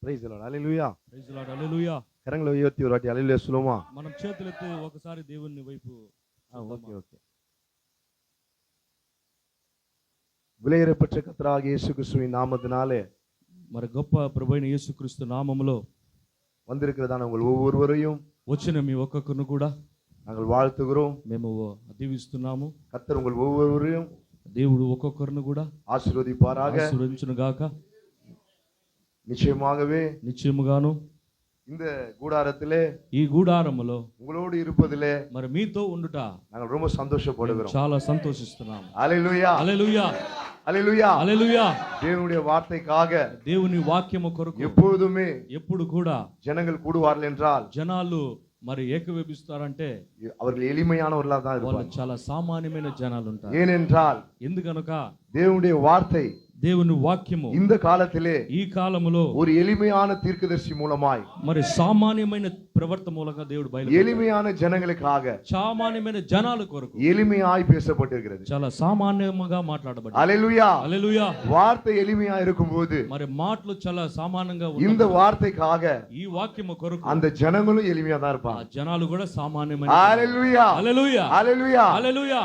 Praise the lord. Hallelujah. Praise the lord. Hallelujah. కరంలో ఉయర్తి ఒక వాటి హల్లెలూయా సులోమా. మనం చేతులెత్తి ఒకసారి దేవుని వైపు ஓகே விலையேறப்பட்ட கர்த்தராகிய இயேசு கிறிஸ்துவின் நாமத்தினாலே మరి గొప్ప ప్రభువైన యేసుక్రీస్తు నామములో வந்திருக்கிறதான உங்கள் ஒவ்வொருவரையும் వచ్చిన మీ ఒక్కొక్కరిని కూడా நாங்கள் வாழ்த்துகிறோம். మేము దీవిస్తున్నాము. கர்த்தர் உங்கள் ஒவ்வொருவரையும் దేవుడు ఒక్కొక్కరిని కూడా ஆசீர்வதிப்பாராக. ఆశీర్వదించును గాక. நிச்சயமாகவே నిశ్చయముగాను இந்த கூடாரத்திலே ఈ గూడారములో உங்களோடு இருப்பதிலே మరి మీతో ఉండుట நாங்கள் ரொம்ப சந்தோஷப்படுகிறோம். చాలా సంతోషిస్తున్నాము. హల్లెలూయా. హల్లెలూయా. హల్లెలూయా. హల్లెలూయా. தேவனுடைய வார்த்தைக்காக దేవుని వాక్యము కొరకు எப்பொழுதுமே ఎప్పుడు కూడా ஜனங்கள் கூடுவார்கள் என்றால் జనాలు మరి ఏకవేపిస్తారంటే அவர்கள் எளிமையானவர்களாக தான் వాళ్ళు இருப்பாங்க. చాలా సామాన్యమైన జనాలు ఉంటారు. ஏனென்றால் ఎందుకనక தேவனுடைய வார்த்தை దేవుని వాక్యము இந்த కాలத்திலே ఈ కాలములో ஒரு எளிமையான தீர்க்கதரிசி மூலமாய் మరి సామాన్యమైన ప్రవర్తన మూలంగా దేవుడు எளிமையான ஜனங்களுக்காக సామాన్యమైన జనాల కొరకు எளிமையாய் பேசப்பட்டிருக்கிறது. చాలా సామాన్యంగా మాట్లాడబడింది. హల్లెలూయా. హల్లెలూయా. வார்த்தை எளிமையா இருக்கும்போது మరి మాటలు చాలా సామాన్యంగా இந்த వార్తైக்காக ఈ వాక్యము కొరకు அந்த ஜனங்களும் எளிமையா தான் இருப்பாங்க. ఆ జనాలు కూడా సామాన్యమైన. హల్లెలూయా. హల్లెలూయా. హల్లెలూయా. హల్లెలూయా.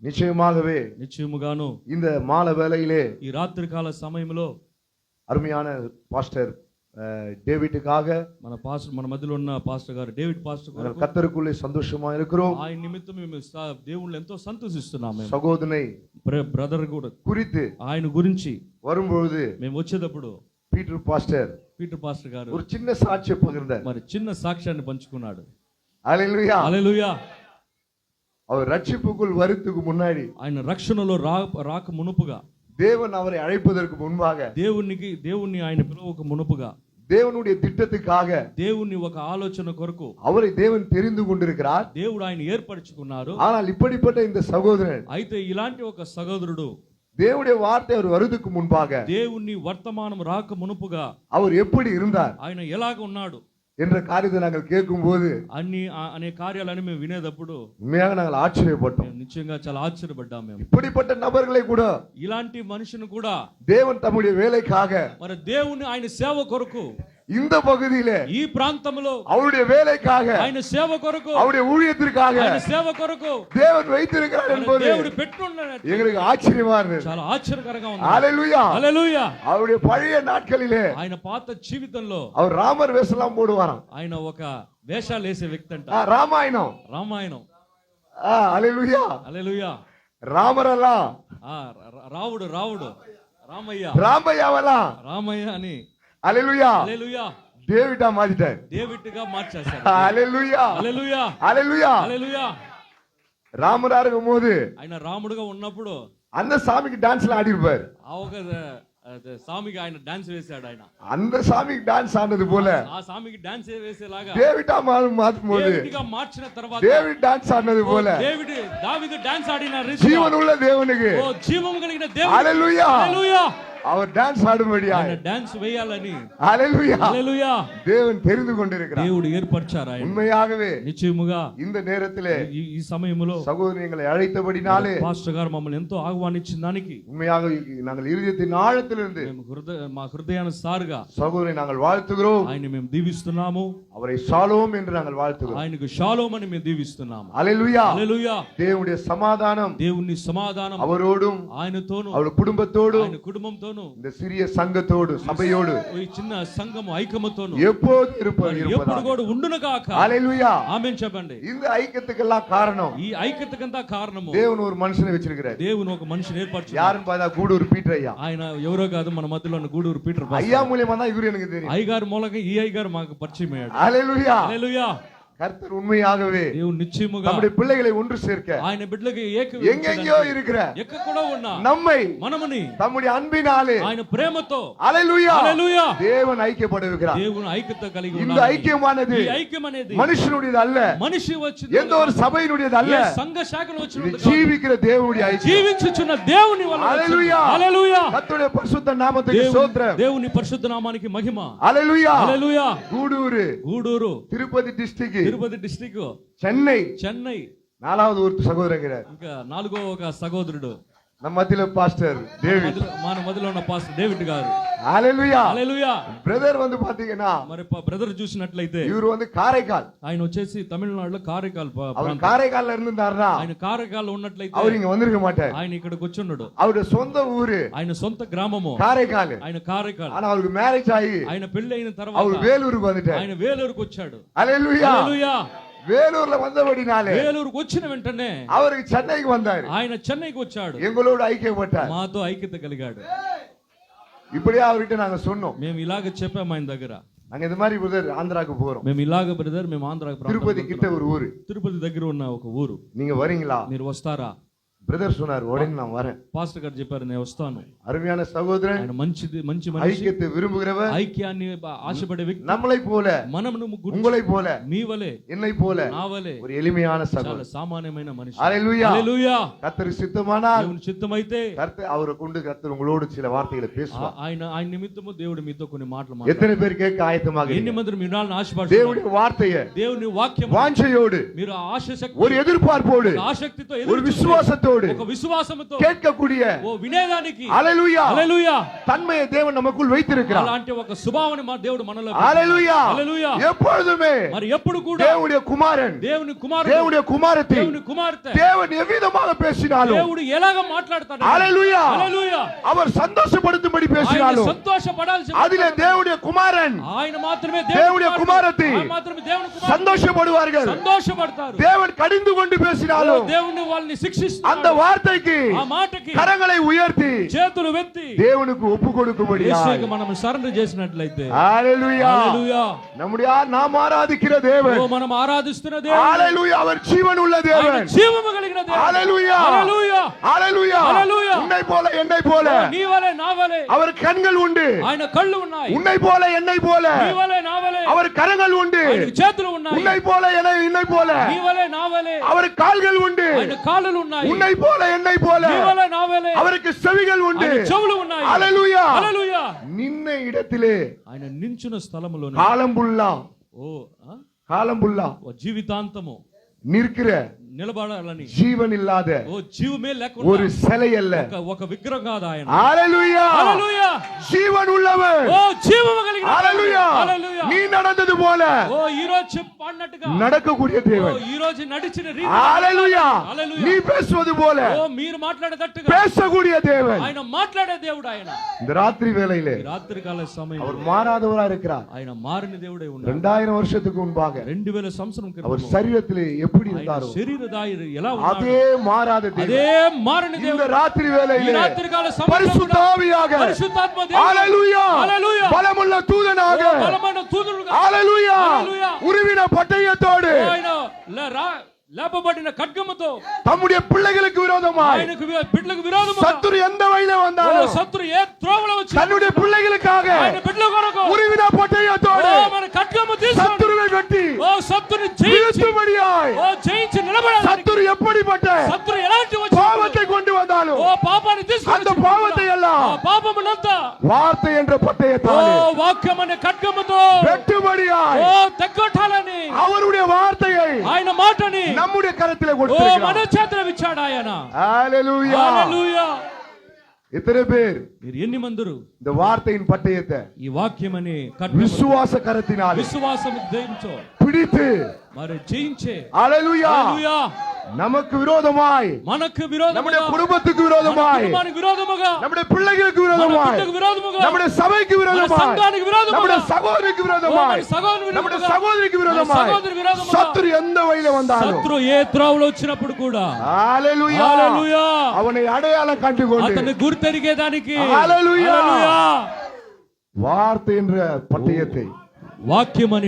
நிச்சயமாகவே నిశ్చయముగాను இந்த மாலை வேளையிலே ఈ రాత్రి కాల సమయంలో அருமையான பாஸ்டர் டேவிட்டுக்காக మన మధ్యలో ఉన్న పాస్టర్ గారు డేవిడ్ పాస్టర్ గారు கர்த்தருக்குள்ளே சந்தோஷமா இருக்கிறோம். ఆయన నిమిత్తం మేము దేవుళ్ళు ఎంతో సంతోషిస్తున్నాము. சகோதரனை బ్రదర్ కూడా குறித்து ఆయన గురించి வரும்பொழுது మేము వచ్చేటప్పుడు பீட்டர் பாஸ்டர் గారు ஒரு சின்ன சாட்சியை பகிர்ந்தார். మరి చిన్న సాక్ష్యాన్ని పంచుకున్నాడు. హల్లెలూయా. హల్లెలూయా. அவர் ரட்சிப்புக்குள் வரதுக்கு முன்னாடி ఆయన రక్షణలో రాక మునుపుగా தேவன் அவரை அழைப்பதற்கு முன்பாக దేవుణ్ణి ఆయన పిలువక మునుపుగా தேவனுடைய திட்டத்துக்காக దేవుని ఒక ఆలోచన కొరకు அவரை தேவன் தெரிந்து கொண்டிருக்கிறார். దేవుడు ఆయన ఏర్పరచుకున్నారు. ஆனால் இப்படிப்பட்ட இந்த சகோதரன் అయితే ఇలాంటి ఒక సహోదరుడు தேவனுடைய வார்த்தை அவர் வருவதற்கு முன்பாக దేవుని వర్తమానం రాక మునుపుగా அவர் எப்படி இருந்தார் ఆయన ఎలాగ ఉన్నాడు என்ற காரியத்தை நாங்கள் கேட்கும்போது అనే కార్యాలని మేము వినేటప్పుడు உண்மையாக நாங்கள் ஆச்சரியப்பட்டோம். నిశ్చయంగా చాలా ఆశ్చర్యపడ్డాం. మేము இப்படிப்பட்ட நபர்களை கூட ఇలాంటి మనిషిని కూడా தேவன் தம்முடைய வேலைக்காக మరి దేవుని ఆయన సేవ కొరకు இந்த பகுதியிலே ఈ ప్రాంతంలో அவருடைய வேலைக்காக ఆయన సేవ కొరకు அவருடைய ஊழியத்திற்காக ఆయన సేవ కొరకు தேவன் வைத்திருக்கிறார் என்பது దేవుడు పెట్టున్నాడు. எங்களுக்கு ஆச்சரியமா இருந்தது. చాలా ఆశ్చర్యకరంగా ఉంది. ஹல்லேலூயா. హల్లెలూయా. அவருடைய பழைய நாட்களிலே ఆయన పాత జీవితంలో அவர் ராமர் வேஷம் போடுவாராம். ఆయన ఒక వేషాలు వేసే వ్యక్తి అంట. ராமாயணம். ஹல்லேலூயா. హల్లెలూయా. రామరలా రావుడు రామయ్య అని హల్లెలూయా. హల్లెలూయా. డేవిడా మారిட்டார். డేవిడ్గా మార్చేశారు. హల్లెలూయా. హల్లెలూయా. హల్లెలూయా. హల్లెలూయా. ராமரா இருக்கும்போது ఆయన రాముడుగా ఉన్నప్పుడు அந்த சாமிக்கு டான்ஸ்ல ஆடி இருப்பார். సామికి ఆయన డాన్స్ వేశాడు. ఆయన அந்த சாமிக்கு டான்ஸ் ஆனது போல ఆ సామికి డాన్స్ వేసేలాగా డేవిడా మారుம்போது డేవిడ్గా మార్చిన తర్వాత డేవిడ్ డాన్స్ ఆడినది పోల దావీదు డాన్స్ ఆడిన రీతి జీవముள்ள దేవునికి జీవం కలిగిన దేవుడు హల్లెలూయా. హల్లెలూయా. அவர் டான்ஸ் ஆடும்படியா டான்ஸ் వేయాలని హల్లెలూయా. హల్లెలూయా. தேவன் தெரிந்து கொண்டிருக்கிறார். దేవుడు ఏర్పరచారు. ఆయన உண்மையாகவே నిశ్చయముగా இந்த நேரத்திலே ఈ సమయములో సహోదరుని అழைத்தபடினாலே పాస్టర్ గారు మమ్మల్ని ఎంతో ఆహ్వానించిన దానికి உண்மையாக நாங்கள் இருதயத்தின் ஆழத்திலிருந்து మా హృదయానుసారుగా సహోదరుని நாங்கள் வாழ்த்துகிறோம். ఆయన మేము దీవిస్తున్నాము. அவரை ஷாலோம் என்று நாங்கள் வாழ்த்துகிறோம். ఆయనకు షాలోమ్ అని మేము దీవిస్తున్నాము. హల్లెలూయా. హల్లెలూయా. దేవుடைய సమాధానం దేవుని సమాధానం அவரோடும் ఆయనతోను அவருடைய குடும்பத்தோடும் ఆయన కుటుంబంతోను இந்த சிறிய சங்கத்தோடு சபையோடு ఈ చిన్న సంఘము ఐక్యముతోను எப்போது இருப்பதாக ఎప్పుడు కూడా ఉండును గాక. హల్లెలూయా. ఆమేన్ చెప్పండి. இந்த ஐக்கியத்துக்கெல்லாம் காரணம் ఈ ఐక్యతకంతా కారణము தேவன் ஒரு மனுஷனை வச்சிருக்கிறார். దేవుని ఒక మనిషిని ఏర్పరచారు. யாருன்னு பார்த்தா கூடூர் பீட்டர் ஐயா. ఆయన ఎవరో కాదు, మన మధ్యలో ఉన్న గూడూరు పీటర్ ஐயா மூலமா தான் இவரு எனக்கு தெரியும். అయ్యగారు మూలంగా ఈ అయ్యగారు మాకు పరిచయం అయ్యాడు. హల్లెలూయా. హల్లెలూయా. கர்த்தர் உண்மையாகவே దేవుడు నిశ్చయముగా நம்முடைய பிள்ளைகளை ஒன்று சேர்க்க ఆయన బిడ్డలకు எங்கெங்கோ இருக்கிற ఎక్కడ కూడా ఉన్నా நம்மை మనముని தம்முடைய அன்பினாலே ఆయన ప్రేమతో హల్లెలూయా. హల్లెలూయా. தேவன் ஐக்கியப்படுகிறார். దేవుని ఐక్యత కలిగి இந்த ఉన్నాడు. ஐக்கியமானது ఈ ఐక్యం అనేది மனுஷனுடையது அல்ல, మనిషి వచ్చింది, எந்த ஒரு சபையினுடையது அல்ல, సంఘ శాఖలు వచ్చినది, ஜீவிக்கிற தேவனுடைய ஐக்கியம். జీవించుచున్న దేవుని వల్ల హల్లెలూయా. హల్లెలూయా. கர்த்தருடைய பரிசுத்த நாமத்துக்கு ஸ்தோத்திரம். దేవుని పరిశుద్ధ నామానికి మహిమ. హల్లెలూయా. హల్లెలూయా. గూడూరు తిరుపతి డిస్ట్రిక్ట్ చెన్నై 4వ నాలుగవ ஒரு சகோதரங்கிறார். ఇంకా 4వ ఒక సహోదరుడు ನಮ್ಮ మధ్యలో పాస్టర్ డేవిడ్ మన మధ్యలో ఉన్న పాస్టర్ డేవిడ్ గారు. హల్లెలూయా. హల్లెలూయా. బ్రదర్ வந்து பாத்தீங்கன்னா మరి బ్రదర్ చూసినట్లయితే இவர் வந்து காரைக்கால், ఆయన వచ్చేసి తమిళనాడులో కారైకాల్ அவர் காரைக்கால்ல இருந்தாருன்னா ఆయన కారైకాల్ ఉన్నట్లయితే அவர் இங்க வந்திருக்க மாட்டார். ఆయన ఇక్కడికి వచ్చుండడు. அவருடைய சொந்த ஊரு ఆయన సొంత గ్రామము காரைக்கால். ఆయన కారైకాల్. ஆனா அவருக்கு மேரேஜ் ஆகி ఆయన పెళ్లి అయిన அவர் తర్వాత வேலூருக்கு வந்துட்டார். ఆయన వేలూరుకు వచ్చాడు. హల్లెలూయా. హల్లెలూయా. வேலூர்ல வந்தபடினாலே వేలూరుకు వచ్చిన వెంటనే அவருக்கு சென்னைக்கு வந்தாரு. ఆయన చెన్నైకి వచ్చాడు. எங்களோடு ஐக்கியப்பட்டார். మాతో ఐక్యత కలిగాడు. இப்படியே அவர்கிட்ட நாங்க சொன்னோம். మేము ఇలాగ చెప్పాము ఆయన దగ్గర. நாங்க இந்த மாதிரி பிரதர் ஆந்திராக்கு போறோம். మేము ఇలాగ బ్రదర్ మేము ఆంధ్రాకి తిరుపతి கிட்ட ஒரு ஊரு. తిరుపతి దగ్గర ఉన్న ఒక ఊరు. நீங்க வரீங்களா? మీరు వస్తారా? பிரதர் சொன்னார், உடனே நான் வரேன். పాస్టర్ గారు చెప్పారు, నేను వస్తాను. அருமையான சகோதரன், ఆయన మంచి మనిషి, ஐக்கியத்தை விரும்புகிறவர், ఐక్యాన్ని ఆశపడే వ్యక్తి, நம்மளை போல, మనమును உங்களை போல, మీ వలే, என்னை போல నా వలే ஒரு எளிமையான చాలా சகோதரன், సామాన్యమైన మనిషి. హల్లెలూయా. హల్లెలూయా. கர்த்தருக்கு சித்தமானால் దేవుని చిత్తమైతే கர்த்தர் அவரை கொண்டு கர்த்தர் உங்களோடு சில வார்த்தைகளை பேசுவார். ఆయన నిమిత్తము దేవుడు మీతో కొన్ని మాటలు எத்தனை మాట్లాడతారు. பேர் கேட்க ஆயத்தமாக ఎన్ని இருக்கீங்க? మంది వినాలని ఆశపడుతున్నారు? தேவனுடைய வார்த்தையை దేవుని వాక్యం வாஞ்சையோடு, మీరు ఆశశక్తి, ஒரு எதிர்பார்ப்போடு, ఆసక్తితో, ஒரு விசுவாசத்தோடு ఒక విశ్వాసంతో கேட்கக்கூடிய ఓ వినేదానికి హల్లెలూయా హల్లెలూయా தன்மையை தேவன் நமக்குள் வைத்திருக்கிறார். అలాంటి ఒక స్వభావాన్ని దేవుడు మనలో హల్లెలూయా. హల్లెలూయా. எப்பொழுதுமே మరి ఎప్పుడు కూడా தேவனுடைய குமாரன், దేవుని కుమారుడు, தேவனுடைய குமாரத்தி, దేవుని కుమార్తె தேவன் எவ்விதமாக பேசினாலும், దేవుడు ఎలాగ మాట్లాడతాడు, హల్లెలూయా, హల్లెలూయా, அவர் சந்தோஷப்படுத்தும்படி ఆయన பேசினாலும் సంతోషపడాల్సి அதிலே தேவனுடைய குமாரன், ఆయన మాత్రమే దేవుని కుమార్తె, ఆయన మాత్రమే దేవుని కుమారుడు சந்தோஷப்படுவார்கள். సంతోషపడతారు. தேவன் கடிந்து கொண்டு பேசினாலும் దేవుని వాళ్ళని శిక్షిస్తాడు. அந்த வார்த்தைக்கு ఆ మాటకి கரங்களை உயர்த்தி చేతులు వెత్తి தேவனுக்கு ஒப்பு கொடுக்கும்படி యేసుకి మనం సరెండర్ చేసినట్లయితే హల్లెలూయా, హల్లెలూయా, நம்முடைய நாம் ஆராதிக்கிற தேவன், ఓ మనం ఆరాధిస్తున్న దేవుడు, హల్లెలూయా, அவர் ஜீவன் உள்ள ఆయన தேவன், జీవము కలిగిన దేవుడు. హల్లెలూయా, హల్లెలూయా, హల్లెలూయా, హల్లెలూయా. உன்னை போல என்னை போல నీ వలే నా వలే அவர் கண்கள் உண்டு, ఆయన కళ్ళు ఉన్నాయి. உன்னை போல என்னை போல నీ వలే నా వలే அவர் கரங்கள் உண்டு, ఆయన చేతులు ఉన్నాయి. உன்னை போல என்னை போல నీ వలే నా వలే அவர் கால்கள் உண்டு, ఆయన కాళ్ళు ఉన్నాయి. உன்னை போல என்னை போல నీ వలే నా వలే அவருக்கு செவிகள் உண்டு, ఆయన చెవులు ఉన్నాయి. హల్లెలూయా. హల్లెలూయా. నిన్న இடத்திலே ఆయన నించున్న స్థలములో காலம்புல்லா, காலம்புல்லா ఓ జీవితాంతము நிற்கிற నిలబడాలని ஜீவன் இல்லாத ఓ జీవమే లేకుండా ஒரு சிலை அல்ல, ఒక విగ్రహం కాదు ఆయన. హల్లెలూయా, హల్లెలూయా. ஜீவன் உள்ளவர், ఓ జీవము కలిగిన హల్లెలూయా. హల్లెలూయా. நீ நடந்தது போல ఓ ఈ రోజు పాడినట్టుగా நடக்கக்கூடிய ఓ தேவன், ఈ రోజు నడిచిన రీతి హల్లెలూయా. హల్లెలూయా. நீ பேசுவது போல ఓ మీరు మాట్లాడేటట్టుగా பேசக்கூடிய தேவன் ఆయన మాట్లాడే దేవుడు. ఆయన இந்த ராத்திரி வேளையிலே ఈ రాత్రికాల సమయం அவர் మారాதவரா இருக்கிறார். ఆయన మారిన దేవుడే ఉన్నాడు. 2000 வருஷத்துக்கு முன்பாக 2000 సంవత్సరం அவர் క్రితం శరీரத்திலே எப்படி ఆయన இருந்தாரோ శరీరదారి ఎలా ఉన్నాడు, அதே மாறாத అదే தேவன் మారిన இந்த దేవుడు ராத்திரி ఈ வேளையிலே రాత్రికాల సమయంలో பரிசுத்த కూడా ஆவியாக, పరిశుద్ధాత్మ దేవుడు, ஹalleluya, హల్లెలూయా, பலமுள்ள தூதனாக, ఓ బలమైన తూదుడుగా, ஹalleluya, హల్లెలూయా, உருவின பட்டயத்தோடு ఓ ఆయన లేపబడిన ఖడ్గముతో தம்முடைய பிள்ளைகளுக்கு விரோதமாய் ఆయనకు బిడ్డలకు విరోధముగా சத்துரு எந்த வழியில ఓ வந்தாலும் శత్రు ఏ త్రోవలో వచ్చి தன்னுடைய பிள்ளைகளுக்காக ఆయన బిడ్డల కొరకు உருவின పట్టయத்தోடு ఓ మన ఖడ్గము తీసుకొని சத்துருவை வெட்டி ఓ శత్రుని జయించి வீழ்த்தும்படியாய் ఓ జయించి నిలబడాలి. சத்துரு எப்படிப்பட்ட శత్రు ఎలాంటి వచ్చి பாவத்தை கொண்டு வந்தாலும் ఓ పాపాన్ని తీసుకొని அந்த பாவத்தை எல்லாம் ఆ పాపమునంతా வார்த்தை என்ற ఓ పట్టయத்தாலே వాక్యం అనే ఖడ్గముతో வெட்டும்படியாய் ఓ తెగ్గొట్టాలని அவருடைய வார்த்தையை ఆయన మాటని நம்முடைய కరத்திலே ఓ మన கொடுத்திருக்கிறார். చేతిలో ఇచ్చాడు ఆయన. ஹalleluya. హల్లెలూయా. எத்தனை பேர் మీరు ఎన్ని మందురు இந்த வார்த்தையின் பட்டயத்தை ఈ వాక్యం అనే ఖడ్గము விசுவாச கரத்தினாலே విశ్వాసము జయించో பிடித்து మరి జయించే ஹalleluya హల్లెలూయా நமக்கு விரோதமாய், మనకు విరోధముగా, நம்முடைய குடும்பத்துக்கு మన விரோதமாய், కుటుంబానికి విరోధముగా, நம்முடைய பிள்ளைகளுக்கு మన விரோதமாய், బిడ్డకు విరోధముగా, நம்முடைய சபைக்கு మన விரோதமாய், సంఘానికి విరోధముగా, நம்முடைய சகோதரிக்கு ఓ விரோதமாய், మన సహోదరుని நம்முடைய విరోధముగా, சகோதரிக்கு మన விரோதமாய் సహోదరి విరోధముగా, சத்துரு எந்த வழியில வந்தாலும் శత్రు ఏ త్రోవలో వచ్చినప్పుడు కూడా ஹalleluya, హల్లెలూయా, அவனை அடையாளம் கண்டுகொண்டு అతన్ని గుర్తెరిగేదానికి హల్లెలూయా, హల్లెలూయా, வார்த்தை என்ற பட்டயத்தை వాక్యం అని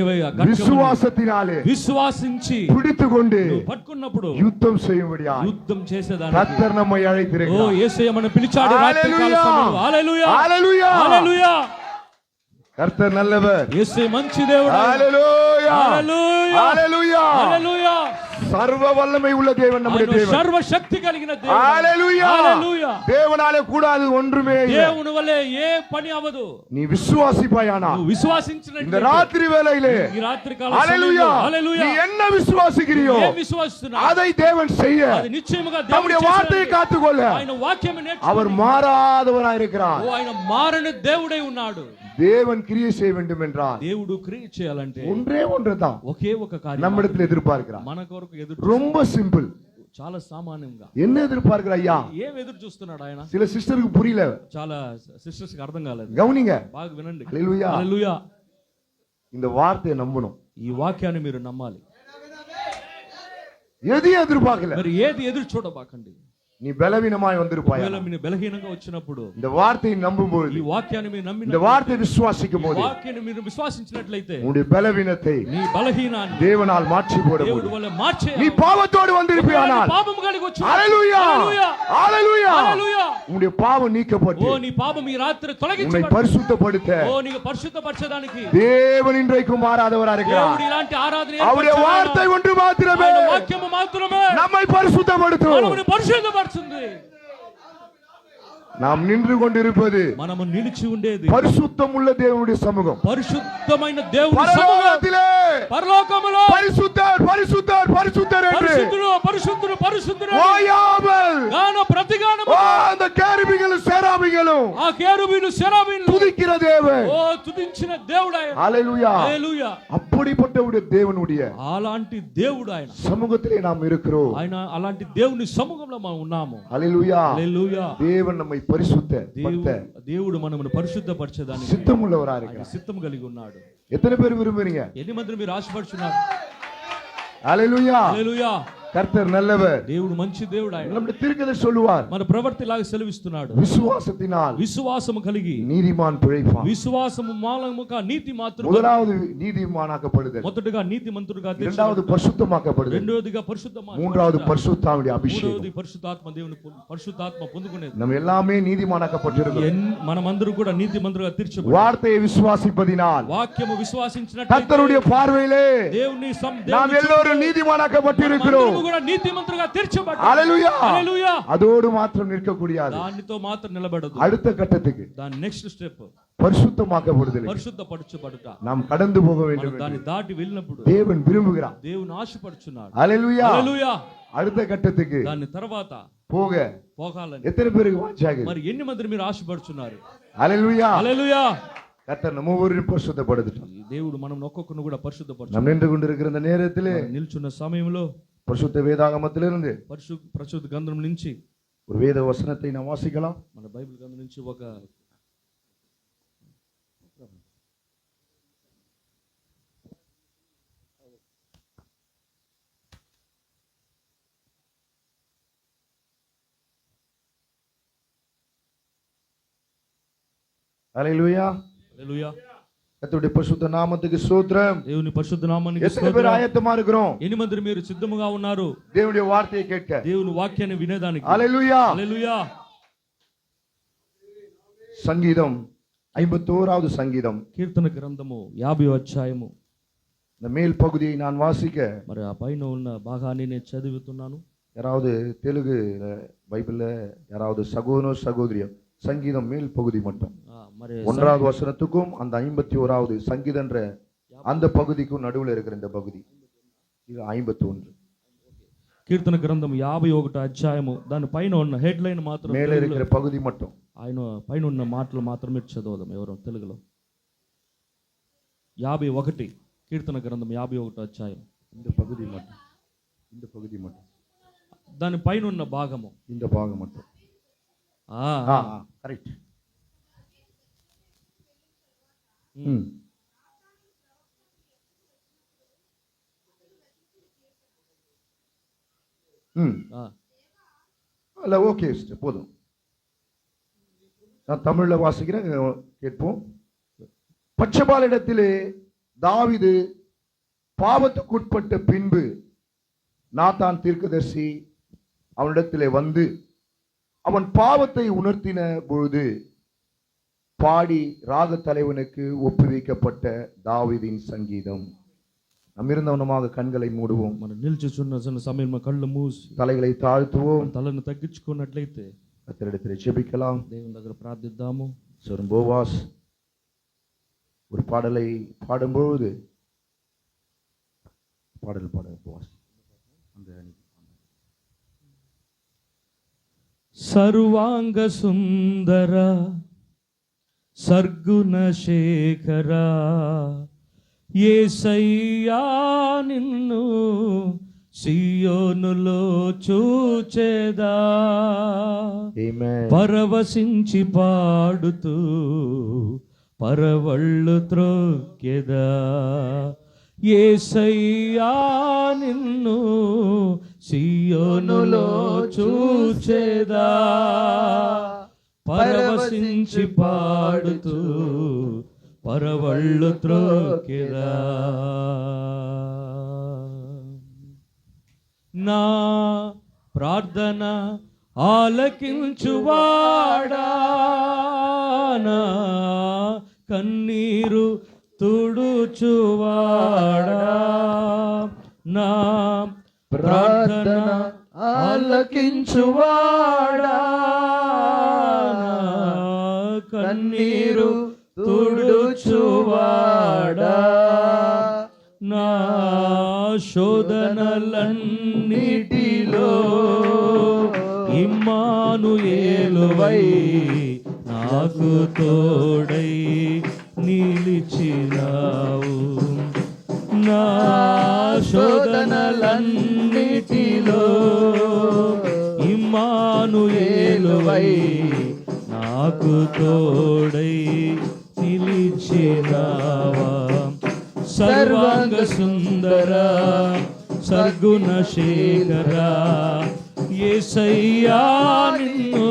விசுவாசத்தினாலே విశ్వాసించి பிடித்துக் கொண்டு నువ్వు పట్టుకున్నప్పుడు யுத்தம் செய்யும்படியா యుద్ధం చేసేదానికి கர்த்தர் நம்மை ఓ அழைத்திருக்கிறார். యేసయ్య మనల్ని పిలిచాడు ఈ రాత్రికాల సమయంలో. హల్లెలూయా, ஹalleluya, హల్లెలూయా. கர்த்தர் நல்லவர். యేసయ్య మంచి దేవుడు. ஹalleluya, హల్లెలూయా, ஹalleluya. హల్లెలూయా. சர்வ வல்லமை உள்ள தேவன் நம்முடைய ఆయన தேவன். సర్వశక్తి కలిగిన దేవుడు. హల్లెలూయా. హల్లెలూయా. தேவனாலே கூடாது ஒன்றுமே இல்லை. దేవుని వలె ఏ పని అవదు. நீ விசுவாசிப்பாயானா నువ్వు విశ్వాసించినట్లయితే இந்த ராத்திரி வேளையிலே ఈ రాత్రి కాల హల్లెలూయా సమయంలో హల్లెలూయా நீ என்ன విశ్వాసిக்கிறியோ ఏం విశ్వసిస్తున్నావు அதை தேவன் செய்ய అది నిశ్చయముగా நம்முடைய దేవుడు வார்த்தையை చేస్తాడు. காத்துக்கொள்ள ఆయన వాక్యము నేర్చుకో. அவர் மாறாதவராய் இருக்கிறார். ఆయన మారని దేవుడై ఉన్నాడు. தேவன் கிரியை செய்ய வேண்டும் என்றால் దేవుడు క్రియ చేయాలంటే ஒன்றே ஒன்றுதான் ఒకే ఒక కార్యం நம்மிடத்தில் எதிர்பார்க்கிறார். మన కొరకు ఎదురు ரொம்ப சிம்பிள். చాలా సామాన్యంగా என்ன எதிர்பார்க்கிற ஐயா? ఏం ఎదురు చూస్తున్నాడు ఆయన? சில సిస్టర్க்கு புரியல. చాలా సిస్టర్స్ కి అర్థం కాలేదు. கவனிங்க. బాగా వినండి. హల్లెలూయా. హల్లెలూయా. இந்த வார்த்தையை நம்பணும். ఈ వాక్యాన్ని మీరు నమ్మాలి. எதையும் எதிர்பார்க்கல. మరి ఏది ఎదురు చూడబాకండి. நீ பலவீனமாய் வந்திருப்பாய். ఒకవేళ మీరు బలహీనంగా వచ్చినప్పుడు இந்த வார்த்தையை நம்பும்போது ఈ వాక్యాన్ని మీరు నమ్మిన இந்த వార్த்தை விசுவாசிக்கும் போது వాక్యాన్ని మీరు విశ్వాసించినట్లయితే உன்னுடைய பலவீனத்தை నీ బలహీనాన్ని தேவனால் மாற்றி போட దేవుడు முடியும். వల్ల మార్చే. நீ பாவத்தோடு வந்திருப்பாயானால் పాపము కలిగి వచ్చి ஹalleluya ஹalleluya హల్లెలూయా. உன்னுடைய பாவம் நீக்கப்பட்டு ఓ నీ పాపం ఈ రాత్రి உன்னை తొలగించబడు. பரிசுத்தப்படுத்த ఓ నీకు పరిశుద్ధపరచడానికి தேவன் இன்றைக்கும் மாறாதவராக இருக்கிறார். దేవుడు ఇలాంటి ఆరాధన அவருடைய ఏర్పరచాడు. வார்த்தை ஒன்று மாத்திரமே ఆయన వాక్యము మాత్రమే நம்மை பரிசுத்தப்படுத்தும். మనల్ని పరిశుద్ధపరుస్తుంది. நாம் நின்று கொண்டிருப்பது మనము నిలిచి ఉండేది பரிசுத்தம் உள்ள தேவனுடைய சமூகம். పరిశుద్ధమైన దేవుని సముఖం. பரலோகத்திலே పరలోకములో பரிசுத்தர் பரிசுத்தர் பரிசுத்தர் என்று పరిశుద్ధుడు పరిశుద్ధుడు పరిశుద్ధుడు ஓயாமல் గాన ప్రతిగానము அந்த கேருபீகளும் சேராபீகளும் ఆ కేరుబీలు సెరాబీలు துதிக்கிற தேவன். ఓ స్తుతించిన దేవుడు ఆయన. ஹalleluya. హల్లెలూయా. அப்படிப்பட்ட ஒரு தேவனுடைய అలాంటి దేవుడు ఆయన. சமூகத்திலே நாம் இருக்கிறோம். ఆయన అలాంటి దేవుని సముఖంలో మనం ఉన్నాము. ஹalleluya. హల్లెలూయా. தேவன் நம்மை பரிசுத்தப்படுத்த దేవుడు మనల్ని పరిశుద్ధపరచడానికి சித்தமுள்ளவராக ఆయన இருக்கிறார். సిద్ధం కలిగి ఉన్నాడు. எத்தனை பேர் விரும்புறீங்க? ఎన్ని మంది మీరు ఆశపడుచున్నారు? ஹalleluya. హల్లెలూయా. கர்த்தர் நல்லவர். దేవుడు మంచి దేవుడు ఆయన. நம்முடைய தீர்க்கதரிசி சொல்லுவார், మన ప్రవర్తిలాగా సెలవిస్తున్నాడు. விசுவாசத்தினால் విశ్వాసము కలిగి நீதிமான் பிழைப்பான். విశ్వాసము మూలముగా నీతి మాత్రం முதலாவது நீதிமானாக்கப்படுதல், మొదటగా నీతిమంతుడుగా இரண்டாவது பரிசுத்தமாக்கப்படுதல், రెండోదిగా పరిశుద్ధமாக, மூன்றாவது பரிசுத்தாவுடைய அபிஷேகம். మూడోది పరిశుద్ధాత్మ దేవుని పరిశుద్ధాత్మ పొందుకునేది. நம்ம எல்லாமே நீதிமானாக்கப்பட்டிருக்கிறோம். మనమందరూ కూడా నీతిమంతులుగా తీర్చబడి வார்த்தையை விசுவாசிப்பதினால் వాక్యము విశ్వాసించినట్లయితే கர்த்தருடைய பார்வையிலே దేవుని நாம் எல்லோரும் நீதிமானாக்கப்பட்டிருக்கிறோம். కూడా నీతిమంతులుగా తీర్చబడ్డాము. ஹalleluya. హల్లెలూయా. அதோடு மாத்திரம் நிற்கக்கூடியது. దానితో మాత్రం నిలబడదు. அடுத்த கட்டத்துக்கு దాని నెక్స్ట్ స్టెప్ பரிசுத்தமாக்கப்படுதல். పరిశుద్ధపరచబడుట. நாம் கடந்து போக வேண்டும் మనం దాన్ని దాటి వెళ్ళినప్పుడు தேவன் விரும்புகிறார். దేవుని ఆశపడుచున్నాడు. ஹalleluya. హల్లెలూయా. அடுத்த கட்டத்துக்கு దాని తర్వాత போக పోగాలని எத்தனை பேருக்கு வாஞ்சாகுது? మరి ఎన్ని మంది మీరు ఆశపడుచున్నారు? ஹalleluya. హల్లెలూయా. கர்த்தர் நம்ம ஒவ்வொரு பரிசுத்தப்படுத்தும். దేవుడు మనం ఒక్కొక్కరిని కూడా పరిశుద్ధపరచు. நாம் நின்று கொண்டிருக்கிற இந்த நேரத்திலே నిల్చున్న సమయంలో பரிசுத்த வேதாகமத்திலிருந்து పరిశుద్ధ గ్రంథం నుంచి ஒரு வேத வசனத்தை நாம் வாசிக்கலாம். మన బైబిల్ గ్రంథం నుంచి ఒక ஹalleluya. హల్లెలూయా. கர்த்தருடைய பரிசுத்த நாமத்துக்கு ஸ்தோத்திரம். దేవుని పరిశుద్ధ నామానికి எத்தனை பேர் ஆயத்தமா இருக்கிறோம்? ఎన్ని మంది మీరు సిద్ధముగా ఉన్నారు தேவனுடைய வார்த்தையை கேட்க? దేవుని వాక్యాన్ని వినేదానికి? ஹalleluya. హల్లెలూయా. சங்கீதம் 51வது சங்கீதம் కీర్తన గ్రంథము 50వ అధ్యాయము. இந்த மேல் பகுதியை நான் வாசிக்க, మరి ఆ పైన ఉన్న భాగాన్ని నేను చదువుతున్నాను. யாராவது தெலுங்கு பைபிள்ல யாராவது சகோதரோ சகோதரியோ சங்கீதம் மேல் பகுதி மட்டும் మరి 1வது வசனத்துக்கும் அந்த 51வது சங்கீதன்ற அந்த பகுதிக்கும் நடுவுல இருக்கிற இந்த பகுதி இது 51. కీర్తన గ్రంథం 51వ అధ్యాయము దాని పైన ఉన్న హెడ్ లైన్ మాత్రం மேலே இருக்கிற பகுதி மட்டும் ఆయన పైన ఉన్న మాటలు మాత్రమే చదవదాం ఎవరో తెలుగులో. 51 కీర్తన గ్రంథం 51వ అధ్యాయం இந்த பகுதி மட்டும், இந்த பகுதி மட்டும், దాని పైన ఉన్న భాగము, இந்த பாகம் மட்டும். கரெக்ட். அல்ல, ஓகே போதும். நான் தமிழ்ல வாசிக்கிறேன், கேட்போம். பட்சபாலிடத்திலே தாவீது பாவத்துக்குட்பட்ட பின்பு நாத்தான் தீர்க்கதரிசி அவனிடத்திலே வந்து அவன் பாவத்தை உணர்த்தின பொழுது பாடி ராக தலைவனுக்கு ஒப்புவிக்கப்பட்ட தாவீதின் சங்கீதம். அமிர்ந்தவனமாக கண்களை மூடுவோம், మనం నిల్చుచున్న చిన్న సమయంలో కళ్ళు మూసి தலைகளை தாழ்த்துவோம், తలను తగ్గించుకున్నట్లయితే கர்த்தரிடத்தில் ஜெபிக்கலாம். దేవుని దగ్గర ప్రార్థిద్దాము. சோரும் போவாஸ் ஒரு பாடலை பாடும்பொழுது பாடல் பாட போவாஸ் அந்த సర్వాంగ సుందర సర్గుణ శేఖర యేసయ్యా నిన్ను సియోనులో చూచెదా, ఆమేన్. పరవశించి పాడుతూ పరవళ్ళు త్రొక్కెదా, యేసయ్యా నిన్ను సియోనులో చూచెదా, పరవశించి పాడుతూ పరవళ్ళు త్రొక్కెదా. నా ప్రార్థన ఆలకించువాడా, నా కన్నీరు తుడుచువాడా, నా ప్రార్థన ఆలకించువాడా, నా కన్నీరు తుడుచువాడా, నా శోధనలన్నిటిలో ఇమ్మానుయేలువై నాకు తోడై నిలిచినావు, నా శోధనలన్నిటిలో ఇమ్మానుయేలువై నాకు తోడై నిలిచినావా. సర్వాంగ సుందర సర్గుణ శేఖర యేసయ్యా నిన్ను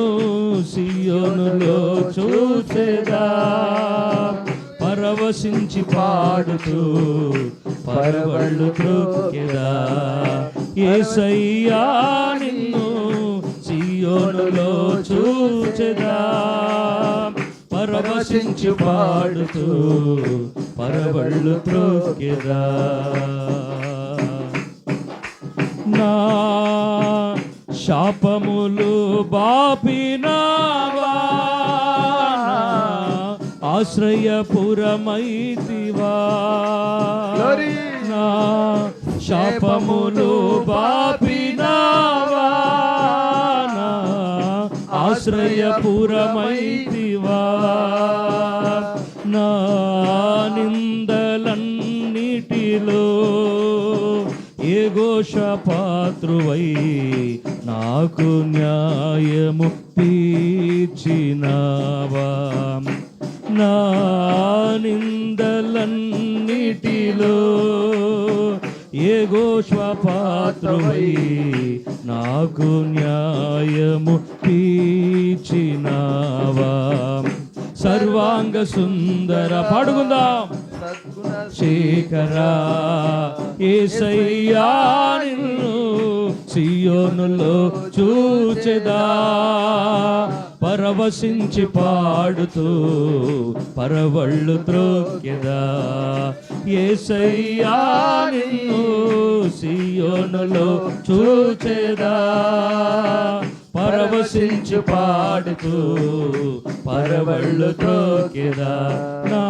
సియోనులో చూచెదా, పరవశించి పాడుతూ పరవళ్ళు త్రొక్కెదా, యేసయ్యా నిన్ను సియోనులో చూచెదా, పరవశించి పాడుతూ పరవళ్ళు త్రొక్కెదా. నా శాపములు బాపినావా, ఆశ్రయపురమైతివా, నా శాపములు బాపినావా, నా ఆశ్రయపురమైతివా, నా నిందలన్నిటిలో ఏగోష పాత్రువై నాకు న్యాయము తీర్చినావా, నా నిందలన్నిటిలో ఏగోష పాత్రువై నాకు న్యాయము తీర్చినావా. సర్వాంగ సుందర పాడుకుందాం. శేఖరా యేసయ్యా నిన్ను సియోనులో చూచెదా, పరవశించి పాడుతూ పరవళ్ళు త్రొక్కెదా, యేసయ్యా నిన్ను సియోనులో చూచెదా, పరవశించి పాడుతూ పరవళ్ళు త్రొక్కెదా. నా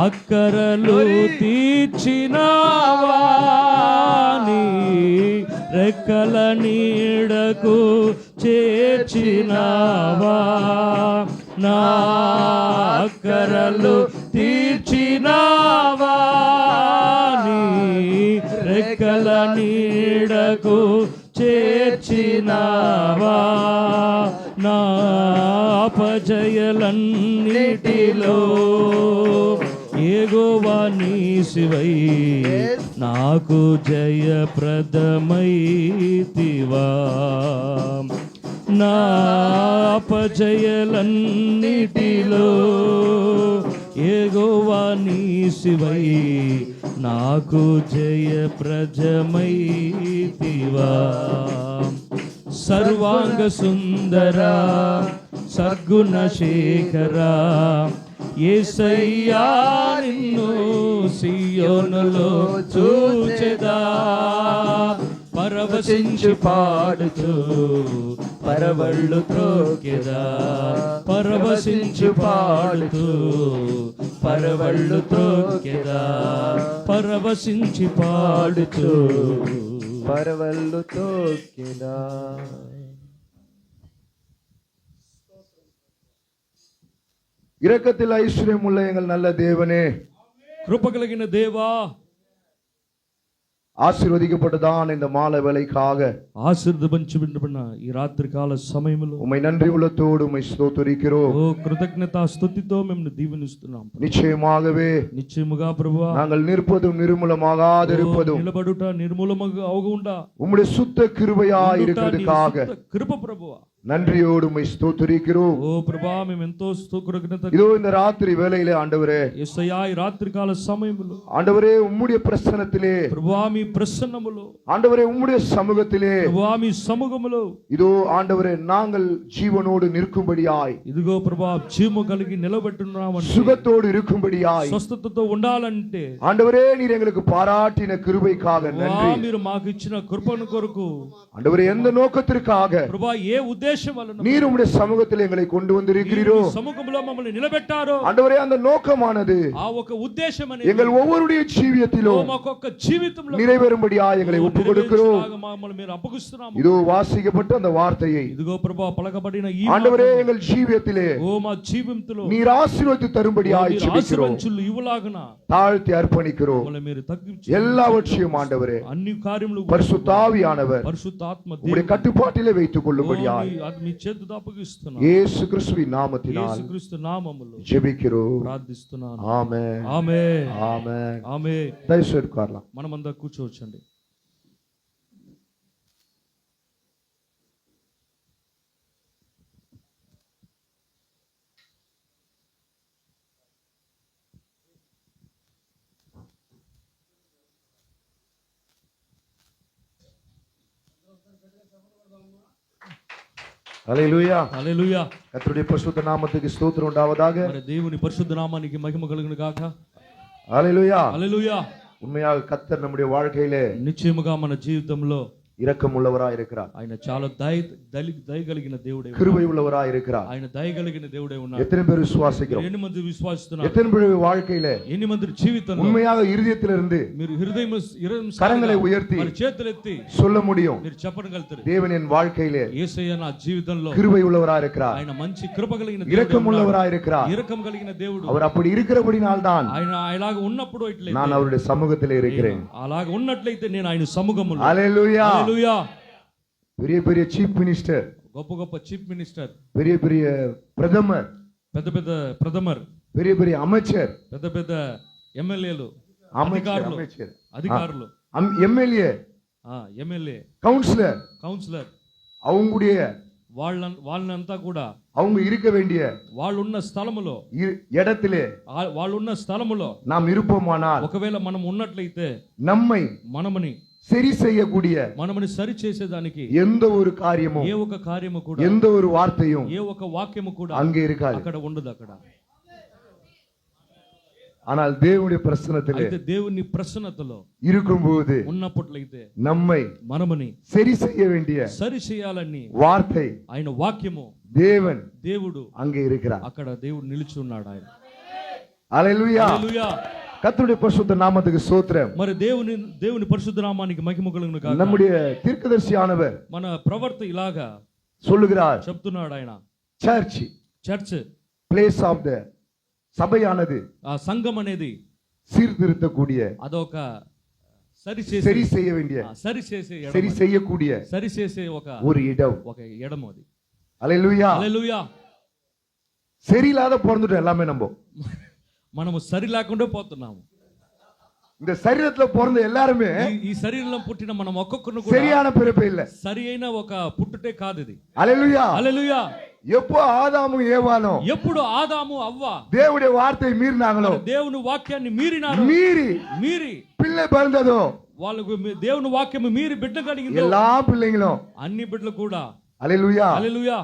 అక్కరలు తీర్చినావా, నీ రెక్కల నీడకు చేర్చినావా, నా అక్కరలు తీర్చినావా, నీ రెక్కల నీడకు చేర్చినావా, నా అపజయలన్నిటిలో యెహోవా నీసివై నాకు జయప్రదమైతివా, నా అపజయలన్నిటిలో యెహోవా నీసివై నాకు జయప్రదమైతివా. సర్వాంగ సుందర సద్గుణ శేఖర యేసయ్యా నిన్ను సియోనులో సియోనులో చూచెదా, పరవశించి పాడుచు పరవళ్ళు త్రోకెదా, పరవశించి పాడుచు పరవళ్ళు త్రోకెదా, పరవశించి పాడుచు పరవళ్ళు త్రోకెదా. இரக்கத்தில் ஐஸ்வர்யம் உள்ள எங்கள் நல்ல தேவனே, కృప కలిగిన దేవా, ஆசீர்வதிக்கப்பட்டதான் இந்த மாலை வேளைக்காக ఆశీర్వదించబడిన ఈ రాత్రి కాల సమయంలో உம்மை நன்றி உள்ளத்தோடு உம்மை ஸ்தோத்திரிக்கிறோம். ఓ కృతజ్ఞత స్తుతితో మేము దీవెనిస్తున్నాం. நிச்சயமாகவே నిశ్చయముగా ప్రభువా, நாங்கள் நிற்பதும் நிர்மூலமாகாதிருப்பதும் నిలబడుట నిర్మూలముగా అవగుండా உம்முடைய சுத்த கிருபையா இருக்கிறதுக்காக కృప ప్రభువా, நன்றியோடு உம்மை ஸ்தோத்திரிக்கிறோம். ఓ ప్రభా, మేము ఎంతో కృతజ్ఞత. இதோ இந்த ராத்திரி வேளையிலே ஆண்டவரே, యేసయ్యా, ఈ రాత్రి కాల సమయంలో ஆண்டவரே உம்முடைய பிரசன்னத்திலே, ప్రభువా మీ ప్రసన్నములో, ஆண்டவரே உம்முடைய சமூகத்திலே, ప్రభువా మీ సముఖములో, இதோ ஆண்டவரே நாங்கள் ஜீவனோடு நிற்கும்படியாய், ఇదిగో ప్రభా జీవము కలిగి నిలబెట్టున్నామంటే, சுகத்தோடு இருக்கும்படியாய், స్వస్థతతో ఉండాలంటే ஆண்டவரே நீர் எங்களுக்கு பாராட்டின கிருபைக்காக நன்றி. మీరు మాకు ఇచ్చిన కృపను కొరకు ஆண்டவரே எந்த நோக்கத்திற்காக ప్రభా, ఏ ఉద్దేశం వలన நீர் உம்முடைய சமூகத்தில் எங்களை கொண்டு வந்திருக்கிறீரோ, మీ సముఖములో మమ్మల్ని నిలబెట్టారో, ஆண்டவரே அந்த நோக்கமானது ఆ ఒక ఉద్దేశం అనేది எங்கள் ஒவ்வொருடைய ஜீவியத்திலும் మాకొక్క జీవితంలో நிறைவேறும்படியாய் எங்களை ஒப்புக் கொடுக்கிறோம். మమ్మల్ని మీరు అప్పగిస్తున్నాము. இதோ வாசிக்கப்பட்ட அந்த வார்த்தையை ఇదిగో ప్రభా పలకబడిన ఈ ஆண்டவரே எங்கள் ஜீவியத்திலே ఓ మా జీవితంలో நீர் ஆசீர்வதித்து தரும்படியாய் ஜெபிக்கிறோம். ఆశీర్వదించులు ఇవ్వలాగున தாழ்த்தி அர்ப்பணிக்கிறோம். మమ్మల్ని మీరు తగ్గించి எல்லாவற்றையும் ஆண்டவரே అన్ని కార్యములు பரிசுத்த ஆவியானவர் పరిశుద్ధాత్మ உம்முடைய கட்டுப்பாட்டிலே வைத்துக் கொள்ளும்படியாய் అది మీ చేతితో అప్పగిస్తున్నాను. இயேசு கிறிஸ்துவின் நாமத்தினால் యేసుక్రీస్తు నామములో ஜெபிக்கிறோம். ప్రార్థిస్తున్నాను. ஆமென், ఆమేన్, ஆமென். ఆమేన్. தயவுசெய்து உட்காரலாம். మనమంతా కూర్చోవచ్చండి. ஹல்லேலூயா. హల్లెలూయా. கர்த்தருடைய பரிசுத்த நாமத்துக்கு ஸ்தோத்திரம் உண்டாவதாக. మరి దేవుని పరిశుద్ధ నామానికి మహిమ కలుగును గాక. ஹல்லேலூயா. హల్లెలూయా. உண்மையாக கர்த்தர் நம்முடைய வாழ்க்கையிலே నిశ్చయముగా మన జీవితంలో இரக்கம் உள்ளவராய் இருக்கிறார். ఆయన చాలా దయగలిగిన దేవుడే, கிருபை உள்ளவராய் இருக்கிறார். ఆయన దయగలిగిన దేవుడే ఉన్నారు. எத்தனை பேர் விசுவாசிக்கிறோம்? ఎన్ని మంది విశ్వాసిస్తున్నారు? எத்தனை பேர் வாழ்க்கையிலே ఎన్ని మంది జీవితంలో உண்மையாக இருதயத்திலிருந்து మీరు హృదయం கரங்களை உயர்த்தி మరి చేతులెత్తి சொல்ல முடியும், మీరు చెప్పగలుగుతారు, தேவன் என் வாழ்க்கையிலே యేసయ్య నా జీవితంలో கிருபை உள்ளவராய் இருக்கிறார், ఆయన మంచి కృప కలిగిన இரக்கம் உள்ளவராய் இருக்கிறார். ఇరకం కలిగిన దేవుడు. அவர் அப்படி இருக்கிறபடினால்தான் ఆయన అలాగ ఉన్నప్పుడు ఇట్లయితే நான் அவருடைய சமூகத்திலே இருக்கிறேன். అలాగ ఉన్నట్లయితే నేను ఆయన సముఖములో. ஹல்லேலூயா. హల్లెలూయా. பெரிய பெரிய சீஃப் மினிஸ்டர், గొప్ప గొప్ప చీఫ్ మినిస్టర్, பெரிய பெரிய பிரதமர், పెద్ద పెద్ద ప్రథమర్, பெரிய பெரிய அமைச்சர், పెద్ద పెద్ద ఎమ్మెల్యేలు, அமைச்சர், అధికారులు, எம்எல்ஏ, ఎమ్మెల్యే, கவுன்சிலர், కౌన్సిలర్, அவங்களுடைய వాళ్ళనంతా కూడా அவங்க இருக்க வேண்டிய వాళ్ళున్న స్థలములో இடத்திலே వాళ్ళున్న స్థలములో நாம் இருப்போமானால் ఒకవేళ మనం ఉన్నట్లయితే நம்மை మనమని சரி செய்யக்கூடிய మనమని సరి చేసేదానికి எந்த ஒரு காரியமும், ఏ ఒక కార్యము కూడా, எந்த ஒரு வார்த்தையும் ఏ ఒక వాక్యము కూడా அங்கே இருக்காது. అక్కడ ఉండదు. అక్కడ ஆனால் தேவனுடைய பிரசன்னத்திலே అయితే దేవుని ప్రసన్నతలో இருக்கும்போது ఉన్నప్పట్లయితే நம்மை మనమని சரி செய்ய வேண்டிய సరి చేయాలని வார்த்தை ఆయన వాక్యము, தேவன் దేవుడు அங்கே இருக்கிறார். అక్కడ దేవుడు నిలిచి ఉన్నాడు. ఆయన ஹல்லேலூயா. హల్లెలూయా. கர்த்தருடைய பரிசுத்த நாமத்துக்கு ஸ்தோத்திரம். మరి దేవుని పరిశుద్ధ నామానికి మహిమ కలుగును గాక. நம்முடைய தீர்க்கதரிசியானவர் మన ప్రవర్త ఇలాగా சொல்லுகிறார், చెప్తున్నాడు. ఆయన சர்ச் చర్చ్, பிளேஸ் ఆఫ్ த சபையானது, ఆ సంఘం అనేది சீர்திருத்தக்கூடிய, అదొక சரி సరి செய்ய வேண்டிய, చేసే சரி செய்யக்கூடிய సరి చేసే ஒரு இடம். ఒక ఎడమ అది. ஹல்லேலூயா. హల్లెలూయా. சரியில்லாத பிறந்துட்டோம் எல்லாமே. நம்ம మనము సరి లేకుండా పోతున్నాము. இந்த சரீரத்துல பிறந்த எல்லாருமே ఈ శరీరంలో పుట్టిన మనం ఒక్కొక్కరు కూడా சரியான பிறப்பே இல்ல. సరి అయిన ఒక పుట్టుటే కాదు ఇది. ஹல்லேலூயா. హల్లెలూయా. எப்போ ஆதாமும் ஏவானும் ఎప్పుడు ఆదాము అవ్వ தேவனுடைய வார்த்தை மீறினாங்களோ, దేవుని వాక్యాన్ని మీరినారు, మీరి பிள்ளை பிறந்ததோ, వాళ్ళకు దేవుని వాక్యము మీరి బిడ్డ కలిగిందో, எல்லா பிள்ளைங்களும் అన్ని బిడ్డలు కూడా ஹல்லேலூயா హల్లెలూయా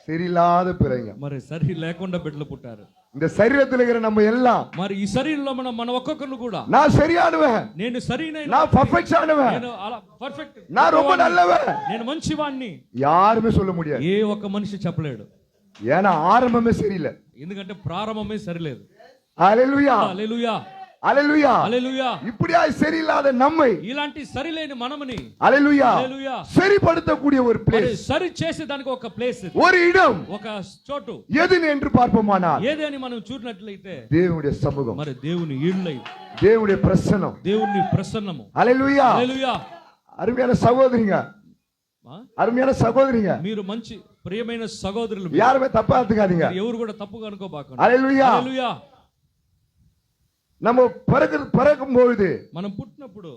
சரியில்லாத பிள்ளைங்க. మరి సరి లేకుండా బిడ్డలు పుట్టారు. இந்த சரீரத்தில் இருக்கிற நம்ம எல்லாம் మరి ఈ శరీరంలో మన ఒక్కొక్కరు కూడా நான் சரியானவன், నేను సరైన நான் పర్ఫెక్ట్ ஆனவன், నేను అలా పర్ఫెక్ట్, நான் ரொம்ப நல்லவன் నేను మంచివాణ్ణి யாருமே சொல்ல முடியாது. ఏ ఒక్క మనిషి చెప్పలేడు. ஏன்னா ஆரம்பமே சரியில்லை. ఎందుకంటే ప్రారంభమే సరిలేదు. ஹalleluya హల్లెలూయా ஹalleluya. హల్లెలూయా. இப்படியா சரியில்லாத நம்மை ఇలాంటి సరిలేని మనమని ஹalleluya హల్లెలూయా சரிப்படுத்தக்கூடிய ஒரு మరి பிளேஸ், సరి చేసేదానికి ఒక ప్లేస్, ஒரு இடம் ఒక చోటు எது என்று பார்ப்போமானால் ఏది అని మనం చూసినట్లయితే தேவனுடைய சமூகம், మరి దేవుని ఇళ్ళై, தேவனுடைய பிரசன்னம். దేవుని ప్రసన్నము. ஹalleluya. హల్లెలూయా. அருமையான சகோதரிங்க, அருமையான சகோதரிங்க, మీరు మంచి ప్రియమైన సహోదరులు, யாருமே தப்பா எடுத்துக்காதீங்க. ఎవరు కూడా తప్పుగా అనుకోబాకండి. ஹalleluya. హల్లెలూయా. நம்ம பிறக்கும் பொழுது మనం పుట్టినప్పుడు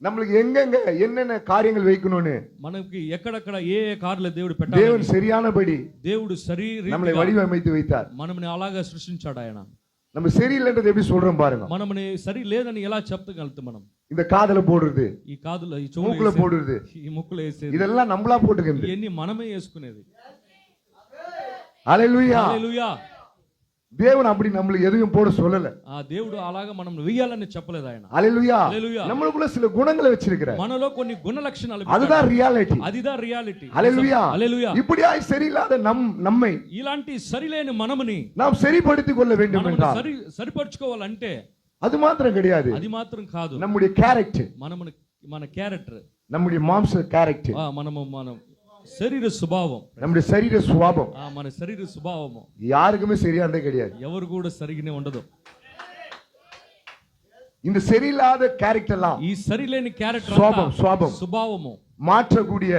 நம்மளுக்கு எங்கெங்க என்னென்ன காரியங்கள் வைக்கணும்னு మనకి ఎక్కడెక్కడ ఏ కార్లు దేవుడు పెట్టాలి, தேவன் சரியானபடி దేవుడు శరీరం நம்மளை வடிவமைத்து வைத்தார். మనల్ని అలాగా సృష్టించాడు ఆయన. நம்ம சரியில்லைன்றது எப்படி சொல்றோம் பாருங்க. మనమని సరి లేదని ఎలా చెప్తగలుగుతాం మనం? இந்த காதுல போடுறது, ఈ కాదులో, ఈ மூக்குல చెవులు, போடுறது, ఈ ముక్కులు వేసేది, இதெல்லாம் நம்மளா போட்டுக்கிறது. ఇవన్నీ మనమే వేసుకునేది. ஹalleluya. హల్లెలూయా. தேவன் அப்படி நம்மளுக்கு எதுவும் போட சொல்லல. ఆ దేవుడు అలాగా మనం వెయ్యాలని చెప్పలేదు ఆయన. ஹalleluya. హల్లెలూయా. நம்மளுக்குள்ள சில குணங்களை வச்சிருக்கிறார். మనలో కొన్ని గుణ లక్షణాలు, அதுதான் ரியாலிட்டி. అదిదా రియాలిటీ. ஹalleluya. హల్లెలూయా. இப்படியாய் சரியில்லாத நம்மை ఇలాంటి సరిలేని మనముని நாம் சரிப்படுத்திக் கொள்ள வேண்டும் మనం என்றால் సరిపరచుకోవాలంటే அது மாத்திரம் கிடையாது, అది మాత్రం కాదు, நம்முடைய கேரக்டர், మన క్యారెక్టర్, நம்முடைய மாம்ச கேரக்டர், మనం శరీర స్వభావం, நம்முடைய சரீர சுபாவம் మన శరీర స్వభావము யாருக்குமே சரியானதே கிடையாது. ఎవరు కూడా సరిగానే ఉండదు. இந்த சரியில்லாத கேரக்டர்லாம், ఈ సరిలేని క్యారెక్టర్, சுபாவம் స్వభావము மாற்றக்கூடிய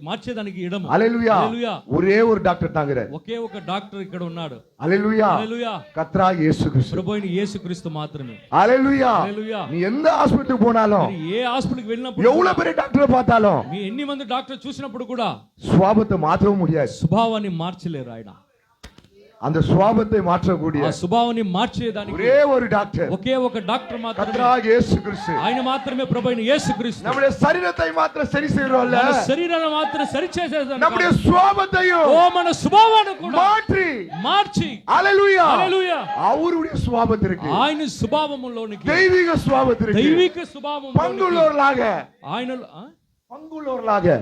మార్చేదానికి ఇడము. ஹalleluya. హల్లెలూయా. ஒரே ஒரு டாக்டர் தாங்கற, ఒకే ఒక డాక్టర్ ఇక్కడ ఉన్నాడు. ஹalleluya. హల్లెలూయా. கர்த்தராகிய இயேசு கிறிஸ்து, ప్రభువైన యేసుక్రీస్తు మాత్రమే. ஹalleluya. హల్లెలూయా. நீ எந்த ஹாஸ்பிடலுக்கு போனாலும், ఏ హాస్పిటల్కి వెళ్ళినప్పుడు, எவ்வளவு பெரிய டாக்டரை பார்த்தாலும், మీ ఎన్ని మంది డాక్టర్ చూసినప్పుడు కూడా சுபாவத்தை மாற்றவும் முடியாது. స్వభావాన్ని మార్చలేరు ఆయన. அந்த சுபாவத்தை மாற்றக்கூடிய ఆ స్వభావాన్ని మార్చేదానికి ஒரே ஒரு டாக்டர், ఒకే ఒక డాక్టర్ మాత్రమే, கர்த்தராகிய இயேசு கிறிஸ்து. ఆయన మాత్రమే ప్రభువైన యేసుక్రీస్తు. நம்முடைய சரீரத்தை மாத்திரம் சரி செய்றோம்ல, మన శరీరాన్ని మాత్రం సరిచేసేదానికి, நம்முடைய சுபாவத்தையும் మన స్వభావాన్ని కూడా మార్చి, ஹalleluya, హల్లెలూయా, அவருடைய சுபாவத்திற்கு, ఆయన స్వభావములోనికి, தெய்வீக சுபாவத்திற்கு దైవిక స్వభావం பங்குள்ளவர்களாக, ఆయన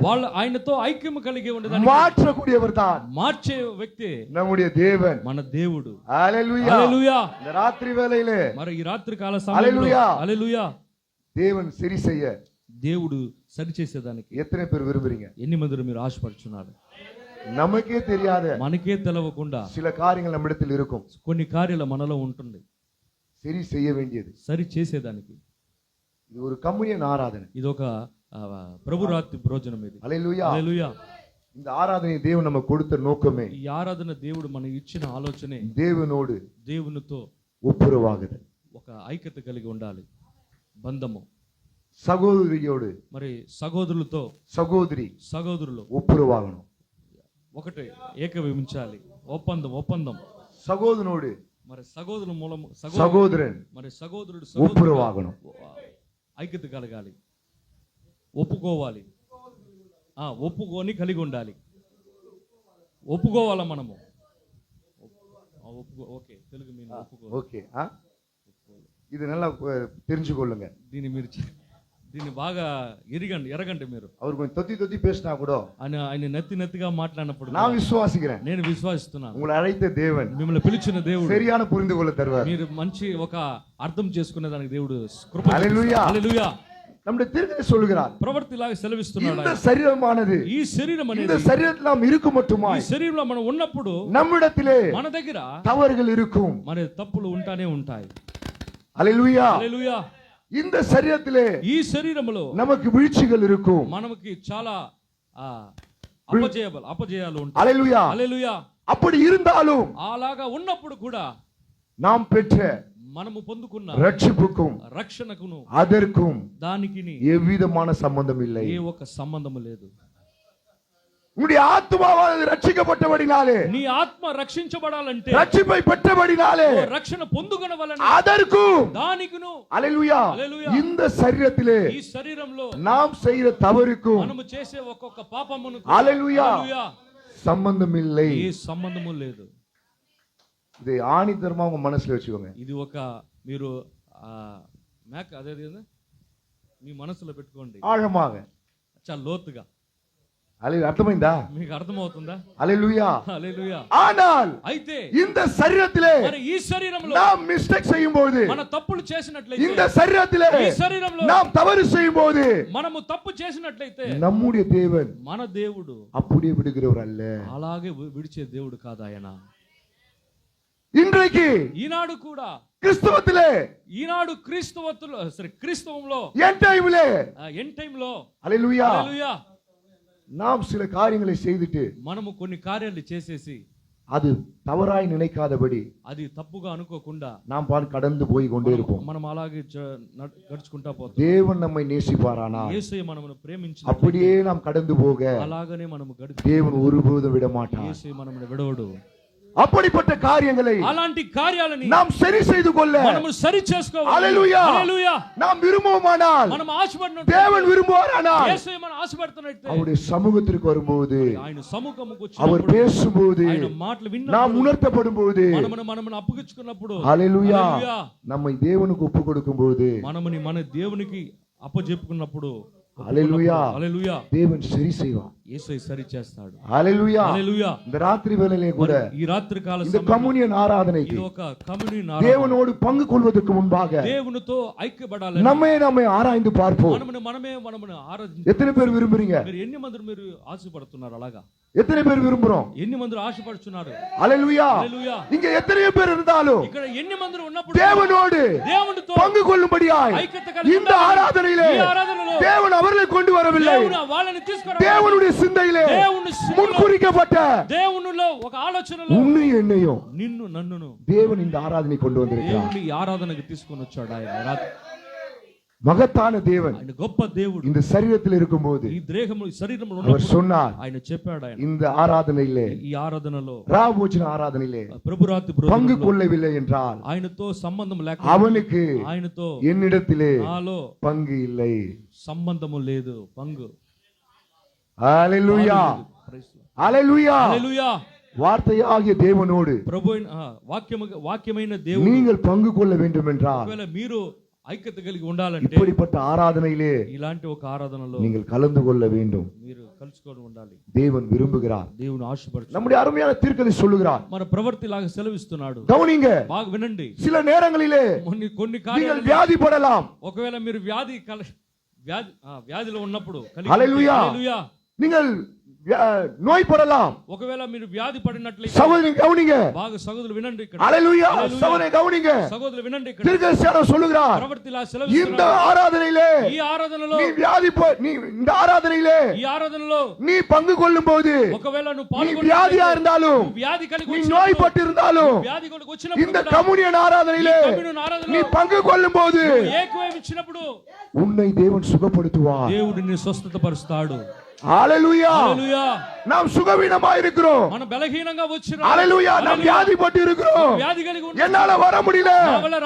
వాళ్ళు ఆయనతో ఐక్యం కలిగి ఉండేదానికి மாற்றக்கூடியவர் தான் మార్చే వ్యక్తి நம்முடைய தேவன், మన దేవుడు. ஹalleluya. హల్లెలూయా. இந்த ராத்திரி வேளையிலே మరి ఈ రాత్రి కాల సమయంలో హల్లెలూయా தேவன் சரி செய்ய దేవుడు సరి చేసేదానికి எத்தனை பேர் விரும்புறீங்க? ఎన్ని మంది మీరు ఆశపడుచున్నారు? நமக்கே தெரியாத మనకే తెలవకుండా சில காரியங்கள் நம்மிடத்தில் இருக்கும், కొన్ని కార్యాలు మనలో ఉంటుంది, சரி செய்ய வேண்டியது. సరి చేసేదానికి. இது ஒரு கம்யூனியன் ஆராதனை, ఇది ఒక ప్రభు రాత్రి భోజనం. ఇది ஹalleluya. హల్లెలూయా. இந்த ஆராதனை தேவன் நமக்கு கொடுத்த நோக்கமே ఈ ఆరాధన దేవుడు మనకి ఇచ్చిన ఆలోచనే தேவனோடு దేవునితో ஒப்புரவாகுதல், ఒక ఐక్యత కలిగి ఉండాలి, బంధము. சகோதரியோடு, మరి సహోదరులతో, సహోదరులు ஒப்புரவாகணும். ఒకటే ఏకీభవించాలి, ఒప్పందం. சகோதரனோடு, మరి సహోదరుల మూలము சகோதரன், మరి సహోదరుడు ஒப்புரவாகணும். ఐక్యత కలగాలి, ఒప్పుకోవాలి, ఒప్పుకొని కలిగి ఉండాలి. ఒప్పుకోవాలా మనము? Okay, Telugu mean okay. ఇది நல்லா தெரிஞ்சுக்கொள்ளுங்க. దీన్ని బాగా ఎరగండి మీరు. அவர் கொஞ்சம் தொத்தி பேசினா கூட ఆయన నెత్తిగా మాట్లాడినప్పుడు நான் విశ్వాసిக்கிறேன், నేను విశ్వాసిస్తున్నాను. உங்களை அழைத்த தேவன், మిమ్మల్ని పిలిచిన దేవుడు சரியான புரிந்து கொள்ள தருவார். మీరు మంచి ఒక అర్థం చేసుకునే దానికి దేవుడు కృప. హల్లెలూయా. హల్లెలూయా. நம்முடைய திருச்சபை சொல்கிறார், ప్రవర్తిలాగా సెలవిస్తున్నాడు, இந்த சரீரமானது, ఈ శరీరం అనేది, இந்த சரீரத்தில் நாம் இருக்கும் மட்டுமாய், ఈ శరీరంలో మనం ఉన్నప్పుడు நம்மிடத்திலே మన దగ్గర தவறுகள் இருக்கும், మరి తప్పులు ఉంటానే ఉంటాయి. హల్లెలూయా. హల్లెలూయా. இந்த சரீரத்திலே ఈ శరీరములో நமக்கு வீழ்ச்சிகள் இருக்கும், మనకి చాలా అపజయాలు ఉంటాయి. హల్లెలూయా. హల్లెలూయా. அப்படி இருந்தாலும் అలాగా ఉన్నప్పుడు కూడా நாம் பெற்ற మనము పొందుకున్న రక్షిపుக்கும் రక్షణకును அதற்கும் దానికి எவ்விதமான சம்பந்தம் இல்லை, ఏ ఒక సంబంధము లేదు. உன்னுடைய ஆத்மாவானது ரட்சிக்கப்பட்டபடினாலே, నీ ఆత్మ రక్షించబడాలంటే, ரட்சிப்பை பெற்றபடினாலே, రక్షణ పొందుకొనవలెను, அதற்கும் దానికిను, హల్లెలూయా, இந்த சரீரத்திலே ఈ శరీరంలో நாம் செய்கிற தவறுக்கும், మనము చేసే ఒక్కొక్క పాపమును, హల్లెలూయా, சம்பந்தம் இல்லை. ఏ సంబంధము లేదు. இதை ஆணித்தரமா உங்க மனசுல வச்சுக்கோங்க. ఇది ఒక మీరు మేక అదే మీ మనసులో పెట్టుకోండి ஆழமாக. చాలా లోతుగా. అర్థమైందా? మీకు అర్థమవుతుందా? హల్లెలూయా. హల్లెలూయా. ஆனால் అయితే இந்த சரீரத்திலே మరి ఈ శరీరంలో நாம் மிஸ்டேக் செய்யும்போது, మన తప్పులు చేసినట్లయితే, இந்த சரீரத்திலே ఈ శరీరంలో நாம் தவறு செய்யும்போது, మనము తప్పు చేసినట్లయితే நம்முடைய தேவன் మన దేవుడు அப்படியே விடுகிறவர் அல்ல. అలాగే విడిచే దేవుడు కాదు ఆయన. இன்றைக்கு ఈనాడు కూడా கிறிஸ்தவத்திலே, ఈనాడు క్రీస్తువంలో என் டைம்ல, ఎండ్ టైం లో హల్లెలూయా, హల్లెలూయా, நாம் சில காரியங்களை செய்துட்டு మనము కొన్ని కార్యాలు చేసేసి அது தவறாய் நினைக்காதபடி అది తప్పుగా అనుకోకుండా நாம் கடந்து போய் கொண்டே இருப்போம். మనం అలాగే గడుచుకుంటా పోతాం. தேவன் நம்மை நேசிப்பாரானா, యేసయ్య మనమును ప్రేమించి அப்படியே நாம் கடந்து போக అలాగనే మనము தேவன் ஒருபோதும் விட மாட்டார். యేసయ్య మనమును విడవడు. அப்படிப்பட்ட காரியங்களை అలాంటి కార్యాలని நாம் சரி செய்து கொள்ள, మనము సరి చేసుకోవాలి. హల్లెలూయా, హల్లెలూయా. நாம் விரும்புவோமானால், మనం ఆశపడినట్టు தேவன் விரும்புவாரானால், యేసయ్య మనం ఆశపడుతున్నట్టు அவருடைய சமூகத்திற்கு வரும்போது, ఆయన సముఖముకు அவர் వచ్చినప్పుడు, பேசும்போது, ఆయన మాటలు நாம் విన్నప్పుడు, உணர்த்தப்படும்போது, మనము అప్పగించుకున్నప్పుడు, హల్లెలూయా, హల్లెలూయా, நம்மை தேவனுக்கு ஒப்பு கொடுக்கும்போது, మనముని మన దేవునికి అప్పజెప్పుకున్నప్పుడు, హల్లెలూయా, హల్లెలూయా, தேவன் சரி செய்வார். యేసయ్య సరి చేస్తాడు. హల్లెలూయా. హల్లెలూయా. இந்த ராத்திரி வேளையிலே கூட ఈ రాత్రి కాల இந்த கம்யூனியன் ஆராதனைக்கு ఇది ఒక కమ్యూనియన్ ఆరాధన. தேவனோடு பங்கு கொள்வதற்கு முன்பாக దేవునితో ఐక్యపడాలని நம்மை ఆరాய்ந்து பார்ப்போம். మనమును ఆరాధించాలి. எத்தனை பேர் விரும்புறீங்க? మీరు ఎన్ని మంది మీరు ఆశపడుతున్నారు? అలాగా எத்தனை பேர் விரும்புறோம்? ఎన్ని మంది ఆశపడుతున్నారు? హల్లెలూయా. హల్లెలూయా. இங்க எத்தனை பேர் இருந்தாலும் ఇక్కడ ఎన్ని మంది ఉన్నప్పుడు தேவனோடு దేవునితో பங்கு கொள்ளும்படியாய் ఐక్యత కలిగి இந்த ஆராதனையிலே ఈ ఆరాధనలో தேவன் அவர்களை கொண்டு வரவில்லை. దేవుడు వాళ్ళని తీసుకురా. தேவனுடைய சிந்தையிலே முன்குறிக்கப்பட்ட దేవునిలో ఒక ఆలోచనలో உன்னை என்னையும் నిన్ను నన్నును தேவன் இந்த ஆராதனை கொண்டு வந்திருக்கிறார். దేవుని ఈ ఆరాధనకు తీసుకొని వచ్చాడు. ఆయన மகத்தான தேவன் ఆయన గొప్ప దేవుడు இந்த சரீரத்தில் இருக்கும்போது ఈ శరీరంలో அவர் சொன்னார், ఆయన చెప్పాడు, ఆయన இந்த ஆராதனையிலே, ఈ ఆరాధనలో ராபோஜன ஆராதனையிலே ప్రభురాత్రి பங்கு கொள்ளவில்லை என்றால் ఆయనతో సంబంధం లేక அவனுக்கு ఆయనతో என்னிடத்திலே నాలో பங்கு இல்லை. సంబంధము లేదు, పంగు. ஹல்லேலூயா, ஹல்லேலூயா. హల్లెలూయా. வார்த்தையாகிய தேவனோடு ప్రభు వాక్యమైన దేవుడు நீங்கள் பங்கு கொள்ள வேண்டும் என்றால், ఒకవేళ మీరు ఐక్యత కలిగి ఉండాలంటే, இப்படிப்பட்ட ஆராதனையிலே ఇలాంటి ఒక ఆరాధనలో நீங்கள் கலந்து கொள்ள வேண்டும். మీరు కలుసుకొని ఉండాలి. தேவன் விரும்புகிறார். దేవుని ఆశపడుతున్నాడు. நம்முடைய అరుமையான தீர்க்கதரிசி சொல்லுகிறார், మన ప్రవర్తి లాగా సెలవిస్తున్నాడు. கவனிங்க, బాగా వినండి. சில நேரங்களிலே కొన్ని நீங்கள் కార్యాలు வியாதிப்படலாம். ఒకవేళ మీరు వ్యాధిలో ఉన్నప్పుడు హల్లెలూయా. హల్లెలూయా. நீங்கள் நோய்படலாம். ఒకవేళ మీరు వ్యాధి పడినట్లయితే, சகோதரி கவனிங்க, బాగా సహోదరులు వినండి. ఇక్కడ ஹல்லேலூயா, சகோதரி கவனிங்க, సహోదరులు వినండి. ఇక్కడ தீர்க்கதரிசி சொல்லுகிறார், ప్రవర్తిలా இந்த సెలవిస్తున్నాడు. ஆராதனையிலே ఈ ఆరాధనలో நீ இந்த ஆராதனையிலே ఈ ఆరాధనలో நீ பங்கு கொள்ளும்போது, ఒకవేళ నువ్వు நீ வியாதியா இருந்தாலும், వ్యాధి కలిగి நீ நோய்பட்டு இருந்தாலும், వ్యాధి వచ్చినప్పుడు இந்த கம்யூனியன் ஆராதனையிலே நீ பங்கு கொள்ளும்போது ఏకీభవించినప్పుడు உன்னை தேவன் சுகப்படுத்துவார். దేవుడు నిన్ను స్వస్థత పరుస్తాడు. ஹல்லேலூயா. హల్లెలూయా. நாம் சுகவீனமா இருக்கிறோம். మనం బలహీనంగా వచ్చిన ஹல்லேலூயா. நாம் வியாதிப்பட்டு இருக்கிறோம். వ్యాధి కలిగి ఉన్నాం. என்னால வர முடியல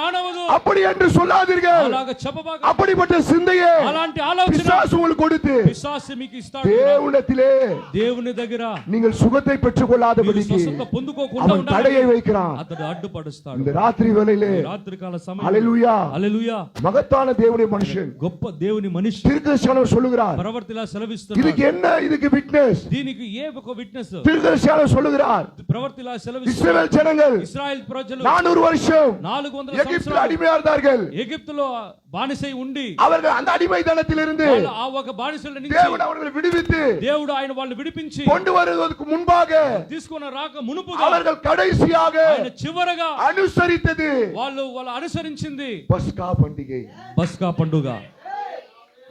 రానవదు அப்படி என்று சொல்லாதீர்கள். అలాగా చెప్పబాక. அப்படிப்பட்ட சிந்தையை అలాంటి ఆలోచన பிசாசு உங்களுக்கு கொடுத்து పిశాసు మీకు ఇస్తాడు. தேவனிடத்திலே దేవుని దగ్గర நீங்கள் சுகத்தை பெற்றுக் கொள்ளாதபடிக்கு స్వస్థత పొందుకోకుండా அவன் தடையை வைக்கிறான். అతడు అడ్డుపడుస్తాడు. இந்த ராத்திரி வேளையிலே రాత్రికాల సమయం. ஹல்லேலூயா. హల్లెలూయా. மகத்தான தேவனுடைய மனுஷன் గొప్ప దేవుని మనిషి தீர்க்கதரிசி சொல்லுகிறார், ప్రవర్తిలా సెలవిస్తున్నాడు. இதுக்கு என்ன, இதுக்கு விட்னஸ். దీనికి ఏ ఒక విట్నెస్? தீர்க்கதரிசி சொல்லுகிறார், ప్రవర్తిలా సెలవిస్తున్నాడు. இஸ்ரவேல் ஜனங்கள் ఇశ్రాయేల్ ప్రజలు 400 வருஷம் 400 எகிப்தில் సంవత్సరాలు அடிமையா இருந்தார்கள். ఎగిప్తులో బానిసై ఉండి அவர்கள் அந்த அடிமைத்தனத்திலிருந்து ఆ ఒక బానిసల నుంచి தேவன் அவர்களை விடுவித்து దేవుడు ఆయన వాళ్ళు విడిపించి கொண்டு வருவதற்கு முன்பாக తీసుకొని రాక మునుపుగా அவர்கள் கடைசியாக ఆయన చివరగా அனுசரித்தது వాళ్ళు అనుసరించింది பஸ்கா பண்டிகை. పస్కా పండుగ.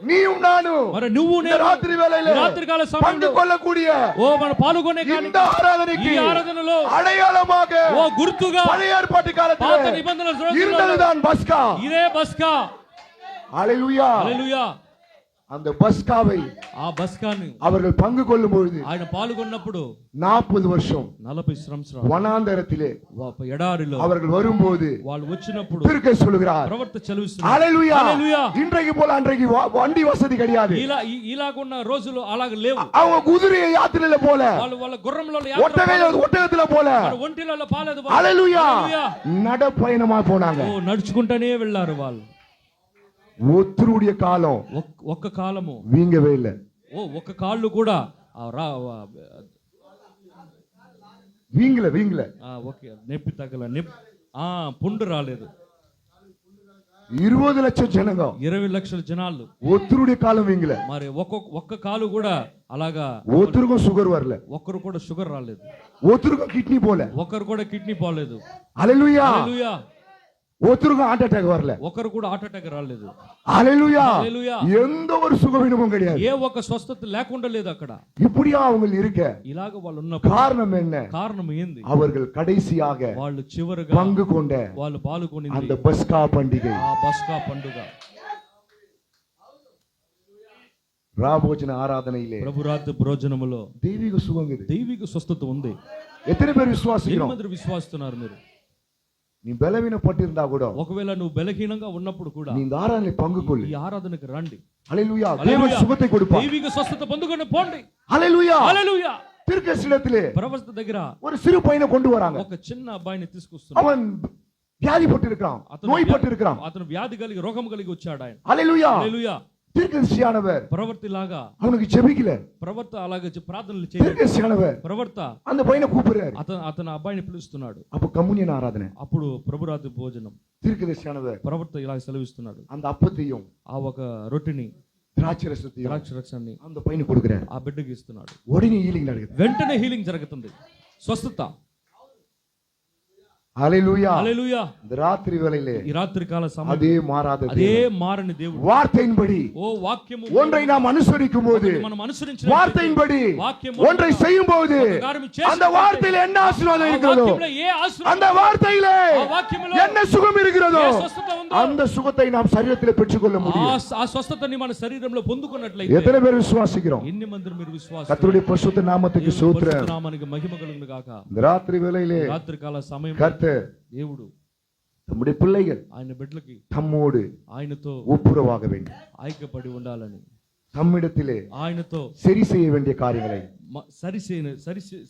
நீயும் நானும் మరి నువ్వు இந்த ராத்திரி வேளையிலே రాత్రికాల பங்கு సమయంలో கொள்ளக்கூடிய మనం పాల్గొనే இந்த ஆராதனைக்கு ఈ ఆరాధనలో அடையாளமாக గుర్తుగా பழைய ஏற்பாட்டு పాత காலத்தில் నిబంధనల இருந்ததுதான் பஸ்கா. ఇదే పస్కా. ஹல்லேலூயா. హల్లెలూయా. அந்த பஸ்காவை ఆ బస్కాని அவர்கள் பங்கு கொள்ளும் பொழுது ఆయన పాల్గొన్నప్పుడు 40 வருஷம் 40 సంవత్సరాలు வனாந்தரத்திலே ఎడారిలో அவர்கள் வரும்போது వాళ్ళు వచ్చినప్పుడు திருக்க சொல்லுகிறார். ప్రవర్త చదివిస్తున్నారు. ஹalleluya. హల్లెలూయా. இன்றைக்கு போல அன்றைக்கு வண்டி வசதி கிடையாது. ఇలాగున్న రోజులు అలాగ లేవు. அவங்க குதிரை யாத்திரையில போல, వాళ్ళ గుర్రంలో ஒட்டகத்துல போல, ఒంటిలలో పాలేదు. హalleluya. நடப்பயணமா போனாங்க. నడుచుకుంటూనే వెళ్ళారు వాళ్ళు. ஒருத்தருடைய காலம் ఒక్క కాలము வீங்கவே இல்ல. ఒక్క కాళ్ళు కూడా வீங்கல ఓకే నొప్పి తగ్గల పుండు రాలేదు. 20 లక్షల జనంగా 20 లక్షల జనాలు ஒருத்தருடைய காலம் வீங்கல. మరి ఒక్క కాలు కూడా అలాగా ஒருத்தருக்கும் சுகர் வரல, ఒక్కరు కూడా షుగర్ రాలేదు, ஒருத்தருக்கும் கிட்னி போல, ఒక్కరు కూడా కిడ్నీ పోలేదు. హalleluya. హల్లెలూయా. ஒருத்தருக்கும் ஹார்ட் அட்டாக் வரல, ఒక్కరు కూడా హార్ట్ అటాక్ రాలేదు. ஹalleluya. హల్లెలూయా. எந்த ஒரு சுகவீனமும் கிடையாது. ఏ ఒక్క స్వస్థత లేకుండా లేదు అక్కడ. இப்படியா அவங்க இருக்க ఇలాగ వాళ్ళు ఉన్నప్పుడు காரணம் என்ன? కారణం ఏంది? அவர்கள் கடைசியாக వాళ్ళు చివరిగా பங்கு கொண்ட వాళ్ళు పాల్గొనింది அந்த பஸ்கா பண்டிகை, ఆ బస్కా పండుగ. ராபோஜன ஆராதனையிலே ప్రభురాత్రి భోజనములో தெய்வீக சுகம் இது. దైవిక స్వస్థత ఉంది. எத்தனை பேர் விசுவாசிக்கிறோம்? ఎంతమంది విశ్వాసిస్తున్నారు మీరు? நீ பலவீனப்பட்டிருந்தா கூட, ఒకవేళ నువ్వు బలహీనంగా ఉన్నప్పుడు కూడా நீ இந்த ஆராதனை பங்கு கொள்ளு. ఈ ఆరాధనకు రండి. ஹalleluya. தேவன் சுகத்தை கொடுப்பார். దైవిక స్వస్థత పొందుకొని పోండి. ஹalleluya. హల్లెలూయా. திருக்கசிலத்திலே ప్రవక్త దగ్గర ஒரு சிறு பையனை கொண்டு வராங்க. ఒక చిన్న అబ్బాయిని తీసుకొస్తున్నారు. அவன் வியாதிப்பட்டு இருக்கிறான், நோய்பட்டு இருக்கிறான். అతను వ్యాధి కలిగి రోగం కలిగి వచ్చాడు ఆయన. ஹalleluya. హల్లెలూయా. தீர்க்கதரிசியானவர் ప్రవర్తిలాగా அவனுக்கு ஜெபிக்கல. ప్రవర్త అలాగే ప్రార్థనలు చేయలేదు. தீர்க்கதரிசியானவர் ప్రవర్త அந்த பையனை கூப்பிடுறாரு. అతను అబ్బాయిని పిలుస్తున్నాడు. அப்ப கம்யூனியன் ஆராதனை. అప్పుడు ప్రభురాత్రి భోజనం. தீர்க்கதரிசியானவர் ప్రవర్త ఇలా సెలవిస్తున్నాడు. அந்த அப்பத்தையும் ఆ ఒక రొట్టెని ద్రాక్షరసాన్ని அந்த பையனுக்கு கொடுக்கிறார். ఆ బిడ్డకి ఇస్తున్నాడు. உடனே ஹீலிங் நடக்குது. వెంటనే హీలింగ్ జరుగుతుంది, స్వస్థత. హల్లెలూయా. హల్లెలూయా. இந்த ராத்திரி வேளையிலே ఈ రాత్రి కాల సమయం அதே மாறாத అదే మారని దేవుడు வார்த்தையின்படி వాక్యము ஒன்றை நாம் அனுசரிக்கும்போது, మనం అనుసరించిన வார்த்தையின்படி వాక్యము ஒன்றை செய்யும்போது அந்த வார்த்தையில என்ன ஆசீர்வாதம் இருக்கிறதோ, அந்த வார்த்தையிலே என்ன சுகம் இருக்கிறதோ அந்த சுகத்தை நாம் சரீரத்தில் பெற்றுக்கொள்ள முடியும். ఆ స్వస్థతని మన శరీరంలో పొందుకున్నట్లయితే எத்தனை பேர் விசுவாசிக்கிறோம்? ఎన్ని మంది మీరు విశ్వాసం? கர்த்தருடைய பரிசுத்த நாமத்துக்கு ஸ்தோத்திரம். నామానికి మహిమ కలుగును గాక. இந்த ராத்திரி வேளையிலே రాత్రి కాల సమయం దేవుడు நம்முடைய பிள்ளைகள் ఆయన బిడ్డలకి தம்மோடு ఆయనతో ஒப்புரவாக வேண்டும், ఐక్యపడి ఉండాలని, தம்மிடத்திலே ఆయనతో சரி செய்ய வேண்டிய காரியங்களை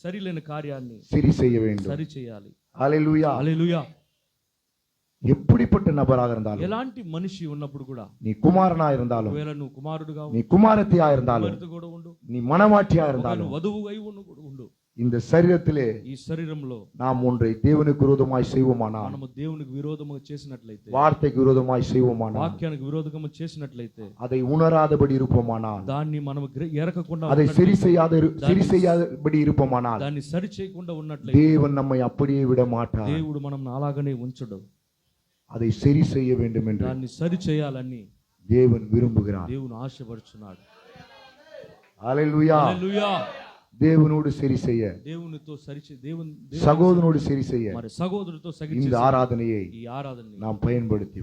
సరిలేని కార్యాన్ని சரி செய்ய வேண்டும். సరి చేయాలి. ஹalleluya. హల్లెలూయా. எப்படிப்பட்ட நபராக இருந்தாலும், ఎలాంటి మనిషి ఉన్నప్పుడు కూడా, நீ குமாரனா இருந்தாலும், ఒకవేళ నువ్వు కుమారుడుగా நீ குமாரத்தியா இருந்தாலும், కూడా ఉండు, நீ மனவாட்டியா இருந்தாலும், వధువుగా ఉండు, இந்த சரீரத்திலே ఈ శరీరంలో நாம் ஒன்றை தேவனுக்கு விரோதமாய் செய்வோமானால், మనము దేవునికి విరోధముగా చేసినట్లయితే, வார்த்தைக்கு விரோதமாய் செய்வோமானால், వాక్యానికి విరోధముగా చేసినట్లయితే, அதை உணராதபடி இருப்போமானால், దాన్ని మనము ఎరగకుండా, அதை சரி செய்யாதபடி இருப்போமானால், దాన్ని సరి చేయకుండా ఉన్నట్లయితే தேவன் நம்மை அப்படியே விட மாட்டார். దేవుడు మనం అలాగనే ఉంచడు. அதை சரி செய்ய வேண்டும் என்று దాన్ని సరి చేయాలని தேவன் விரும்புகிறார். దేవుని ఆశపడుచున్నాడు. ஹalleluya. హల్లెలూయా. தேவனோடு சரி செய்ய, దేవునితో சகோதரனோடு சரி செய்ய, మరి సహోదరుతో இந்த ஆராதனையை ఈ ఆరాధనని நாம் பயன்படுத்தி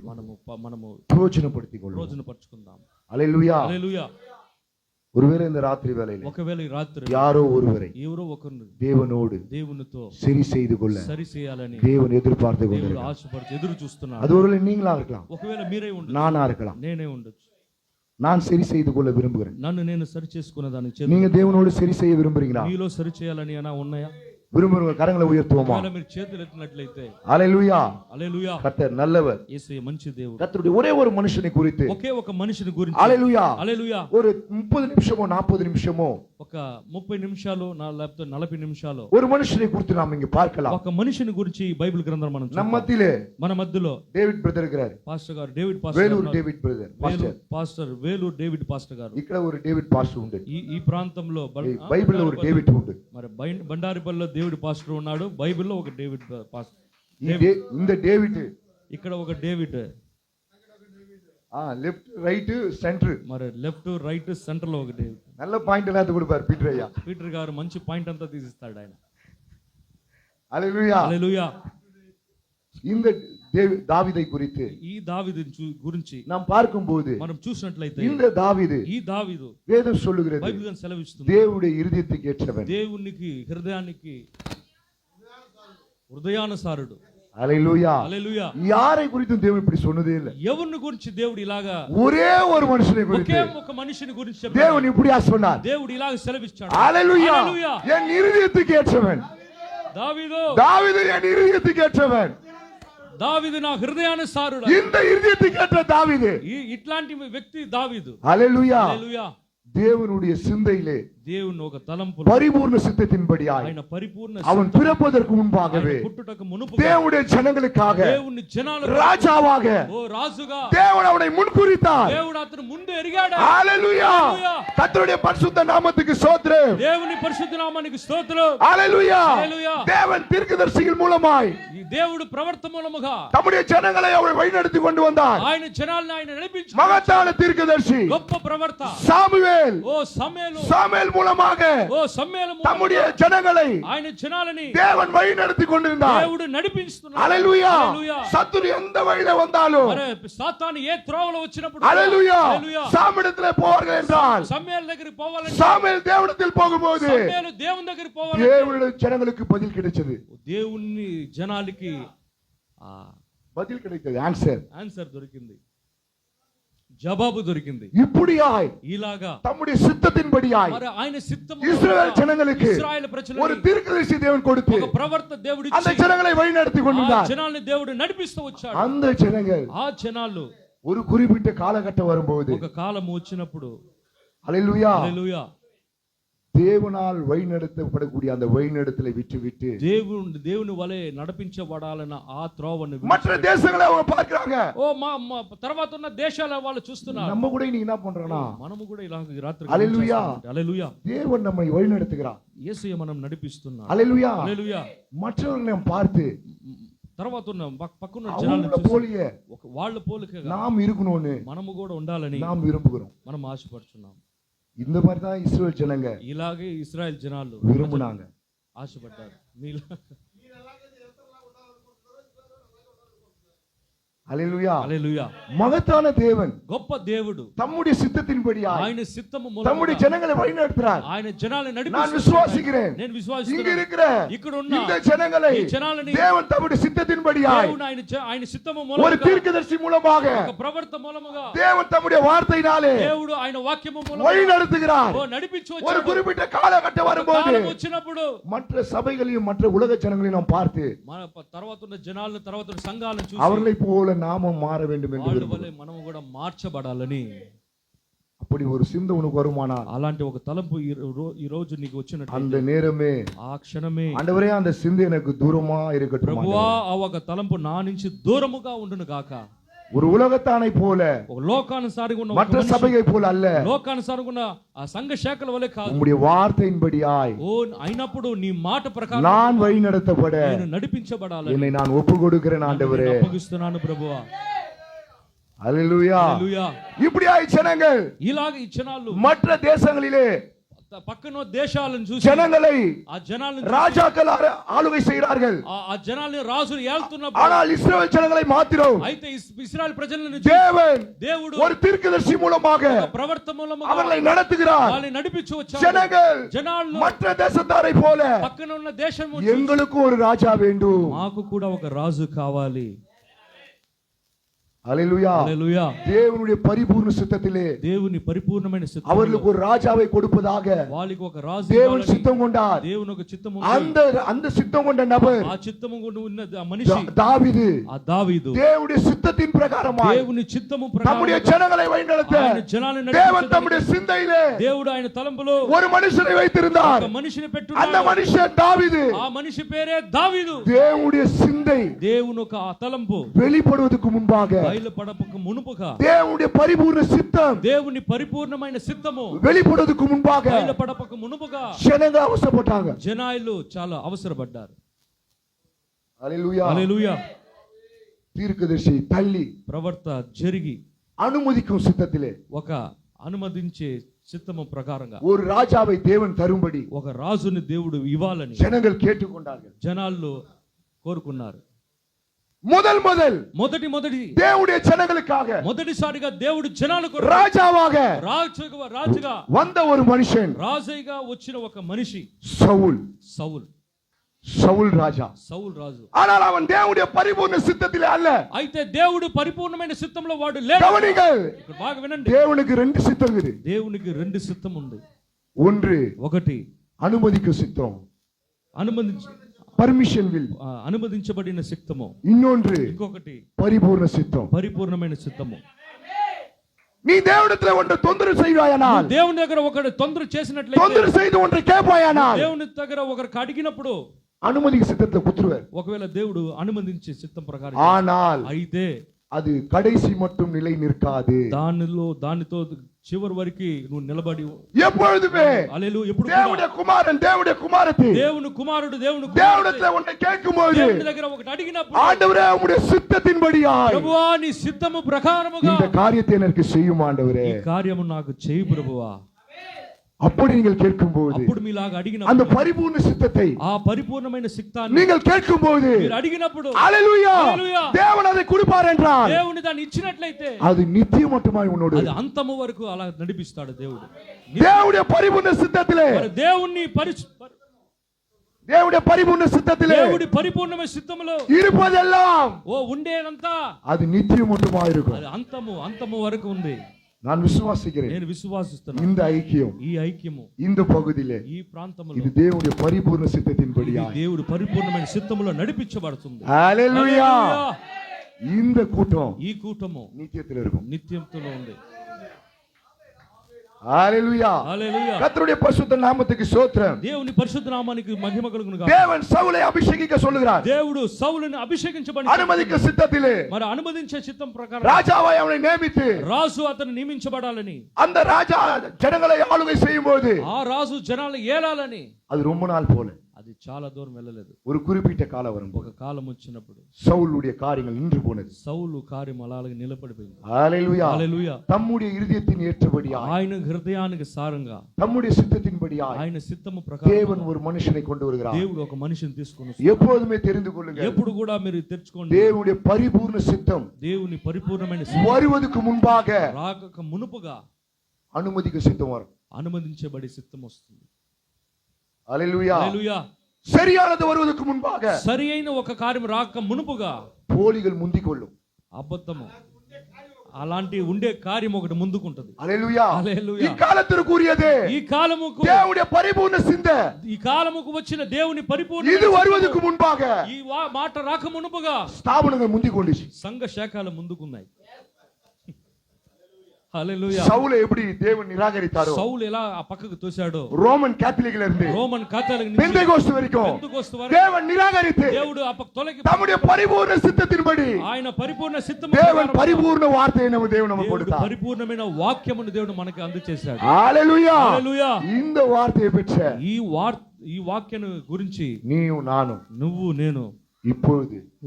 మనము பிரயோஜனப்படுத்திக் கொள்வோம். ప్రయోజనపరుచుకుందాం. ஹalleluya. హల్లెలూయా. ஒருவேளை இந்த ராத்திரி வேளையில் ఒకవేళ ఈ రాత్రి யாரோ ஒருவரை ఎవరో ఒకరు தேவனோடு దేవునితో சரி செய்து கொள்ள సరి చేయాలని தேவன் எதிர்பார்த்து దేవుడు கொண்டிருக்கிறார். ఆశపడుతూ ఎదురు చూస్తున్నాడు. அது ஒருவேளை நீங்களா இருக்கலாம், ఒకవేళ మీరే ఉండొచ్చు, நானா இருக்கலாம். నేనే ఉండొచ్చు. நான் சரி செய்து கொள்ள விரும்புகிறேன். నన్ను నేను సరి చేసుకున్న దానికి நீங்க தேவனோடு சரி செய்ய விரும்புறீங்களா? మీలో సరి చేయాలని ఏమైనా ఉన్నాయా? விரும்புறவங்க கரங்களை உயர்த்துவோமா? ఒకవేళ మీరు చేతులు ఎత్తినట్లయితే ஹalleluya. హల్లెలూయా. கர்த்தர் நல்லவர். యేసయ్య మంచి దేవుడు. கர்த்தருடைய ஒரே ஒரு மனுஷனை குறித்து, ఒకే ఒక మనిషిని గురించి, ஹalleluya, హల్లెలూయా, ஒரு 30 நிமிஷமோ 40 நிமிஷமோ, ఒక 30 నిమిషాలు లేకపోతే 40 నిమిషాలు ஒரு மனுஷனை குறித்து நாம் இங்க பார்க்கலாம். ఒక మనిషిని గురించి బైబిల్ గ్రంథం మనం நம்ம మధ్యలో మన మధ్యలో డేవిడ్ బ్రదర్ இருக்கிறாరు. పాస్టర్ గారు, David pastor, Vellore David brother pastor Vellore David pastor గారు. ఇక్కడ ஒரு డేవిడ్ పాస్టర్ ఉంది. ఈ ప్రాంతంలో బైబిల్లో ஒரு డేవిడ్ ఉంది. మరి బండారిపల్లిలో డేవిడ్ పాస్టర్ ఉన్నాడు, బైబిల్లో ఒక డేవిడ్ పాస్టర్. இந்த డేవిడ్ ఇక్కడ ఒక డేవిడ్, లెఫ్ట్ రైట్ సెంటర్, మరి లెఫ్ట్ రైట్ సెంటర్ లో ఒక డేవిడ్. நல்ல பாயிண்ட் எல்லாம் கொடுப்பார் பீட்டர் ஐயா. పీటర్ గారు మంచి పాయింట్ అంతా తీసిస్తాడు ఆయన. హల్లెలూయా. హల్లెలూయా. இந்த தாவீதை குறித்து ఈ దావీదు గురించి நாம் பார்க்கும்போது మనం చూసినట్లయితే இந்த தாவீது ఈ దావీదు வேதம் சொல்லுகிறது బైబిల్ సెలవిస్తుంది தேவனுடைய இருதயத்துக்கு ஏற்றவன், దేవునికి హృదయానికి హృదయానుసారుడు. அல்லேலூயா. హల్లెలూయా. யாரை குறித்தும் தேவன் இப்படி சொன்னதே இல்லை. ఎవరిని గురించి దేవుడు ఇలాగా, ஒரே ஒரு மனுஷனை குறித்து ఒకే ఒక మనిషిని గురించి చెప్పాడు. தேவன் இப்படியா சொன்னார். దేవుడు ఇలాగ సెలవిచ్చాడు. அல்லேலூயா. హల్లెలూయా. என் இருதயத்துக்கு ஏற்றவன் దావీదు, தாவீது என் இருதயத்துக்கு ஏற்றவன். దావీదు నా హృదయానుసారుడు. இந்த இருதயத்துக்கு ஏற்ற தாவீது, ఇట్లాంటి వ్యక్తి దావీదు. அல்லேலூயா. హల్లెలూయా. தேவனுடைய சிந்தையிலே దేవుని ఒక తలంపు, பரிபூர்ண சித்தத்தின்படியாய் ఆయన పరిపూర్ణ அவன் பிறப்பதற்கு முன்பாகவே పుట్టుటకు మునుపు தேவனுடைய ஜனங்களுக்காக దేవుని జనాలకు ராஜாவாக ఓ రాజుగా தேவன் அவனை முன்குறித்தார். దేవుడు అతను ముందు ఎరిగాడు. ஹalleluya. கர்த்தருடைய பரிசுத்த நாமத்துக்கு ஸ்தோத்திரம். దేవుని పరిశుద్ధ నామానికి స్తోత్రం. ஹalleluya. హల్లెలూయా. தேவன் தீர்க்கதரிசிகள் மூலமாய் ఈ దేవుడు ప్రవర్త మూలముగా தம்முடைய ஜனங்களை அவர் வழிநடத்தி கொண்டு வந்தார். ఆయన జనాలను ఆయన నడిపించాడు. மகத்தான தீர்க்கதரிசி గొప్ప ప్రవర్త சாமுவேல், ఓ సమూయేలు, சாமுவேல் மூலமாக ఓ సమూయేలు தம்முடைய ஜனங்களை ఆయన జనాలని தேவன் வழிநடத்தி கொண்டிருந்தார். దేవుడు నడిపిస్తున్నాడు. ஹalleluya. హల్లెలూయా. சத்துரு எந்த வழியில வந்தாலும், మరి సాతాను ఏ త్రోవలో వచ్చినప్పుడు ஹalleluya, హల్లెలూయా, சாமுவேலிடத்திலே போவார்கள் என்றால் సమూయేలు దగ్గరికి పోవాలంటే சாமுவேல் தேவனிடத்தில் போகும்போது సమూయేలు దేవుని దగ్గరికి పోవాలంటే தேவனுடைய ஜனங்களுக்கு பதில் கிடைச்சது. దేవుని జనాలకి பதில் கிடைத்தது, ஆன்சர் దొరికింది, జవాబు దొరికింది. இப்படியாய் ఇలాగా தம்முடைய சித்தத்தின்படியாய் మరి ఆయన సిద్ధము இஸ்ரவேல் ஜனங்களுக்கு ఇశ్రాయేలు ప్రజలకు ஒரு தீர்க்கதரிசி தேவன் கொடுத்து ఒక ప్రవర్త దేవుడు அந்த ఇచ్చి ஜனங்களை வழிநடத்தி ఆ கொண்டிருந்தார். జనాల్ని దేవుడు నడిపిస్తూ వచ్చాడు. அந்த ஜனங்கள் ఆ జనాలు ஒரு குறிப்பிட்ட காலகட்டம் வரும்போது, ఒక కాలం వచ్చినప్పుడు ஹalleluya, హల్లెలూయా, தேவனால் வழிநடத்தப்படக்கூடிய அந்த வழிநடத்தலை விட்டுவிட்டு దేవుని వలె నడిపించబడాలన్న ఆ త్రోవను மற்ற தேசங்களை அவங்க பார்க்கறாங்க. ఓ మా తర్వాత ఉన్న దేశాల వాళ్ళు చూస్తున్నారు. நம்ம கூட இன்னைக்கு என்ன பண்றோம்னா, మనము కూడా ఇలా ఈ రాత్రి హల్లెలూయా, హల్లెలూయా, தேவன் நம்மை வழிநடத்துகிறார். యేసయ్య మనం నడిపిస్తున్నాడు. ஹalleluya. హల్లెలూయా. மற்றவர்களை நாம் பார்த்து తర్వాత ఉన్న పక్కన அவங்கள போலியே వాళ్ళ పోలికగా நாம் இருக்கணும்னு మనము కూడా ఉండాలని நாம் விரும்புகிறோம். మనం ఆశపడుతున్నాం. இந்த மாதிரி தான் இஸ்ரவேல் ஜனங்க ఇలాగే ఇశ్రాయేల్ జనాలు విరుమునాంగ ఆశపడ్డారు. మీలా హల్లెలూయా. హల్లెలూయా. மகத்தான தேவன், గొప్ప దేవుడు தம்முடைய சித்தத்தின்படியாய் ఆయన சித்தము தம்முடைய మూలంగా ஜனங்களை வழிநடத்துறார். ఆయన జనాలను நான் నడిపిస్తున్నాడు. விசுவாசிக்கிறேன். నేను இங்க విశ్వాసిస్తున్నాను. இருக்கிற ఇక్కడ ఉన్న இந்த ஜனங்களை ఈ జనాలని தேவன் தம்முடைய சித்தத்தின்படியாய் దేవుడు ఆయన సిత్తము ஒரு మూలంగా தீர்க்கதரிசி மூலமாக ఒక ప్రవర్త మూలముగా தேவன் தம்முடைய வார்த்தையினாலே దేవుడు ఆయన వాక్యము మూలంగా வழிநடத்துகிறார். ఓ నడిపించు ஒரு వచ్చాడు. குறிப்பிட்ட காலகட்டம் வரும்போது కాలం వచ్చినప్పుడు மற்ற சபைகளையும் மற்ற உலக ஜனங்களையும் நாம் பார்த்து మన తర్వాత ఉన్న జనాలను తర్వాత ఉన్న సంఘాలను చూసి அவர்களை போல நாமும் மாற வேண்டும் என்று వాళ్ళ விரும்புகிறோம். వలె మనము కూడా మార్చబడాలని, அப்படி ஒரு சிந்தை உனக்கு வருமானால் అలాంటి ఒక తలంపు ఈ రోజు నీకు వచ్చినట్టు அந்த நேரமே ఆ క్షణమే ஆண்டவரே அந்த சிந்தை எனக்கு தூரமா இருக்கட்டும். ప్రభువా ఆ ఒక తలంపు నా నుంచి దూరముగా ఉండును గాక. ஒரு உலகத்தானை போல ఒక లోకానుసారిగా ఉన్న மற்ற சபையை போல அல்ல, లోకానుసారిగా ఉన్న ఆ సంఘ శాఖల వలె కాదు. உம்முடைய வார்த்தையின்படியாய் ఓ అయినప్పుడు నీ మాట ప్రకారం நான் வழி நடத்தப்பட నేను నడిపించబడాలని என்னை நான் ஒப்பு கொடுக்கிறேன் ஆண்டவரே. నేను అప్పగిస్తున్నాను ప్రభువా. ஹalleluya. హల్లెలూయా. இப்படியாய் ஜனங்கள் ఇలాగ ఈ జనాలు மற்ற தேசங்களிலே పక్కన దేశాలను చూసి ஜனங்களை ఆ జనాలను ராஜாக்கள் ஆளுகை செய்கிறார்கள். ఆ జనాల్ని రాజులు ఏలుతున్నప్పుడు ஆனால் இஸ்ரவேல் ஜனங்களை மாத்திரம் అయితే ఇశ్రాయేల్ ప్రజలను தேவன் దేవుడు ஒரு தீர்க்கதரிசி மூலமாக ప్రవర్త మూలముగా அவர்களை நடத்துகிறார். వాళ్ళని నడిపించు వచ్చాడు. ஜனங்கள் జనాలు மற்ற தேசத்தாரை போல పక్కన ఉన్న దేశం எங்களுக்கு ஒரு ராஜா வேண்டும். మాకు కూడా ఒక రాజు కావాలి. ஹalleluya. హల్లెలూయా. தேவனுடைய பரிபூர்ண சித்தத்திலே దేవుని పరిపూర్ణమైన సిద్ధం அவர்களுக்கு ஒரு ராஜாவை கொடுப்பதாக వాళ్ళకి ఒక రాజు தேவன் కావాలని சித்தம் கொண்டார். దేవుని ఒక చిత్తము அந்த சித்தம் கொண்ட நபர் ఆ చిత్తము గుండా ఉన్న ఆ మనిషి தாவீது. ఆ దావీదు தேவனுடைய சித்தத்தின் பிரகாரமாய் దేవుని చిత్తము தம்முடைய ప్రకారం ஜனங்களை வழிநடத்த ఆయన జనాలను தேவன் నడిపించడానికి தம்முடைய சிந்தையிலே దేవుడు ఆయన తలంపులో ஒரு மனுஷனை வைத்திருந்தார். ఒక మనిషిని அந்த పెట్టున్నాడు. மனுஷன் தாவீது. ఆ మనిషి పేరే దావీదు. தேவனுடைய சிந்தை దేవుని ఒక తలంపు வெளிப்படுவதற்கு முன்பாக బయలుపడక మునుపుగా தேவனுடைய பரிபூர்ண சித்தம் దేవుని పరిపూర్ణమైన సిద్ధము வெளிப்படுவதற்கு முன்பாக బయలుపడక మునుపుగా ஜனங்க அவசரப்பட்டாங்க. జనాలు చాలా అవసరపడ్డారు. ஹalleluya. హల్లెలూయా. தீர்க்கதரிசி தள்ளி ప్రవర్త జరిగి அனுமதிக்கும் சித்தத்திலே ఒక అనుమతించే చిత్తము ప్రకారంగా ஒரு ராஜாவை தேவன் தரும்படி ఒక రాజుని దేవుడు ఇవ్వాలని ஜனங்கள் கேட்டுக்கொண்டார்கள். జనాలు కోరుకున్నారు. మొదటి దేవుடைய ஜனங்களுக்காக మొదటిసారిగా దేవుడు జనాల కొరకు రాజుగా வந்த ஒரு மனுஷன், రాజుగా వచ్చిన ఒక మనిషి சவுல் ராஜா. రాజు. ஆனால் அவன் தேவனுடைய பரிபூர்ண சித்தத்திலே அல்ல. అయితే దేవుడు పరిపూర్ణమైన సిద్ధంలో వాడు లేడు. கவனிங்கள், బాగా వినండి. దేవునికి రెండు சித்தம் இருக்குது. దేవునికి రెండు సిద్ధం ఉంది. ఒకటి అనుమతికు సిద్ధం, పర్మిషన్ విల్, అనుమతించబడిన సిద్ధము. ఇంకొకటి పరిపూర్ణ సిద్ధం, పరిపూర్ణమైన సిద్ధము. நீ தேவனிடத்தில் ஒன்று தொந்தரவு செய்வாயானால், దేవుని దగ్గర ఒకడు తొందర చేసినట్లయితే, தொந்தரவு செய்து ஒன்று கேட்பாயானால், దేవుని దగ్గర ఒకరికి అడిగినప్పుడు అనుమతికి సిద్ధத்தை కుతురువారు. ఒకవేళ దేవుడు అనుమతించే సిద్ధం ప్రకారం, ஆனால் అయితే அது கடைசி மட்டும் நிலை நிற்காது. దానితో చివరి వరకు నువ్వు నిలబడి எப்பொழுதுமே தேவனுடைய குமாரன், தேவனுடைய குமாரத்தி, దేవుని కుమారుడు தேவனிடத்தில் ஒன்றை கேட்கும்போது, దేవుని దగ్గర ఒకటి అడిగినప్పుడు, ஆண்டவரே உம்முடைய சித்தத்தின்படியாய் ప్రభువా నీ సిద్ధము ప్రకారముగా இந்த காரியத்தை எனக்கு செய்யும் ஆண்டவரே, ఈ కార్యము నాకు చేయి ప్రభువా. அப்படி நீங்கள் கேட்கும்போது, అప్పుడు మీలాగా అడిగినప్పుడు, அந்த பரிபூர்ண சித்தத்தை, ఆ పరిపూర్ణమైన సిద్ధాన్ని நீங்கள் கேட்கும்போது, మీరు అడిగినప్పుడు, హల్లెలూయా, தேவன் அதை கொடுப்பார் என்றால், దేవుని దాన్ని ఇచ్చినట్లయితే அது நித்தியம் மட்டுமாய் உன்னோடு, అది అంతము వరకు అలా నడిపిస్తాడు దేవుడు. தேவனுடைய பரிபூர்ண சித்தத்திலே, దేవుని தேவனுடைய பரிபூர்ண சித்தத்திலே, దేవుడి పరిపూర్ణమైన సిద్ధములో இருப்பதெல்லாம், ఉండేదంతా அது நித்தியம் மட்டுமாய் இருக்கும். అది అంతము వరకు ఉంది. நான் விசுவாசிக்கிறேன். నేను విశ్వాసిస్తున్నాను. இந்த ஐக்கியம், ఈ ఐక్యము இந்த பகுதியிலே, ఈ ప్రాంతములో இது தேவனுடைய பரிபூர்ణ சித்தத்தின்படியாய் దేవుడు పరిపూర్ణమైన సిద్ధములో నడిపించబడుతుంది. హల్లెలూయా. இந்த கூட்டம், ఈ కూటము நித்தியத்தில் இருக்கும், నిత్యంలో ఉంది. హల్లెలూయా. கர்த்தருடைய பரிசுத்த நாமத்துக்கு ஸ்தோத்திரம். దేవుని పరిశుద్ధ నామానికి మహిమ కలుగును గాక. தேவன் சவுலை அபிஷேகிக்க சொல்லுகிறார். దేవుడు సౌలుని అభిషేకించబడి, అనుమతిక సిద్ధத்திலே, మరి అనుమతించే చిత్తం ప్రకారం రాజావాய் அவனை நியமித்து, రాజు అతను నియమించబడాలని, அந்த ராஜா ஜனங்களை ஆளுகை செய்யும்போது, ఆ రాజు జనాలను ఏలాలని, அது ரொம்ப நாள் போல, అది చాలా దూరం వెళ్ళలేదు. ஒரு குறிப்பிட்ட காலம் வரும், ఒక కాలం వచ్చినప్పుడు சவுலுடைய காரியங்கள் நின்று போனது. సౌలు కార్యం అలాగే నిలబడిపోయింది. హల్లెలూయా. హల్లెలూయా. தம்முடைய இருதயத்தின் ஏற்றபடியாய், ఆయన హృదయానికి సారంగా, தம்முடைய சித்தத்தின்படியாய், ఆయన సిద్ధము ప్రకారం தேவன் ஒரு மனுஷனை கொண்டு வருகிறார். దేవుడు ఒక మనిషిని తీసుకొని, எப்போதுமே தெரிந்து கொள்ளுங்கள், ఎప్పుడు కూడా మీరు తెచ్చుకోండి, தேவனுடைய பரிபூர்ண சித்தம் దేవుని పరిపూర్ణమైన வருவதற்கு முன்பாக, రాకక మునుపుగా అనుమతిక సిద్ధం వரும், అనుమతించబడి సిద్ధం వస్తుంది. హల్లెలూయా. హల్లెలూయా. சரியானது வருவதற்கு முன்பாக, సరి అయిన ఒక కార్యం రాక మునుపుగా పోలిగలు ముందుకొల్லும், అబద్ధము అలాంటి ఉండే కార్యం ఒకటి ముందుకుంటది. హల్లెలూయా. హల్లెలూయా. ఈ కాలத்திற்குரியது, ఈ కాలముకు దేవుని పరిపూర్ణ సింధ, ఈ కాలముకు వచ్చిన దేవుని పరిపూర్ణ, ఇది வருவதற்கு முன்பாக, ఈ మాట రాక మునుపుగా స్థాపనలు ముందుకొండిచి, సంఘ శాఖలు ముందుకున్నాయి. హల్లెలూయా. సౌలు எப்படி தேவன் நிராகரித்தாரோ, సౌలు ఎలా ఆ పక్కకు తోశాడో, రోమన్ కేథలిక్ல இருந்து రోమన్ కేథలిక్ నుంచి பெந்தேகோஸ்து வரைக்கும் தேவன் நிராகரித்து, దేవుడు ఆ పక్క తొలగి, தம்முடைய பரிபூர்ண சித்தத்தின்படி, ఆయన పరిపూర్ణ సిద్ధము தேவன் பரிபூர்ண வார்த்தையை தேவன் நமக்கு கொடுத்தார். పరిపూర్ణమైన వాక్యమును దేవుడు మనకి అందజేశాడు. హల్లెలూయా. హల్లెలూయా. இந்த వార్తயை பெற்ற ఈ వాక్యను గురించి నీవు నాను, నువ్వు నేను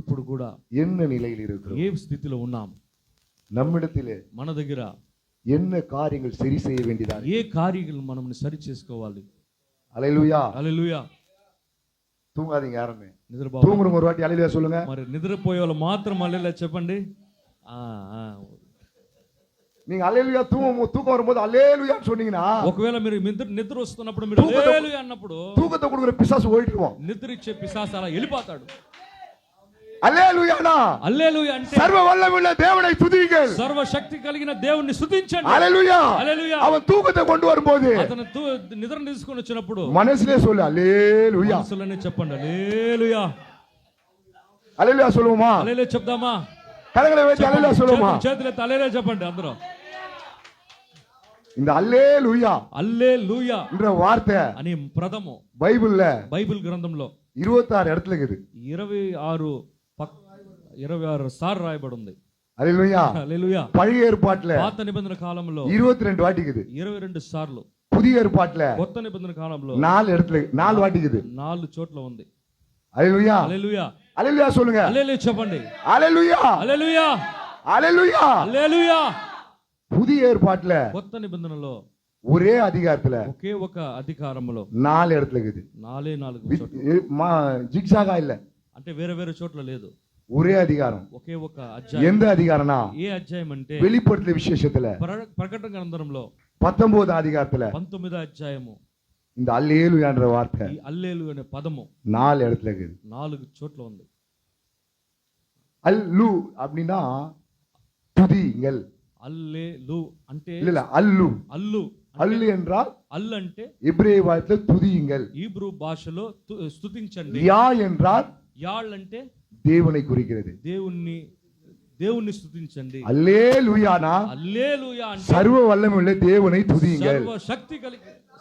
ఇప్పుడు కూడా என்ன நிலையில் இருக்கிறோம், ఏ స్థితిలో ఉన్నాం, நம்மிடத்திலே మన దగ్గర என்ன காரியங்கள் சரி செய்ய வேண்டியதா, ఏ కార్యాలు మనం సరి చేసుకోవాలి. హల్లెలూయా. హల్లెలూయా. தூங்காதீங்க யாருமே, నిద్రపోవాలి. தூங்குறவங்க ஒரு வாட்டி ஹల్లெலூயா சொல்லுங்க. మరి నిద్రపోయే వాళ్ళు మాత్రం హల్లెలూయా చెప్పండి. நீங்க ஹల్లெலூயா தூக்கம் வரும்போது ஹல்லெலூயா சொன்னீங்கன்னா, ఒకవేళ మీరు నిద్ర వస్తున్నప్పుడు మీరు హల్లెలూయా అన్నప్పుడు தூக்கத்தை கொடுக்கிற பிசாசு ஓடிடுவான், నిద్ర ఇచ్చే పిశాచు అలా వెళ్ళిపోతాడు. హల్లెలూయానా, హల్లెలూయా అంటే సర్వ వల్లముள்ள தேவனை துதியுங்கள், సర్వ శక్తి కలిగిన దేవుణ్ణి స్తుతించండి. హల్లెలూయా. హల్లెలూయా. அவன் தூக்கத்தை கொண்டு வரும்போது, అతను నిద్ర తీసుకొని వచ్చినప్పుడు మనసులే சொல்லு హల్లెలూయా, మనసులోనే చెప్పండి హల్లెలూయా. హల్లెలూయా சொல்லுவோமா, హల్లెలూయా చెప్దామా, కరగలే వేసి హల్లెలూయా சொல்லுவோமா, చేతులెత్తి హల్లెలూయా చెప్పండి అందరూ. இந்த హల్లెలూయా, హల్లెలూయా என்ற வார்த்தை అనే పదము బైబిల్ గ్రంథంలో 26 இடத்துல இருக்குது, 26 సార్లు రాయబడి ఉంది. హల్లెలూయా. హల్లెలూయా. పழைய ఏర్పాటులో పాత నిబంధన కాలంలో 22 వాటి இருக்குது, 22 సార్లు. புதிய ஏற்பாட்டுல కొత్త నిబంధన కాలంలో 4 వాటి இருக்குது, 4 చోట్ల ఉంది. హల్లెలూయా. హల్లెలూయా. హల్లెలూయా சொல்லுங்க, హల్లెలూయా చెప్పండి. హల్లెలూయా. హల్లెలూయా. హల్లెలూయా. హల్లెలూయా. புதிய ஏற்பாட்டுல కొత్త నిబంధనలో ஒரே அதிகாரத்துல ఒకే ఒక అధికారములో 4 இடத்துல இருக்குது, 4 చోట్ల, ஜிக்ஸாகா இல்ல, అంటే వేరే వేరే చోట్ల లేదు, ஒரே அதிகாரம். ఒకే ఒక అధ్యాయం. எந்த அதிகாரம்னா ఏ అధ్యాయం అంటే வெளிப்படுத்தல் விசேஷத்துல ప్రకటన గ్రంథంలో 19 அதிகாரத்துல 19వ అధ్యాయము இந்த அல்லேலூயான்ற வார்த்தை ఈ హల్లెలూయా అనే పదము 4 இடத்துல இருக்குது. 4 చోట్ల ఉంది. அல்லு அப்படின்னா துதிங்கள். అల్లెలు అంటే இல்ல அல்லு. అల్లు அல்லு என்றால் అల్లు అంటే எபிரேய வார்த்தை துதியுங்கள். హీబ్రూ భాషలో స్తుతించండి. யா என்றால் యాళ్ అంటే தேவனை குறிக்கிறது. దేవుణ్ణి స్తుతించండి. அல்லேலூயானா హల్లెలూయా అంటే சர்வ வல்லமையுள்ள தேவனை துதியுங்கள்.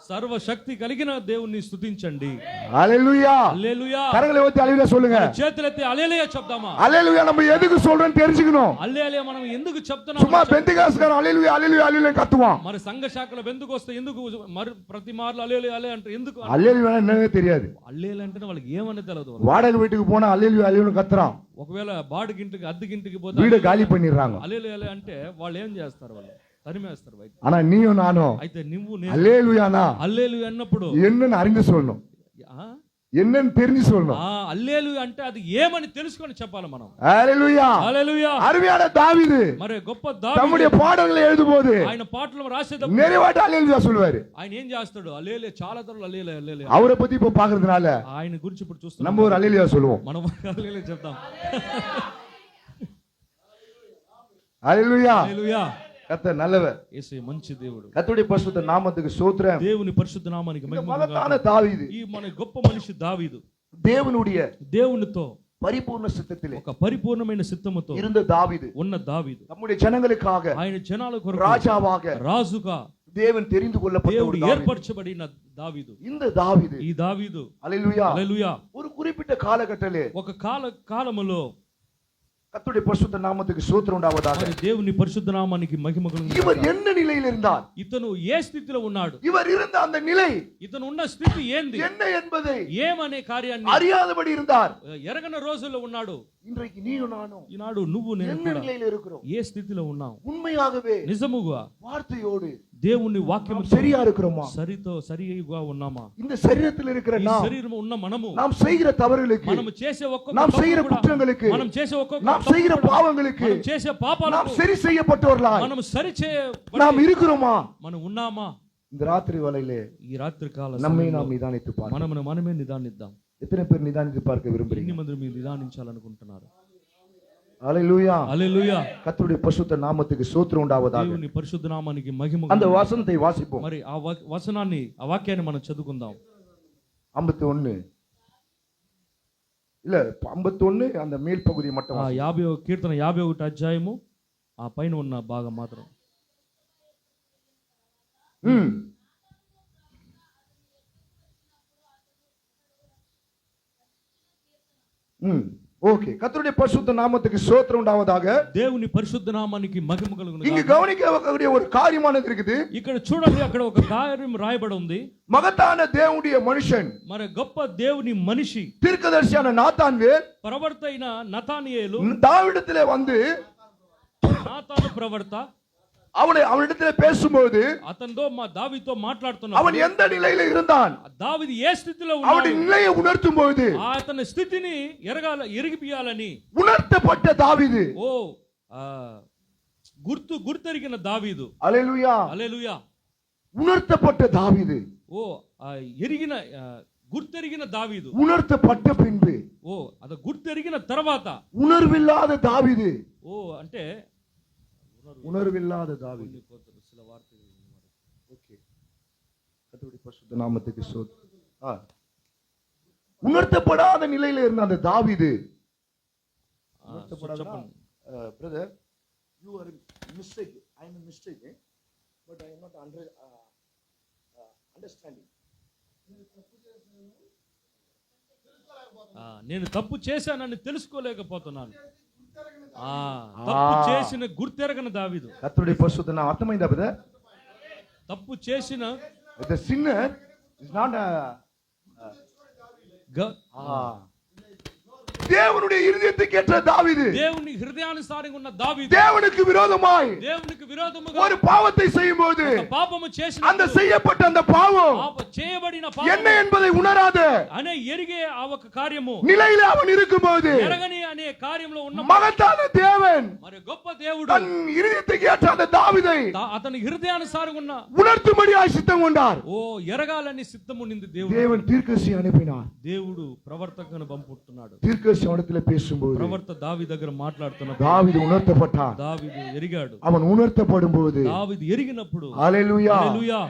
సర్వశక్తి కలిగిన దేవుణ్ణి స్తుతించండి. హల్లెలూయా. హల్లెలూయా. కరங்களை ஊத்தி హల్లెలూయా சொல்லுங்க. చేతులెత్తి హల్లెలూయా చెప్దామా? హల్లెలూయా நம்ம எதுக்கு சொல்றோம்னு தெரிஞ்சுக்கணும். హల్లెలూయా మనం ఎందుకు చెప్తున్నాం? சும்மா பெந்தகாஸ்காரன் ஹல்லேலூயா ஹல்லேலூயா ஹல்லேலூயா கத்துவான். మరి సంఘ శాఖలో ఎందుకు వస్తే ఎందుకు ప్రతి మార్లు హల్లెలూయా హల్లెలూయా అంటే ఎందుకు? హల్లేలూయా என்னன்னே தெரியாது. హల్లెలూయా అంటే వాళ్ళకి ఏమనే తెలియదు. వాడక வீட்டுக்கு போனா హల్లేలూయా హల్లేలూయా కత్తుறான். ఒకవేళ బాడిగింటికి అద్దెకింటికి పోతే வீட காலி பண்ணிடுறாங்க. హల్లెలూయా అంటే వాళ్ళు ఏం చేస్తారు? వాళ్ళు తరిమేస్తారు బయట. ஆனா நீயும் நானும் అయితే నువ్వు నేను హల్లేలూయానా హల్లెలూయా అన్నప్పుడు என்னன்னு அறிந்து சொல்லணும். என்னன்னு தெரிஞ்சு சொல்லணும். హల్లెలూయా అంటే అది ఏమని తెలుసుకొని చెప్పాలి మనం. హల్లెలూయా. హల్లెలూయా. అరుமையான தாவீது మరి గొప్ప దావీదు தம்முடைய பாடல்களை எழுதும்போது ఆయన పాటలు రాసేటప్పుడు நிறைவாட்ட హల్లెలూయా சொல்வாரு. ఆయన ఏం చేస్తాడు? హల్లెలూయా చాలా తరలు హల్లెలూయా హల్లెలూయా. அவரை பத்தி இப்ப பாக்குறதுனால ఆయన గురించి ఇప్పుడు చూస్తున్నాం. நம்ம ஒரு హల్లెలూయా சொல்லுவோம். మనం హల్లెలూయా చెప్తాం. హల్లెలూయా. హల్లెలూయా. கர்த்தர் நல்லவர். యేసయ్య మంచి దేవుడు. கர்த்தருடைய பரிசுத்த நாமத்துக்கு ஸ்தோத்திரம். దేవుని పరిశుద్ధ నామానికి మహిమ மகத்தான కలుగుగాక. தாவீது ఈ మన గొప్ప మనిషి దావీదు దేవునితో పరిపూర్ణ సిద్ధத்திலே ఒక పరిపూర్ణమైన సిద్ధముతో இருந்த தாவீது ఉన్న దావీదు நம்முடைய ஜனங்களுக்காக ఆయన జనాల కొరకు రాజుగా தேவன் தெரிந்து கொள்ளப்பட்ட దేవుడు ఏర్పరచబడిన దావీదు. ఈ దావీదు హల్లెలూయా హల్లెలూయా ஒரு குறிப்பிட்ட காலகட்டத்திலே ఒక కాలములో கர்த்தருடைய பரிசுத்த நாமத்துக்கு ஸ்தோத்திரம் உண்டாவதாக దేవుని పరిశుద్ధ నామానికి మహిమ కలుగుగాక. இவர் என்ன நிலையில் இருந்தார்? ఇతను ఏ స్థితిలో ఉన్నాడు? இவர் இருந்த அந்த நிலை ఇతను ఉన్న స్థితి ఏంది என்ன என்பதை ఏమనే కార్యాన్ని அறியாதபடி இருந்தார். ఎరగన రోజుల్లో ఉన్నాడు. இன்றைக்கு நீயும் நானும் ఈనాడు నువ్వు నేను என்ன நிலையில் இருக்கிறோம்? ఏ స్థితిలో ఉన్నావు? உண்மையாகவே నిజముగా வார்த்தையோடு దేవుని వాక్యం சரியா இருக்கிறோமா? సరిగా ఉన్నామా? இந்த శరీரத்தில் இருக்கிற நாம் శరీరం ఉన్న మనము நாம் செய்கிற தவறுகளுக்கு మనం చేసే ఒక్కొక్క நாம் செய்கிற குற்றங்களுக்கு మనం చేసే ఒక్కొక్క நாம் செய்கிற பாவங்களுக்கு మనం చేసే పాపాలకు நாம் சரி செய்யப்பட்டவர்களாய் మనం நாம் இருக்கிறோமா? మనం ఉన్నామా? இந்த ராத்திரி வேளையிலே ఈ రాత్రి కాల நம்மை நாம் நிதானித்து பார்ப்போம். మనమే నిదానిద్దాం. எத்தனை பேர் நிதானித்து பார்க்க விரும்புறீங்க? ఎన్ని మంది మీరు నిదానించాలనుకుంటున్నారు? హల్లెలూయా. హల్లెలూయా. கர்த்தருடைய பரிசுத்த நாமத்துக்கு ஸ்தோத்திரம் உண்டாவதாக. దేవుని పరిశుద్ధ నామానికి మహిమ. அந்த வசனத்தை வாசிப்போம். మరి ఆ వచనాన్ని ఆ వాక్యాన్ని మనం చదువుకుందాం. 51 இல்ல 51 அந்த மேல் பகுதி மட்டும் 50 కీర్తన 51 అధ్యాయము ఆ పైన ఉన్న భాగం మాత్రం. ஓகே. கர்த்தருடைய பரிசுத்த நாமத்துக்கு ஸ்தோத்திரம் உண்டாவதாக. దేవుని పరిశుద్ధ నామానికి మహిమ కలుగును. இங்க கவனிக்கக்கூடிய ஒரு காரியமானது இருக்குது. ఇక్కడ చూడండి, అక్కడ ఒక కార్యం రాయబడి ఉంది. மகத்தான தேவனுடைய மனுஷன், మరి గొప్ప దేవుని మనిషి தீர்க்கதரிசியான நாத்தான்வேல் ప్రవర్త అయిన నతానియేలు தாவீதிலே வந்து నాతాను ప్రవర్త அவனிடத்துல பேசும்போது అతనితో దావీదుతో మాట్లాడుతున్నాడు. அவன் எந்த நிலையில இருந்தான்? దావీదు ఏ స్థితిలో ఉన్నాడు? அவனுடைய நிலையை உணர்த்தும் போது అతని స్థితిని ఎరిగిపియాలని உணர்த்தப்பட்ட தாவீது. ఓ గుర్తెరిగిన దావీదు. హల్లెలూయా. హల్లెలూయా. உணர்த்தப்பட்ட தாவீது. ఓ గుర్తెరిగిన దావీదు. உணர்த்தப்பட்ட பின்பு ఓ అది గుర్తెరిగిన తర్వాత உணர்வில்லாத தாவீது. ఓ అంటే உணர்வில்லாத தாவீது. சில வார்த்தைகள். ஓகே. கர்த்தருடைய பரிசுத்த நாமத்துக்கு ஸ்தோத்திரம். உணர்த்தப்படாத நிலையில இருந்த அந்த தாவீது. Brother, you are mistake. I am a mistake, but I am not understanding. నేను తప్పు చేశానని తెలుసుకోలేకపోతున్నాను. తప్పు చేసిన గుర్తెరగని దావీదు. కర్తరుడి పరిశుద్ధ నామం అర్థమైందా బ్రదర్? తప్పు చేసిన the sinner is not தேவனுடைய இருதயத்துக்கு ஏற்ற தாவீது, దేవుని హృదయానుసారంగా ఉన్న దావీదు தேவனுக்கு விரோதமாய் దేవునికి విరోధముగా ஒரு பாவத்தை செய்யும்போது పాపము చేసిన அந்த செய்யப்பட்ட அந்த பாவம் చేయబడిన என்ன என்பதை உணராத అనే ఎరిగే ఆ ఒక కార్యము நிலையில அவன் இருக்கும்போது ఎరగని అనే కార్యంలో ఉన్న மகத்தான தேவன் మరి గొప్ప దేవుడు தன் இருதயத்துக்கு ஏற்ற அந்த தாவீதை అతని హృదయానుసారంగా ఉన్న உணர்த்தும்படியாய் சித்தம் கொண்டார். ఓ ఎరగాలని సిద్ధము నింది దేవుడు. தேவன் தீர்க்கதரிசி அனுப்பினார். దేవుడు ప్రవర్తకుని పంపుతున్నాడు. தீர்க்கதரிசி அவனிடத்தில் பேசும்போது ప్రవర్త దావీదు దగ్గర మాట్లాడుతున్నప్పుడు தாவீது உணர்த்தப்பட்டான். దావీదు ఎరిగాడు. அவன் உணர்த்தப்படும்போது దావీదు ఎరిగినప్పుడు హల్లెలూయా హల్లెలూయా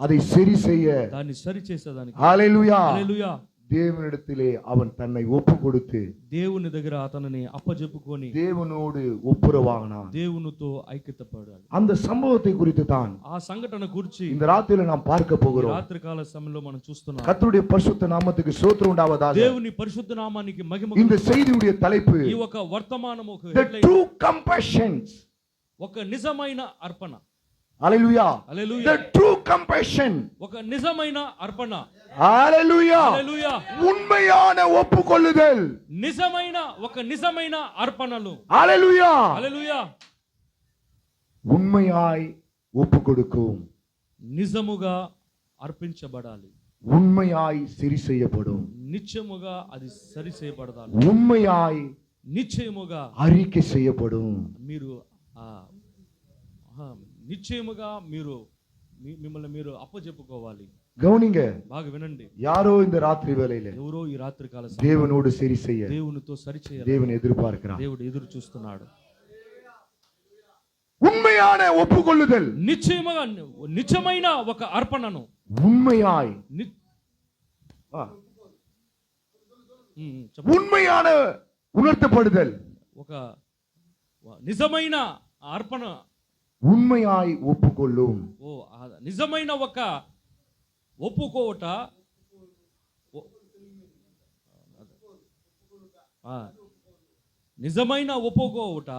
அதை சரி செய்ய దాన్ని సరి చేసేదానికి హల్లెలూయా హల్లెలూయా தேவனிடத்திலே அவன் தன்னை ஒப்பு கொடுத்து దేవుని దగ్గర అతనిని అప్పజెప్పుకొని தேவனோடு ஒப்புரவானான். దేవునితో ఐక్యతపడాలి. அந்த சம்பவத்தை குறித்து தான் ఆ సంఘటన గురించి இந்த రాత్రిలో நாம் பார்க்க போகிறோம். రాత్రికాల సమయంలో మనం చూస్తున్నాం. கர்த்தருடைய பரிசுத்த நாமத்துக்கு ஸ்தோத்திரம் உண்டாவதாக. దేవుని పరిశుద్ధ నామానికి మహిమ. இந்த செய்தியுடைய தலைப்பு ఈ ఒక వర్తమానము The True Compassions. ఒక నిజమైన అర్పణ. హల్లెలూయా. హల్లెలూయా. The True Compassion. ఒక నిజమైన అర్పణ. హల్లెలూయా. హల్లెలూయా. உண்மையான ஒப்புக்கொள்ளுதல். నిజమైన అర్పణలు. హల్లెలూయా. హల్లెలూయా. உண்மையாய் ஒப்புக்கொடுக்கும். నిజముగా అర్పించబడాలి. உண்மையாய் சரி செய்யப்படும். నిత్యముగా అది సరి చేయబడాలి. உண்மையாய் నిశ్చయముగా அறிக்கை செய்யப்படும். మీరు నిశ్చయముగా మీరు మిమ్మల్ని మీరు అప్పజెప్పుకోవాలి. கவனிங்க, బాగా వినండి. யாரோ இந்த ராத்திரி வேளையில ఎవరో ఈ రాత్రి కాల தேவனோடு சரி செய்ய దేవునితో సరి చేయాలి. தேவன் எதிர்பார்க்கிறார். దేవుడు ఎదురు చూస్తున్నాడు. உண்மையான ஒப்புக்கொள்ளுதல். నిజమైన ఒక అర్పణను உண்மையாய் உண்மையான உணர்த்தப்படுதல். ఒక నిజమైన అర్పణ. உண்மையாய் ஒப்புக்கொள்ளும். ఓ నిజమైన ఒక ఒప్పుకోవట. నిజమైన ఒప్పుకోవట.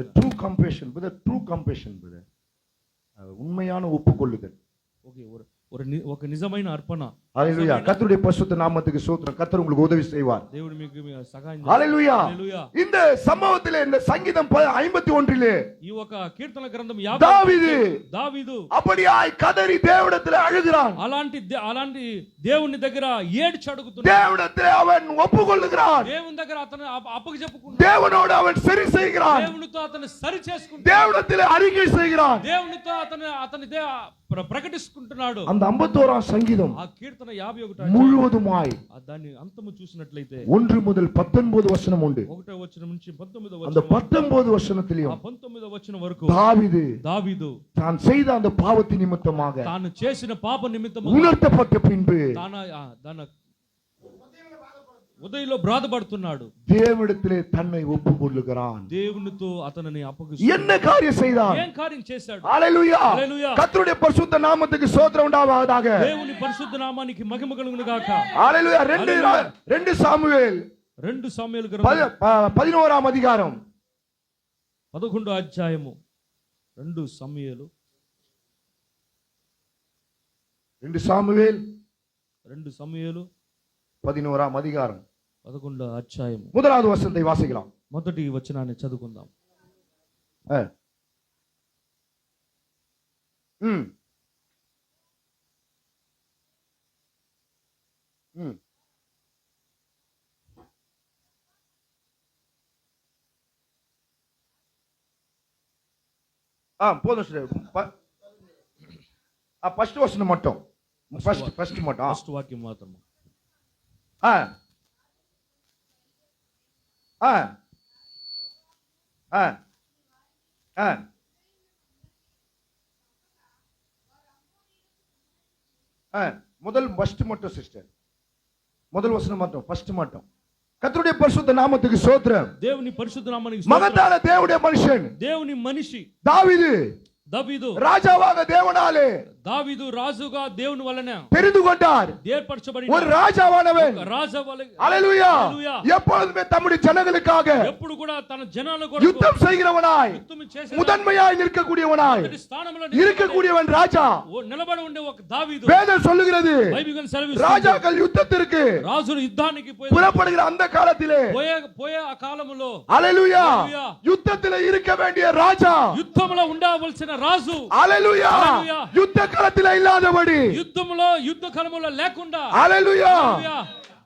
The true compassion, brother, true compassion, brother. உண்மையான ஒப்புக்கொள்ளுதல். ஓகே, ఒక నిజమైన అర్పణ. ஹல்லேலூயா. கர்த்தருடைய பரிசுத்த நாமத்துக்கு ஸ்தோத்திரம். கர்த்தர் உங்களுக்கு உதவி செய்வார். దేవుడు మీకు సహాయం చేస్తాడు. ஹல்லேலூயா. హల్లెలూయా. இந்த சம்பவத்திலே இந்த சங்கீதம் 51 ఈ ఒక కీర్తన గ్రంథం దావీదు அப்படியாய் கதறி தேவனிடத்தில் அழுகிறான். అలాంటి దేవుని దగ్గర ఏడ్చి అడుగుతున్నాడు. தேவனிடத்தில் அவன் ஒப்புக்கொள்ளுகிறான். దేవుని దగ్గర అతను అప్పగించుకున్నాడు. தேவனோடு அவன் சரி செய்கிறான். దేవునితో అతను సరి చేసుకుంటాడు. தேவனிடத்தில் அறிக்கை செய்கிறான். దేవునితో అతని ప్రకటిస్తుంటున్నాడు. அந்த 51ஆம் சங்கீதம் ఆ కీర్తన 51 முழுவதுமாய் దాన్ని అంతము చూసినట్లయితే 1 முதல் 19 వచనం உண்டு. 1వ వచనం నుంచి 19వ அந்த వచనం 19 వచனத்திலும் 19వ వచనం వరకు தாவீது தான் செய்த அந்த பாவத்தின் நிமித்தமாக తాను చేసిన పాప నిమిత్తము உணர்த்தப்பட்ட பின்பு తన ఉదయంలో బాధపడుతున్నాడు. தேவனிடத்திலே தன்னை ஒப்புக்கொள்ளுகிறான். దేవునితో అతనిని అప్పగిస్తున్నాడు. என்ன காரியம் செய்தான்? ఏం కార్యం చేశాడు? హల్లెలూయా. హల్లెలూయా. கர்த்தருடைய பரிசுத்த நாமத்துக்கு ஸ்தோத்திரம் உண்டாவதாக. దేవుని పరిశుద్ధ నామానికి మహిమ కలుగును గాక. హల్లెలూయా. 2 సామువేల్ 2 సాముయేలు గ్రంథం 11వ అధికారం 11వ అధ్యాయము 2 సాముయేలు 2 సామువేల్ 11వ అధికారం 11వ అధ్యాయము முதலாவது வசனத்தை வாசிக்கலாம். మొదటి వచనాన్ని చదువుకుందాం. போதும் ஃபர்ஸ்ட் வசனம் மட்டும். ஃபர்ஸ்ட் மட்டும். ఫస్ట్ వాక్యం మాత్రమే. முதல் ஃபர்ஸ்ட் மட்டும் சிஸ்டர். முதல் வசனம் மட்டும். ஃபர்ஸ்ட் மட்டும். கர்த்தருடைய பரிசுத்த நாமத்துக்கு ஸ்தோத்திரம். దేవుని పరిశుద్ధ నామానికి மகத்தான தேவனுடைய மனுஷன் దేవుని మనిషి దావీదు ராஜாவாக தேவனாலே దావీదు రాజుగా దేవుని వలన தெரிந்து கொண்டார். ఏర్పరచబడి ஒரு ராஜாவானவன் రాజు వలె ஹalleluya எப்பொழுதுமே தம்முடைய ஜனங்களுக்காக ఎప్పుడు కూడా తన జనాల కొరకు யுத்தம் செய்கிறவனாய் యుద్ధం చేసే முதன்மையாய் நிற்கக்கூடியவனாய் స్థానంలో இருக்கக்கூடியவன் ராஜா. నిలబడి ఉండే ఒక దావీదు. வேதம் சொல்லுகிறது బైబిల్ సెలవిస్తుంది ராஜாக்கள் யுத்தத்திற்கு రాజులు యుద్ధానికి புறப்படுகிற அந்த காலத்திலே పోయే ఆ కాలములో ஹalleluya யுத்தத்திலே இருக்க வேண்டிய ராஜா యుద్ధములో ఉండవలసిన రాజు ஹalleluya யுத்த களத்திலே இல்லாதபடி యుద్ధములో యుద్ధ కాలములో లేకుండా ஹalleluya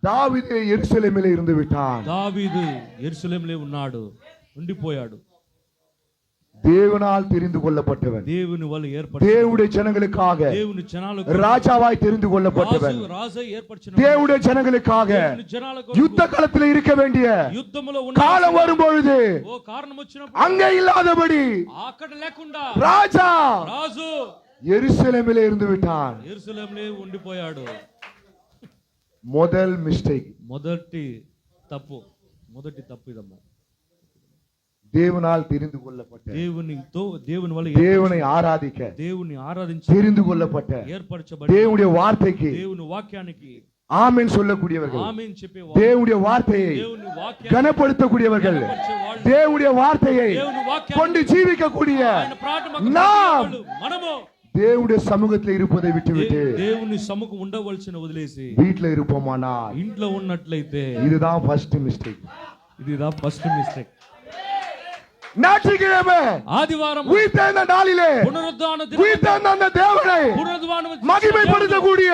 தாவீது எருசலேமிலே இருந்து விட்டான். దావీదు యెరూషలేములో ఉన్నాడు, ఉండిపోయాడు. தேவனால் தெரிந்து கொள்ளப்பட்டவன், దేవుని వల్ల தேவனுடைய ஜனங்களுக்காக దేవుని జనాలకు ராஜாவாய் தெரிந்து கொள்ளப்பட்டவன், రాజు ఏర్పరిచిన தேவனுடைய ஜனங்களுக்காக யுத்த களத்தில் இருக்க வேண்டிய యుద్ధములో காலம் வரும்பொழுது ఓ కారణం వచ్చినప్పుడు அங்கே இல்லாதபடி అక్కడ లేకుండా ராஜா రాజు எருசலேமிலே இருந்து விட்டான். యెరూషలేములో ఉండిపోయాడు. முதல் மிஸ்டேக், మొదటి తప్పు ఇదమ్మా. தேவனால் தெரிந்து கொள்ளப்பட்ட దేవుని వల్ల தேவனை ஆராதிக்க దేవుని ఆరాధించి தெரிந்து கொள்ளப்பட்ட ఏర్పరచబడి தேவனுடைய வார்த்தைக்கு దేవుని వాక్యానికి ஆமென் சொல்லக்கூடியவர்கள், ఆమేన్ చెప్పే தேவனுடைய வார்த்தையை దేవుని వాక్యాన్ని கனப்படுத்தக்கூடியவர்கள், தேவனுடைய வார்த்தையை దేవుని వాక్యాన్ని கொண்டு ஜீவிக்கக்கூடிய ఆయన ప్రార్థన நாம் మనము தேவனுடைய சமூகத்தில் இருப்பதை விட்டுவிட்டு దేవుని సముఖం ఉండవలసిన వదిలేసి வீட்டில் இருப்போமானா ఇంట్లో ఉన్నట్లయితే இதுதான் ஃபர்ஸ்ட் மிஸ்டேக். இதுதான் ఫస్ట్ మిస్టేక్. ஞாயிற்றுக்கிழமை ஆதிவாரம் உயிர்த்தெழுந்த நாளிலே புனருத்தான உயிர்த்தெழுந்த அந்த தேவனை மகிமைப்படுத்தக்கூடிய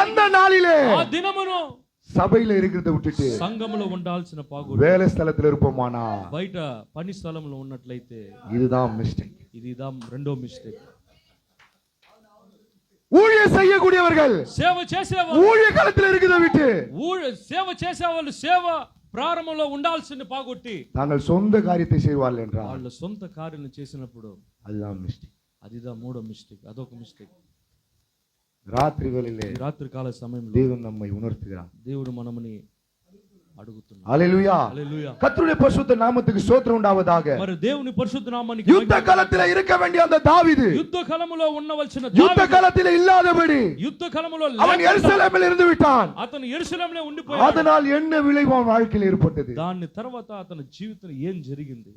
அந்த நாளிலே ఆ దినమును சபையில இருக்கிறத விட்டுட்டு సంఘములో ఉండాల్సిన పాగుడు வேலை ஸ்தலத்துல இருப்போமானா బయట పని స్థలంలో ఉన్నట్లయితే இதுதான் மிஸ்டேக். ఇదిதான் రెండో మిస్టేక్. ஊழியம் செய்யக்கூடியவர்கள் సేవ చేసేవాళ్ళు ஊழிய களத்தில் இருக்கிறத விட்டு సేవ చేసేవాళ్ళు సేవ ప్రారంభంలో ఉండాల్సిన పాగొట్టి தாங்கள் சொந்த காரியத்தை செய்வார்கள் என்றால் వాళ్ళ సొంత కార్యాలను చేసినప్పుడు அதுதான் மிஸ்டேக். అదిదా మూడో మిస్టేక్, అదొక మిస్టేక్. ராத்திரி வேளையிலே రాత్రి కాల సమయంలో தேவன் நம்மை உணர்த்துகிறார். దేవుడు మనమని అడుగుతున్నాడు. ஹalleluya హల్లెలూయా. கர்த்தருடைய பரிசுத்த நாமத்துக்கு ஸ்தோத்திரம் உண்டாவதாக. మరి దేవుని పరిశుద్ధ నామానికి யுத்த களத்திலே இருக்க வேண்டிய அந்த தாவீது యుద్ధ కాలములో ఉండవలసిన யுத்த களத்திலே இல்லாதபடி యుద్ధ కాలములో அவன் எருசலேமில் இருந்து விட்டான். అతను యెరూషలేములో ఉండిపోయాడు. அதனால் என்ன விளைவு அவன் வாழ்க்கையில் ஏற்பட்டது? దాని తర్వాత అతని జీవితంలో ఏం జరిగింది?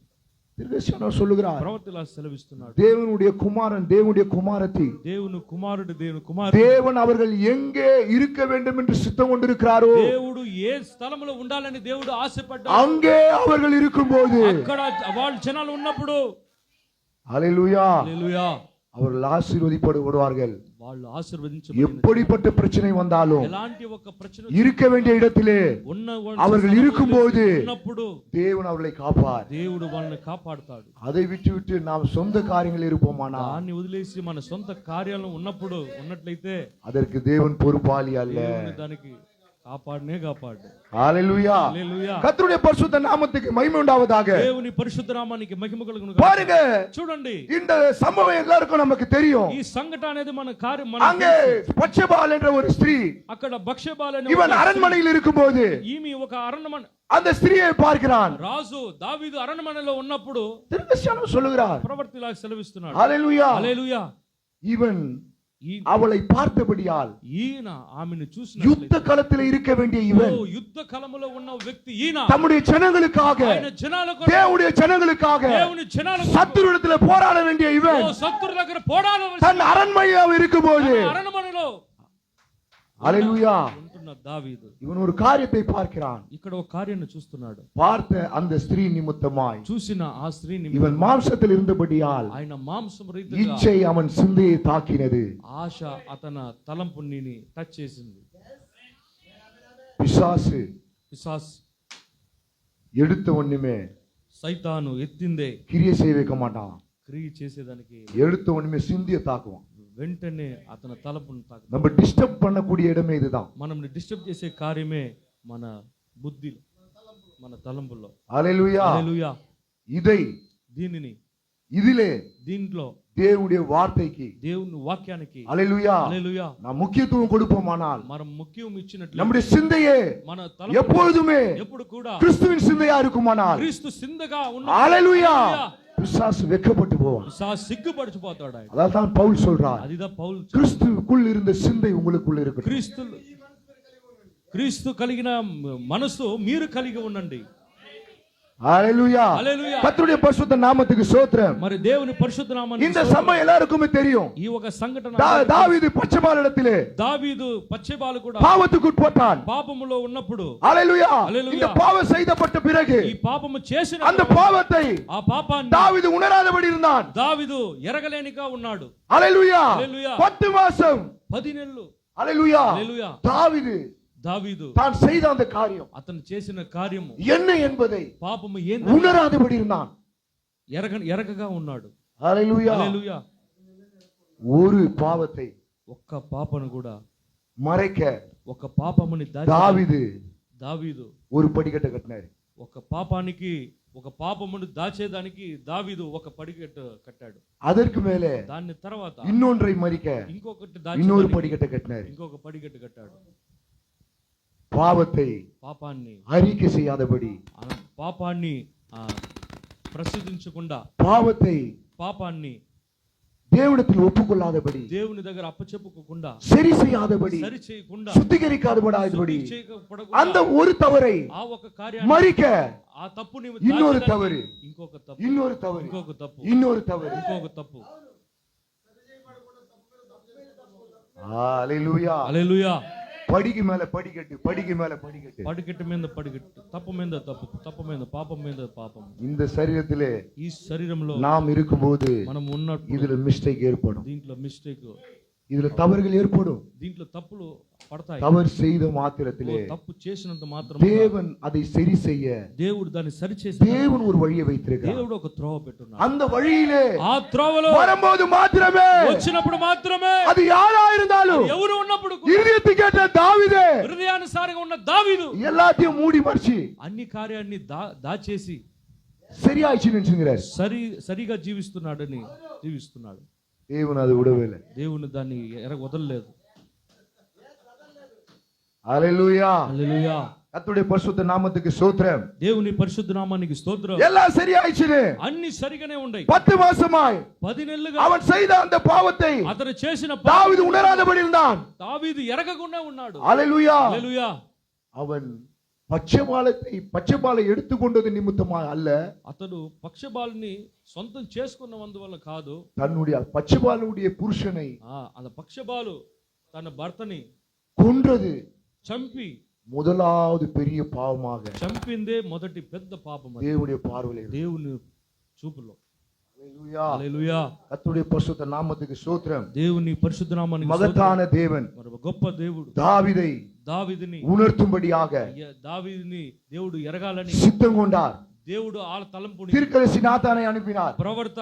திருவேசியானவர் சொல்லுகிறார், ప్రవక్తలా సెలవిస్తున్నాడు, தேவனுடைய குமாரன் தேவனுடைய குமாரத்தி దేవుని కుమారుడు దేవుని కుమారుడు தேவன் அவர்கள் எங்கே இருக்க வேண்டும் என்று சித்தம் கொண்டிருக்கிறாரோ దేవుడు ఏ స్థలములో ఉండాలని దేవుడు ఆశపడ్డాడు அங்கே அவர்கள் இருக்கும்போது అక్కడ వాళ్ళ జనాలు ఉన్నప్పుడు ஹalleluya హల్లెలూయా அவர்கள் ஆசீர்வதிக்கப்படுவார்கள். వాళ్ళు ఆశీర్వదించబడిన எப்படிப்பட்ட பிரச்சனை வந்தாலும் ఎలాంటి ఒక ప్రశ్న இருக்க வேண்டிய இடத்திலே அவர்கள் இருக்கும்போது ఉన్నప్పుడు தேவன் அவர்களை காப்பார். దేవుడు వాళ్ళని కాపాడుతాడు. அதை விட்டு நாம் சொந்த காரியங்கள் இருப்போமானா దాన్ని వదిలేసి మన సొంత కార్యాలను ఉన్నట్లయితే அதற்கு தேவன் பொறுப்பாளி அல்ல. దేవుని దానికి కాపాడు. ஹalleluya హల్లెలూయా. கர்த்தருடைய பரிசுத்த நாமத்துக்கு மகிமை உண்டாவதாக. దేవుని పరిశుద్ధ నామానికి మహిమ కలుగును. பாருங்க, చూడండి, இந்த சம்பவம் எல்லாருக்கும் நமக்கு தெரியும். ఈ సంఘటన అనేది మన కార్యం. அங்கே பத்சேபாள் என்ற ஒரு ஸ்திரீ, అక్కడ బత్షెబా అనే இவன் அரண்மனையில் இருக்கும்போது ఈమె ఒక అరణ్యమన அந்த ஸ்திரீயை பார்க்கிறான். రాజు దావీదు అరణ్యమనలో ఉన్నప్పుడు திருவேசியானவர் சொல்லுகிறார், ప్రవక్తలా సెలవిస్తున్నాడు, ஹalleluya హల్లెలూయా. இவன் அவளை பார்த்தபடியால் ఈయన ఆమెను చూసిన யுத்த களத்தில் இருக்க வேண்டிய இவன் యుద్ధ కాలములో ఉన్న వ్యక్తి ఈయన தம்முடைய ஜனங்களுக்காக ఆయన జనాల కొరకు தேவனுடைய ஜனங்களுக்காக దేవుని జనాల சத்துருவிடத்தில் போராட வேண்டிய இவன் శత్రు దగ్గర పోరాడవలసిన தன் அரண்மனையில் இருக்கும்போது అరణ్యమనలో ஹalleluya ఉంటున్న దావీదు இவன் ஒரு காரியத்தை பார்க்கிறான். ఇక్కడ ఒక కార్యాన్ని చూస్తున్నాడు. பார்த்த அந்த ஸ்திரீ நிமித்தமாய் చూసిన ఆ స్త్రీ இவன் மாம்சத்தில் இருந்தபடியால் ఆయన మాంసం రీతిగా இச்சை அவன் சிந்தையை தாக்கினது. ఆశ అతని తలంపుని టచ్ చేసింది. பிசாசு పిశాస్ எடுத்த ஒண்ணுமே సైతాను ఎత్తిందే கிரியை செய்ய வைக்க மாட்டான். క్రియ చేసేదానికి எடுத்த ஒண்ணுமே சிந்தியை தாக்குவான். వెంటనే అతని తలపును తాకుతాడు. நம்ம டிஸ்டர்ப் பண்ணக்கூடிய இடமே இதுதான். మనం డిస్టర్బ్ చేసే కార్యమే మన బుద్ధి, మన తలంపుల్లో. ஹalleluya హల్లెలూయా. దీనిని దీంట్లో தேவனுடைய வார்த்தைக்கு దేవుని వాక్యానికి ஹalleluya హల్లెలూయా நாம் முக்கியத்துவம் கொடுப்போமானால் మనం ముఖ్యం ఇచ్చినట్లు நம்முடைய சிந்தையே మన எப்பொழுதுமே ఎప్పుడు కూడా கிறிஸ்துவின் சிந்தையா இருக்குமானால் క్రీస్తు సిందగా ఉన్న ஹalleluya பிசாசு வெட்கப்பட்டு போவான். பிசாசு సిగ్గుపడిపోతాడు ఆయన. அதான் தான் பவுல் சொல்றார், அதுதான் பவுல் கிறிஸ்துவுக்குள் இருந்த சிந்தை உங்களுக்குள்ள இருக்கட்டும். క్రీస్తు కలిగిన మనసు మీరు కలిగి ఉండండి. ஹalleluya. கர்த்தருடைய பரிசுத்த நாமத்துக்கு ஸ்தோத்திரம். మరి దేవుని పరిశుద్ధ నామానికి இந்த சம்பவம் எல்லாருக்குமே தெரியும். ఈ ఒక సంఘటన దావీదు పచ్చబాలుడத்திலே దావీదు పచ్చబాలు కూడా பாவத்துக்கு உட்பட்டான். పాపములో ఉన్నప్పుడు ஹalleluya இந்த பாவம் செய்யப்பட்ட பிறகு ఈ పాపము చేసిన அந்த பாவத்தை ఆ పాపాన్ని దావీదు ఉనరాదబడి இருந்தான். దావీదు ఎరగలేనిగా ఉన్నాడు. హalleluya 10 மாசம் 10 నెలలు. హalleluya దావీదు தான் செய்த அந்த காரியம், అతను చేసిన కార్యము என்ன என்பதை పాపము ఏంది உணராதபடி இருந்தான். ఎరగగా ఉన్నాడు. హalleluya ஒரு பாவத்தை ఒక్క పాపను కూడా மறைக்க ఒక పాపముని దావీదు ஒரு படிக்கட்டை கட்டினார். ఒక పాపమును దాచేదానికి దావీదు ఒక పడికట్టు కట్టాడు. அதற்கு மேலே దాని తర్వాత இன்னொன்றை மறிக்க ఇంకొకటి இன்னொரு படிக்கட்டை கட்டினார். ఇంకొక పడికట్టు కట్టాడు. పాపాన్ని அறிக்கை செய்யாதபடி, పాపాన్ని ప్రసిద్ధించకుండా, పాపాన్ని దేవునిடத்தில் ஒப்புக்கொள்ளாதபடி, దేవుని దగ్గర అప్పచెప్పుకోకుండా, சரி செய்யாதபடி, சுத்திகரிக்காதபடி, அந்த ஒரு தவறை ఆ ఒక కార్యాన్ని மறிக்க ఆ తప్పుని இன்னொரு தவறு, ఇంకొక తప్పు, இன்னொரு தவறு, ఇంకొక తప్పు, இன்னொரு தவறு, ఇంకొక తప్పు. హalleluya. படிக்கு மேல படிக்கட்டு, படிக்கு மேல படிக்கட்டு, படிக்கட்டு మీద படிக்கட்டு, తప్పు మీద తప్పు, తప్పు మీద పాపం మీద పాపం. இந்த சரீரத்திலே ఈ శరీరంలో நாம் இருக்கும்போது మనం ఉన్నప్పుడు இதுல மிஸ்டேக் ஏற்படும். దీంట్లో మిస్టేక్, இதுல தவறுகள் ஏற்படும். దీంట్లో తప్పులు పడతాయి. தவறு செய்த மாத்திரத்திலே తప్పు చేసినంత మాత్రం தேவன் அதை சரி செய்ய దేవుడు దాన్ని సరిచేసి தேவன் ஒரு வழியை வைத்திருக்கிறார். దేవుడు ఒక త్రోవ పెట్టున్నాడు. அந்த வழியிலே ఆ త్రోవలో வரும்போது మాత్రమే, వచ్చినప్పుడు మాత్రమే, అది யாரா இருந்தாலும், ఎవరు ఉన్నప్పుడు இருதயத்துக்கு ஏற்ற தாவீது, హృదయానుసారంగా ఉన్న దావీదు எல்லாத்தையும் மூடி மறைச்சு అన్ని కార్యాన్ని దాచేసి சரியாயிச்சு நினைச்சுங்கிறார். సరిగా జీవిస్తున్నాడు. దేవుని అది విడవలే, దేవుని దాన్ని వదలలేదు. హalleluya. கர்த்தருடைய பரிசுத்த நாமத்துக்கு ஸ்தோத்திரம். దేవుని పరిశుద్ధ నామానికి స్తోత్రం. எல்லாம் சரியாயிச்சு, అన్ని సరిగానే ఉన్నాయి. 10 மாசமாய் 10 నెలలుగా அவன் செய்த அந்த பாவத்தை అతను చేసిన தாவீது உணராதபடி இருந்தான். దావీదు ఎరగకుండా ఉన్నాడు. హalleluya. அவன் పక్షపాల எடுத்துக்கொண்டது నిమిత్తమా அல்ல, అతడు పక్షపాలని సొంతం చేసుకున్నందువల్ల కాదు, தன்னுடைய பட்சபாலுடைய புருஷனை அந்த పక్షపాలు తన భర్తని கொன்றது చంపి முதலாவது பெரிய பாவமாக చంపిందే మొదటి పెద్ద పాపం దేవుடைய பார்வையிலே, దేవుని చూపులో. హalleluya. కర్తరుடைய பரிசுத்த நாமத்துக்கு ஸ்தோத்திரம். దేవుని పరిశుద్ధ నామానికి మగతాన దేవుని, గొప్ప దేవుడు దావీదుని உணர்த்தும்படியாக దావీదుని దేవుడు ఎరగాలని சித்தம் கொண்டார். దేవుడు ఆ తలంపుని தீர்க்கதரிசி நாத்தானை அனுப்பினார். ప్రవక్త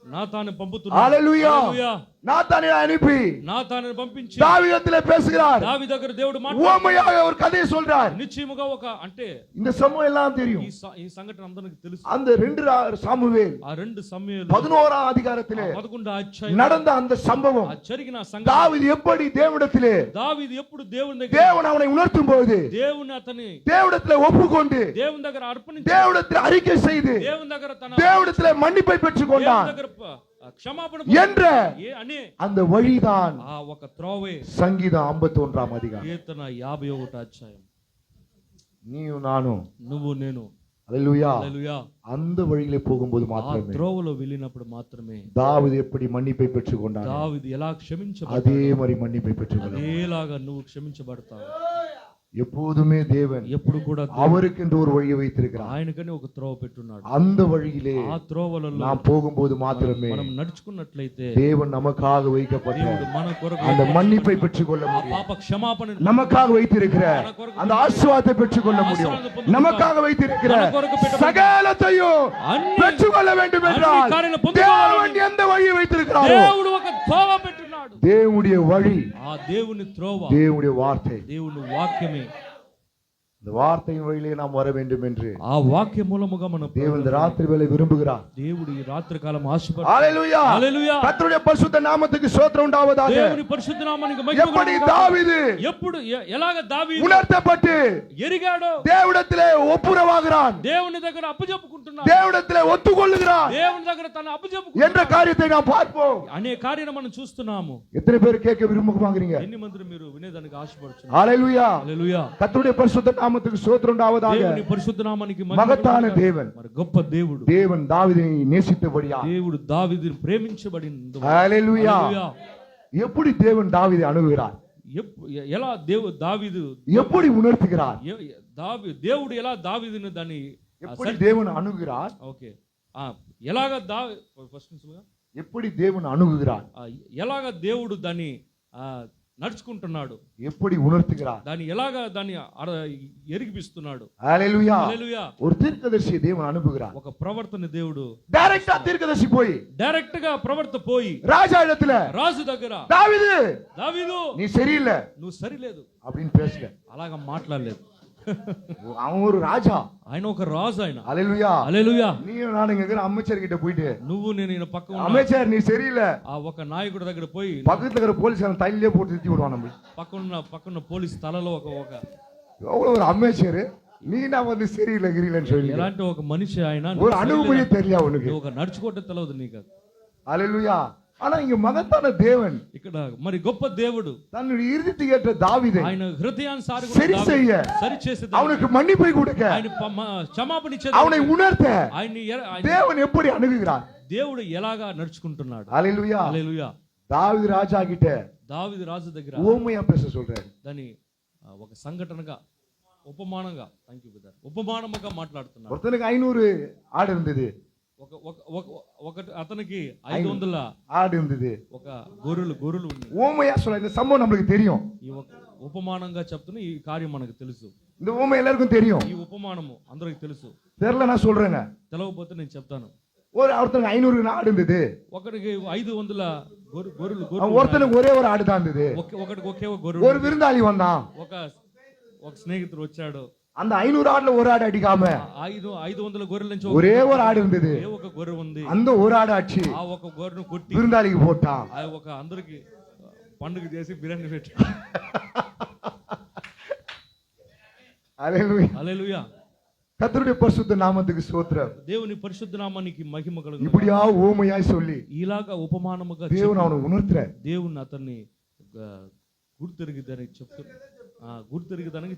నాతాను పంపుతున్నాడు. హalleluya. நாத்தானை அனுப்பி నాతాను పంపించి దావీదుతో பேசுகிறார். దావీదు దగ్గర దేవుడు உவமையாக ஒரு கதையை சொல்றார். నిశ్చయముగా ఒక అంటే இந்த சம்பவம் எல்லாம் தெரியும். ఈ సంఘటన అందరికి తెలుసు. அந்த 2 சாமுவேல் 2 సమూయేలు 11ஆம் அதிகாரத்திலே 11వ అధ్యాయం நடந்த அந்த சம்பவம், జరిగిన సంఘటన, దావీదు எப்படி தேவனிடத்திலே, దావీదు ఎప్పుడు దేవుని దగ్గర, தேவன் அவனை உணர்த்தும் போது దేవుని అతని தேவனிடத்திலே ஒப்புக்கொண்டு, దేవుని దగ్గర అర్పణించి, தேவனிடத்திலே அறிக்கை செய்து, దేవుని దగ్గర తన தேவனிடத்திலே மன்னிப்பை பெற்றுக் கொண்டான் క్షమాపణ என்ற அந்த வழிதான் ఆ ఒక త్రోవే సంగీతం 51ஆம் அதிகாரம், కీర్తన 51వ అధ్యాయం. நீயும் நானும், నువ్వు నేను, హalleluya, அந்த வழியிலே போகும்போது மாத்திரமே, త్రోవలో వెళ్ళినప్పుడు మాత్రమే దావీదు எப்படி மன்னிப்பை பெற்றுக் கொண்டான், దావీదు ఎలా క్షమించబడ్డాడు, அதே மாதிரி மன்னிப்பை பெற்றுக் கொண்டான். అదేలాగా నువ్వు క్షమించబడతావు. எப்போதுமே தேவன் ఎప్పుడు కూడా அவருக்கென்று ஒரு வழியை வைத்திருக்கிறார். ఆయనకని ఒక త్రోవ పెట్టున్నాడు. அந்த வழியிலே ఆ త్రోవలలో நாம் போகும்போது மாத்திரமே మనం నడుచుకున్నట్లయితే தேவன் நமக்காக வைக்கப்பட்ட మన కొరకు அந்த மன்னிப்பை பெற்றுக்கொள்ள முடியும். పాప క్షమాపణ நமக்காக வைத்திருக்கிற அந்த ஆசீர்வாதத்தை பெற்றுக்கொள்ள முடியும். நமக்காக வைத்திருக்கிற சகலத்தையும் பெற்றுக்கொள்ள வேண்டும் என்றால் தேவன் எந்த வழியை வைத்திருக்கிறாரோ, దేవుడు ఒక త్రోవ పెట్టున్నాడు. தேவனுடைய வழி, ఆ దేవుని త్రోవ, தேவனுடைய வார்த்தை, దేవుని వాక్యమే. இந்த வார்த்தையின் வழியிலே நாம் வர வேண்டும் என்று ఆ వాక్య మూలముగా మనం தேவன் இந்த ராத்திரி வேளை விரும்புகிறார். దేవుడు ఈ రాత్రి కాలం ఆశపడుతున్నాడు. ஹalleluya హల్లెలూయా. கர்த்தருடைய பரிசுத்த நாமத்துக்கு ஸ்தோத்திரம் உண்டாவதாக. దేవుని పరిశుద్ధ నామానికి మహిమ எப்படி కలుగుగాక. தாவீது ఎప్పుడు ఎలాగ దావీదు உணர்த்தப்பட்டு ఎరిగాడో தேவனிடத்திலே ஒப்புரவாகிறான், దేవుని దగ్గర అప్పజెప్పుకుంటున్నాడు, தேவனிடத்திலே ஒத்துக்கொள்ளுகிறான் దేవుని దగ్గర తన అప్పజెప్పుకుంటున్నాడు என்ற காரியத்தை நாம் பார்ப்போம். అనే కార్యాన్ని మనం చూస్తున్నాము. எத்தனை பேர் கேட்க விரும்புகிறீங்க? ఎన్ని మంది మీరు వినేదానికి ఆశపడుతున్నారు? ஹalleluya హల్లెలూయా. கர்த்தருடைய பரிசுத்த நாமத்துக்கு ஸ்தோத்திரம் உண்டாவதாக. దేవుని పరిశుద్ధ నామానికి మహిమ மகத்தான కలుగుగాక. தேவன், మరి గొప్ప దేవుడు, தேவன் தாவீதை நேசித்தபடியா. దేవుడు దావీదుని ప్రేమించబడినందువల్ల. ஹalleluya హల్లెలూయా. எப்படி தேவன் தாவீதை அணுகுகிறார், ఎలా దావీదు எப்படி உணர்த்துகிறார், దేవుడు ఎలా దావీదుని దాన్ని எப்படி தேவன் அணுகுகிறார், ఓకే ఎలాగ ఫస్ట్ எப்படி தேவன் அணுகுகிறார், ఎలాగ దేవుడు దాన్ని నడుచుకుంటున్నాడు, எப்படி உணர்த்துகிறார், దాన్ని ఎలాగ దాన్ని ఎరిగిపిస్తున్నాడు. ஹalleluya హల్లెలూయా. ஒரு தீர்க்கதரிசியை தேவன் அனுப்புகிறார். ఒక ప్రవర్తన దేవుడు டைரக்டா தீர்க்கதரிசி போய் డైరెక్ట్ గా ప్రవర్త పోయి ராஜா இடத்துல రాజు దగ్గర தாவீது దావీదు நீ சரியில்லை నువ్వు సరిలేదు அப்படின்னு பேசல. అలాగ మాట్లాడలేదు. அவன் ஒரு ராஜா, ఆయన ఒక రాజు. ఆయన ஹalleluya. హల్లెలూయా. நீ நானுங்க அமைச்சர் கிட்ட போயிட்டு నువ్వు నేను ఈయన పక్క ఉన్న அமைச்சர் நீ சரியில்லை ఆ ఒక నాయకుడి దగ్గర పోయి பக்கத்துல இருக்கிற போலீஸ் தையிலே போட்டு திட்டி விடுவான். நம்ம పక్కన పోలీస్ తలలో ఒక எவ்வளவு ஒரு அமைச்சர், நீ நான் வந்து சரியில்லை கிரியில்லைன்னு சொல்லி ఎలాంటి ఒక మనిషి ఆయన ஒரு அனுபவமே தெரியல அவனுக்கு. ఒక నడుచుకోవటం తెలియదు నీకు. ஹalleluya. ஆனா இங்க மகத்தான தேவன் ఇక్కడ మరి గొప్ప దేవుడు தன்னுடைய இறுதிக்கு ஏற்ற தாவீதை ఆయన హృదయానుసారి சரி செய்ய, సరి చేసేది, அவனுக்கு மன்னிப்பை கொடுக்க, ఆయన క్షమాపణ ఇచ్చేది, அவனை உணர்த்த ఆయన தேவன் எப்படி அணுகுகிறார். దేవుడు ఎలాగా నడుచుకుంటున్నాడు. ஹalleluya. హల్లెలూయా. தாவீது ராஜா கிட்ட దావీదు రాజు దగ్గర ஓமையா பேச சொல்றாரு. దాన్ని ఒక సంఘటనగా ఉపమానంగా ఉపమానముగా మాట్లాడుతున్నాడు. ஒருத்தனுக்கு 500 ஆடு இருந்தது, అతనికి 500 ஆடு இருந்தது, ఒక గొర్రెలు ఉన్నాయి. ஓமையா சொல்ற இந்த சம்பவம் நம்மளுக்கு தெரியும். ఈ ఒక ఉపమానంగా చెప్తున్న ఈ కార్యం మనకు తెలుసు. இந்த ஓமை எல்லாருக்கும் தெரியும். ఈ ఉపమానము అందరికి తెలుసు. தெரியல நான் சொல்றேங்க. తెలవకపోతే నేను చెప్తాను. ஒருத்தனுக்கு 500 ஆடு இருந்தது, ఒకరికి 500 గొర్రెలు, ஒருத்தனுக்கு ஒரே ஒரு ஆடு தான் இருந்தது. ఒకటికి ఒకే ఒక గొర్రె. ஒரு விருந்தாளி வந்தான், ఒక స్నేహితుడు వచ్చాడు. அந்த 500 ஆடுல ஒரு ஆடு அடிக்காம 500 గొర్రెల నుంచి ஒரே ஒரு ஆடு இருந்தது, ఒక గొర్రె ఉంది. அந்த ஒரு ஆடு அடிச்சு ఆ ఒక గొర్రెను కొట్టి விருந்தாளிக்கு போட்டான். ఆ ఒక అందరికి పండుగ చేసి బిర్యానీ పెట్టి. ஹalleluya. హల్లెలూయా. கர்த்தருடைய பரிசுத்த நாமத்துக்கு ஸ்தோத்திரம். దేవుని పరిశుద్ధ నామానికి మహిమ కలుగును. இப்படியா ஓமையாய் சொல்லி ఇలాగా ఉపమానముగా தேவன் அவனை உணர்த்துற. దేవుని అతన్ని గుర్తెరిగిదని గుర్తెరిగిదానికి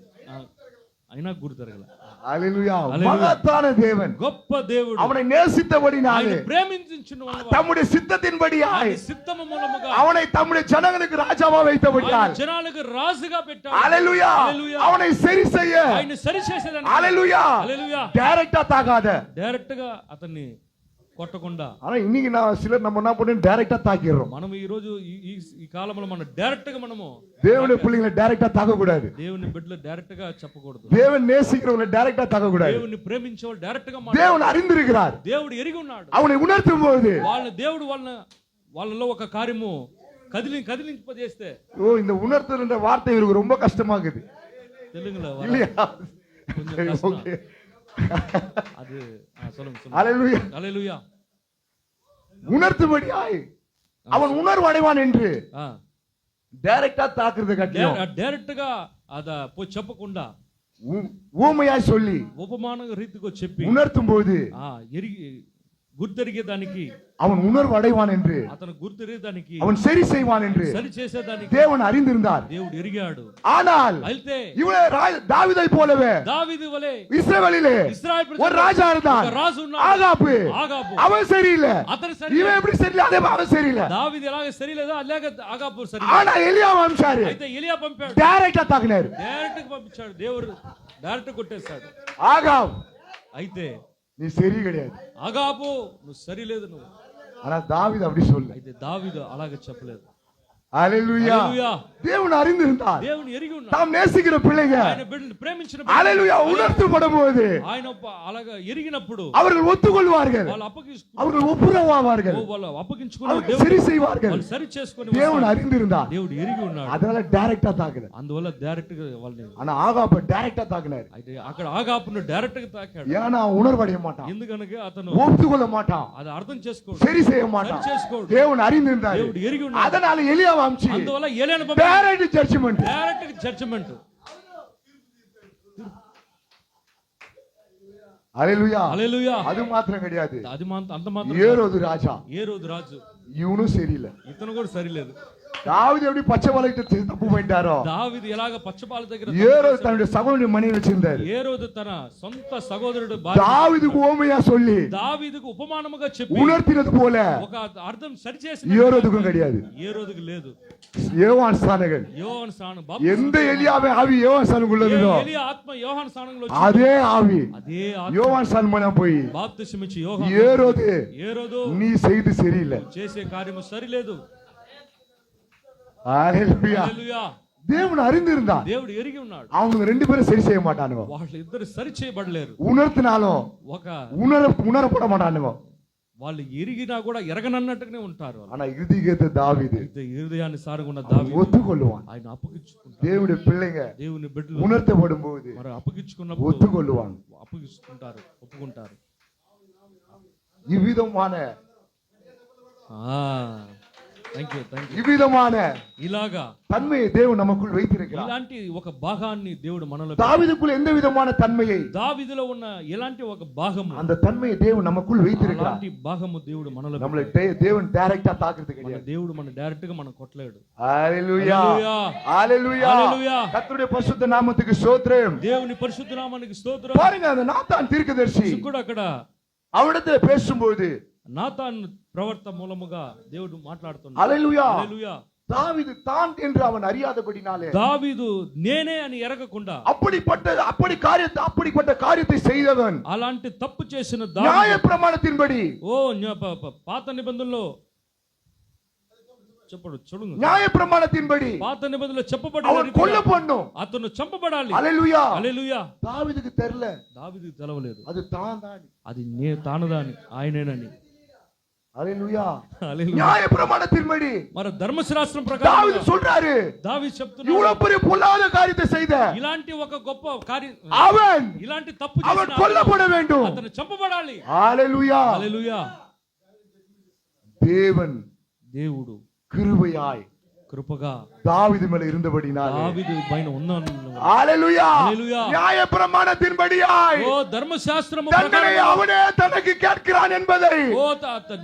అయినా గుర్తెరగల. ஹalleluya. மகத்தான தேவன், గొప్ప దేవుడు, அவனை நேசித்தபடினாலே ప్రేమించుచున్న தம்முடைய சித்தத்தின்படியாய் సిద్ధము మూలముగా அவனை தம்முடைய ஜனங்களுக்கு ராஜாவா வைத்தபடியால் జనాలకు రాజుగా పెట్టాడు. ஹalleluya. அவனை சரி செய்ய, ఆయన సరి చేసేదాన్ని ஹalleluya, హల్లెలూయా, டைரக்டா தாக்காத. డైరెక్ట్ గా అతన్ని కొట్టకుండా. ஆனா இன்னைக்கு நான் சிலர் நம்ம என்ன பண்ணோம், டைரக்டா தாக்கிடுறோம். మనం ఈ రోజు ఈ కాలంలో మనం డైరెక్ట్ గా మనము தேவனுடைய பிள்ளைகளை டைரக்டா தாக்க கூடாது. దేవుని బిడ్డలు డైరెక్ట్ గా చెప్పకూడదు. தேவன் நேசிக்கிறவங்களை டைரக்டா தாக்க கூடாது. దేవుని ప్రేమించేవాళ్ళు డైరెక్ట్ గా தேவன் அறிந்திருக்கிறார். దేవుడు ఎరిగి ఉన్నాడు. அவனை உணர்த்தும் போது దేవుడు వాళ్ళలో ఒక కార్యము కదిలింపజేస్తే, ஓ இந்த உணர்த்துன்ற வார்த்தை இவருக்கு ரொம்ப கஷ்டமாகுது తెలుగులో இல்லையா? కొంచెం சரி, కష్టం. ஓகே. அது சொல்லுங்க. ஹalleluya. హల్లెలూయా. உணர்த்தும்படியாய் அவன் உணர்வு அடைவான் என்று ఆ டைரக்டா தாக்குறது கட்டியும் డైరెక్ట్ గా పోయి చెప్పకుండా ஊமையாய் சொல்லி ఉపమాన రీతిగా చెప్పి உணர்த்தும் போது గుర్తెరిగేదానికి அவன் உணர்வு அடைவான் என்று, అతను గుర్తెరిగేదానికి, அவன் சரி செய்வான் என்று సరి చేసేదానికి தேவன் அறிந்திருந்தார். దేవుడు ఎరిగాడు. ஆனால் అయితే இவனே தாவீதை போலவே దావీదు వలె இஸ்ரவேலிலே ஒரு ராஜா இருந்தான், రాజు ఉన్నాడు, ஆகாபு. ఆగాబు. அவன் சரியில்லை, అతను இவன் எப்படி சரியில்லை, அதே அவன் சரியில்லை. దావీదు ఎలాగ సరిలేదో అలాగే ఆగాబు సరి. ஆனா எலியா வம்சாரு అయితే ఎలియా పంపాడు, டைரக்டா தாக்கினாரு. డైరెక్ట్ గా పంపించాడు. దేవుడు డైరెక్ట్ కొట్టేస్తాడు. ஆகாப் అయితే நீ சரி கிடையாது, ఆగాబు నువ్వు సరిలేదు నువ్వు. ஆனா தாவீது அப்படி சொல்ல. అయితే దావీదు అలాగే చెప్పలేదు. ஹalleluya హల్లెలూయా. தேவன் அறிந்திருந்தார் దేవుని ఎరిగి ఉన్నాడు. தாம் நேசிக்கிற பிள்ளைங்க ఆయన బిడ్డను ప్రేమించిన ஹalleluya உணர்த்தப்படும் போது ఆయన అలాగా ఎరిగినప్పుడు அவர்கள் ஒத்துக்கொள்வார்கள் వాళ్ళు అప్పగించుకుంటారు. அவர்கள் ஒப்புரவாவார்கள் వాళ్ళు అప్పగించుకుని அவர்கள் சரி செய்வார்கள் వాళ్ళు సరి చేసుకొని தேவன் அறிந்திருந்தார் దేవుడు ఎరిగి ఉన్నాడు. அதனால டைரக்டா தாக்குனார் అందువల్ల డైరెక్ట్ గా వాళ్ళని ஆனா ஆகாப டைரக்டா தாக்குனார் అయితే అక్కడ ఆగాపును డైరెక్ట్ గా తాకాడు. ஏன்னா உணர்வடைய மாட்டான் ఎందుకనగా అతను ஒப்புக்கொள்ள மாட்டான் అది అర్థం చేసుకోడు, சரி செய்ய மாட்டான் సరి చేసుకోడు. தேவன் அறிந்திருந்தார் దేవుడు ఎరిగి ఉన్నాడు. அதனால எலியாவை அனுப்பிச்சு అందువల్ల ఏలియాను டைரக்ட் ஜட்ஜ்மென்ட் డైరెక్ట్ జడ్జిమెంట్. ஹalleluya హల్లెలూయా. அது மாத்திரம் கிடையாது అది అంత మాత్రం ஏரோது ராஜா ఏరోదు రాజు இவனும் சரியில்லை ఇతను కూడా సరిలేదు. தாவீது எப்படி பச்சை வலையிட்டு தப்பு போயிட்டாரோ దావీదు ఎలాగ పచ్చపాల దగ్గర ஏரோது தன்னுடைய சகோதரனுடைய மனைவி வச்சிருந்தாரு ఏరోదు తన సొంత సహోదరుడు தாவீதுக்கு ஓமையா சொல்லி దావీదుకు ఉపమానముగా చెప్పి உணர்த்தினது போல ఒక అర్థం సరి చేసి ஏரோதுக்கும் கிடையாது ఏరోదుకు లేదు. யோவான் ஸ்தானங்கள் యోహాను స్థానం எந்த எலியாவே ஆவி யோவான் ஸ்தானங்களுள்ளதோ ఎలియా ఆత్మ యోహాను స్థానంలో அதே ஆவி అదే ఆత్మ யோவான் ஸ்தானம் மூலம் போய் బాప్తిసం ఇచ్చి యోహాను ஏரோது நீ செய்து சரியில்லை చేసే కార్యము సరిలేదు. ஹalleluya హల్లెలూయా. தேவன் அறிந்திருந்தார் దేవుడు ఎరిగి ఉన్నాడు. அவங்க ரெண்டு பேரும் சரி செய்ய மாட்டானுங்க వాళ్ళు ఇద్దరు సరి చేయబడలేరు. உணர்த்தினாலும் ఒక உணரப்பட மாட்டானுங்க వాళ్ళు ఎరిగినా కూడా ఎరగనన్నట్టుగానే ఉంటారు. ஆனா இறுதிகேத்த தாவீது హృదయాన్ని సారుగున్న దావీదు ஒத்துக்கொள்ளுவான் ఆయన అప్పగించుకుంటారు. தேவனுடைய பிள்ளைங்க దేవుని బిడ్డలు உணர்த்தப்படும் போது మరి అప్పగించుకున్నప్పుడు ஒத்துக்கொள்ளுவாங்க అప్పగించుకుంటారు, ఒప్పుకుంటారు. இவ்விதமான థ్యాంక్ యూ. இவ்விதமான ఇలాగా தன்மையை தேவன் நமக்குள் வைத்திருக்கிறார். ఇలాంటి ఒక భాగాన్ని దేవుడు మనలో தாவீதுக்குள் எந்த விதமான தன்மையை దావీదులో ఉన్న ఎలాంటి ఒక భాగము அந்த தன்மையை தேவன் நமக்குள் வைத்திருக்கிறார். అలాంటి భాగము దేవుడు మనలో நம்மளை தேவன் டைரக்டா தாக்குறது మన கிடையாது. దేవుడు మన డైరెక్ట్ గా మనం కొట్టలేడు. ஹalleluya హల్లెలూయా. ஹalleluya హల్లెలూయా. கர்த்தருடைய பரிசுத்த நாமத்துக்கு ஸ்தோத்திரம். దేవుని పరిశుద్ధ నామానికి స్తోత్రం. பாருங்க அந்த நாத்தான் தீர்க்கதரிசி కూడా అక్కడ அவரிடத்துல பேசும்போது నాతాన్ ప్రవర్త మూలముగా దేవుడు మాట్లాడుతున్నాడు. ஹalleluya హల్లెలూయా. தாவீது தான் என்று அவன் அறியாதபடினாலே దావీదు నేనే అని ఎరగకుండా அப்படிப்பட்ட காரியத்தை செய்தவன் అలాంటి తప్పు చేసిన நியாய பிரமாணத்தின்படி పాత నిబంధనలో చెప్పడు చూడండి. நியாய பிரமாணத்தின்படி పాత నిబంధనలో చెప్పబడిన அவன் கொல்லப்படணும். అతను చంపబడాలి. హల్లెలూయా. హల్లెలూయా. దావీదుకు తెరల దావీదుకు తెలవలేదు అది తాను అది తానుదాని ఆయనేనని. హల్లెలూయా. హల్లెలూయా. நியாய பிரமாணத்தின்படி మరి ధర్మశాస్త్రం దావీదు ప్రకారం சொல்றாரு దావీదు చెప్తున్నాడు இவ்வளவு பெரிய பொல்லாத காரியத்தை செய்த ఇలాంటి ఒక గొప్ప కార్యం அவன் ఇలాంటి తప్పు அவன் చేసిన கொல்லப்பட வேண்டும். అతను చంపబడాలి. హల్లెలూయా. హల్లెలూయా. தேவன் దేవుడు கிருபையாய் కృపగా தாவீது மேல இருந்தபடினாலே దావీదు పైన ఉన్నాను. ஹalleluya. హల్లెలూయా. நியாய பிரமாணத்தின்படியாய் ఓ ధర్మశాస్త్రము தண்டனை ప్రకారం அவனே தனக்கு கேட்கிறான் என்பதை ఓ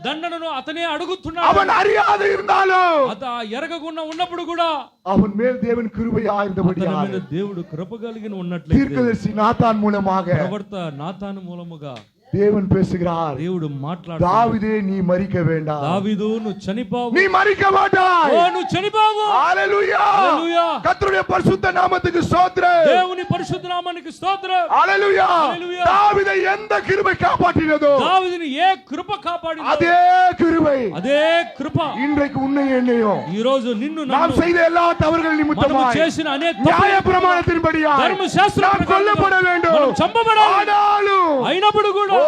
దండనను అతనే అడుగుతున్నాడు. அவன் அறியாது இருந்தாலும் అత ఎరగకుండా ఉన్నప్పుడు కూడా அவன் மேல் தேவன் கிருபையாய் అతని இருந்தபடியால் మీద దేవుడు కృప కలిగిన ఉన్నట్లయితే தீர்க்கதரிசி நாத்தான் மூலமாக ప్రవర్త నాతాను మూలముగా தேவன் பேசுகிறார். దేవుడు మాట్లాడు. தாவீதே நீ மரிக்க வேண்டாம். దావీదు నువ్వు చనిపోవు. நீ மரிக்க மாட்டாய். ఓ నువ్వు చనిపోవు. ஹalleluya. హల్లెలూయా. கர்த்தருடைய பரிசுத்த நாமத்துக்கு ஸ்தோத்திரம். దేవుని పరిశుద్ధ నామానికి స్తోత్రం. ஹalleluya. హల్లెలూయా. தாவீதை எந்த கிருபை காப்பாற்றினதோ దావీదుని ఏ కృప కాపాడిందో அதே கிருபை అదే కృప இன்றைக்கு உன்னை என்னையும் ఈ రోజు నిన్ను நாம் నన్ను செய்த எல்லா தவறுகள் మనము நிமித்தமாய் చేసిన అనేక நியாய பிரமாணத்தின்படியாய் ధర్మశాస్త్రం நாம் கொல்லப்பட வேண்டும். మనం చంపబడాలి. ஆனாலும் అయినప్పుడు కూడా ஓ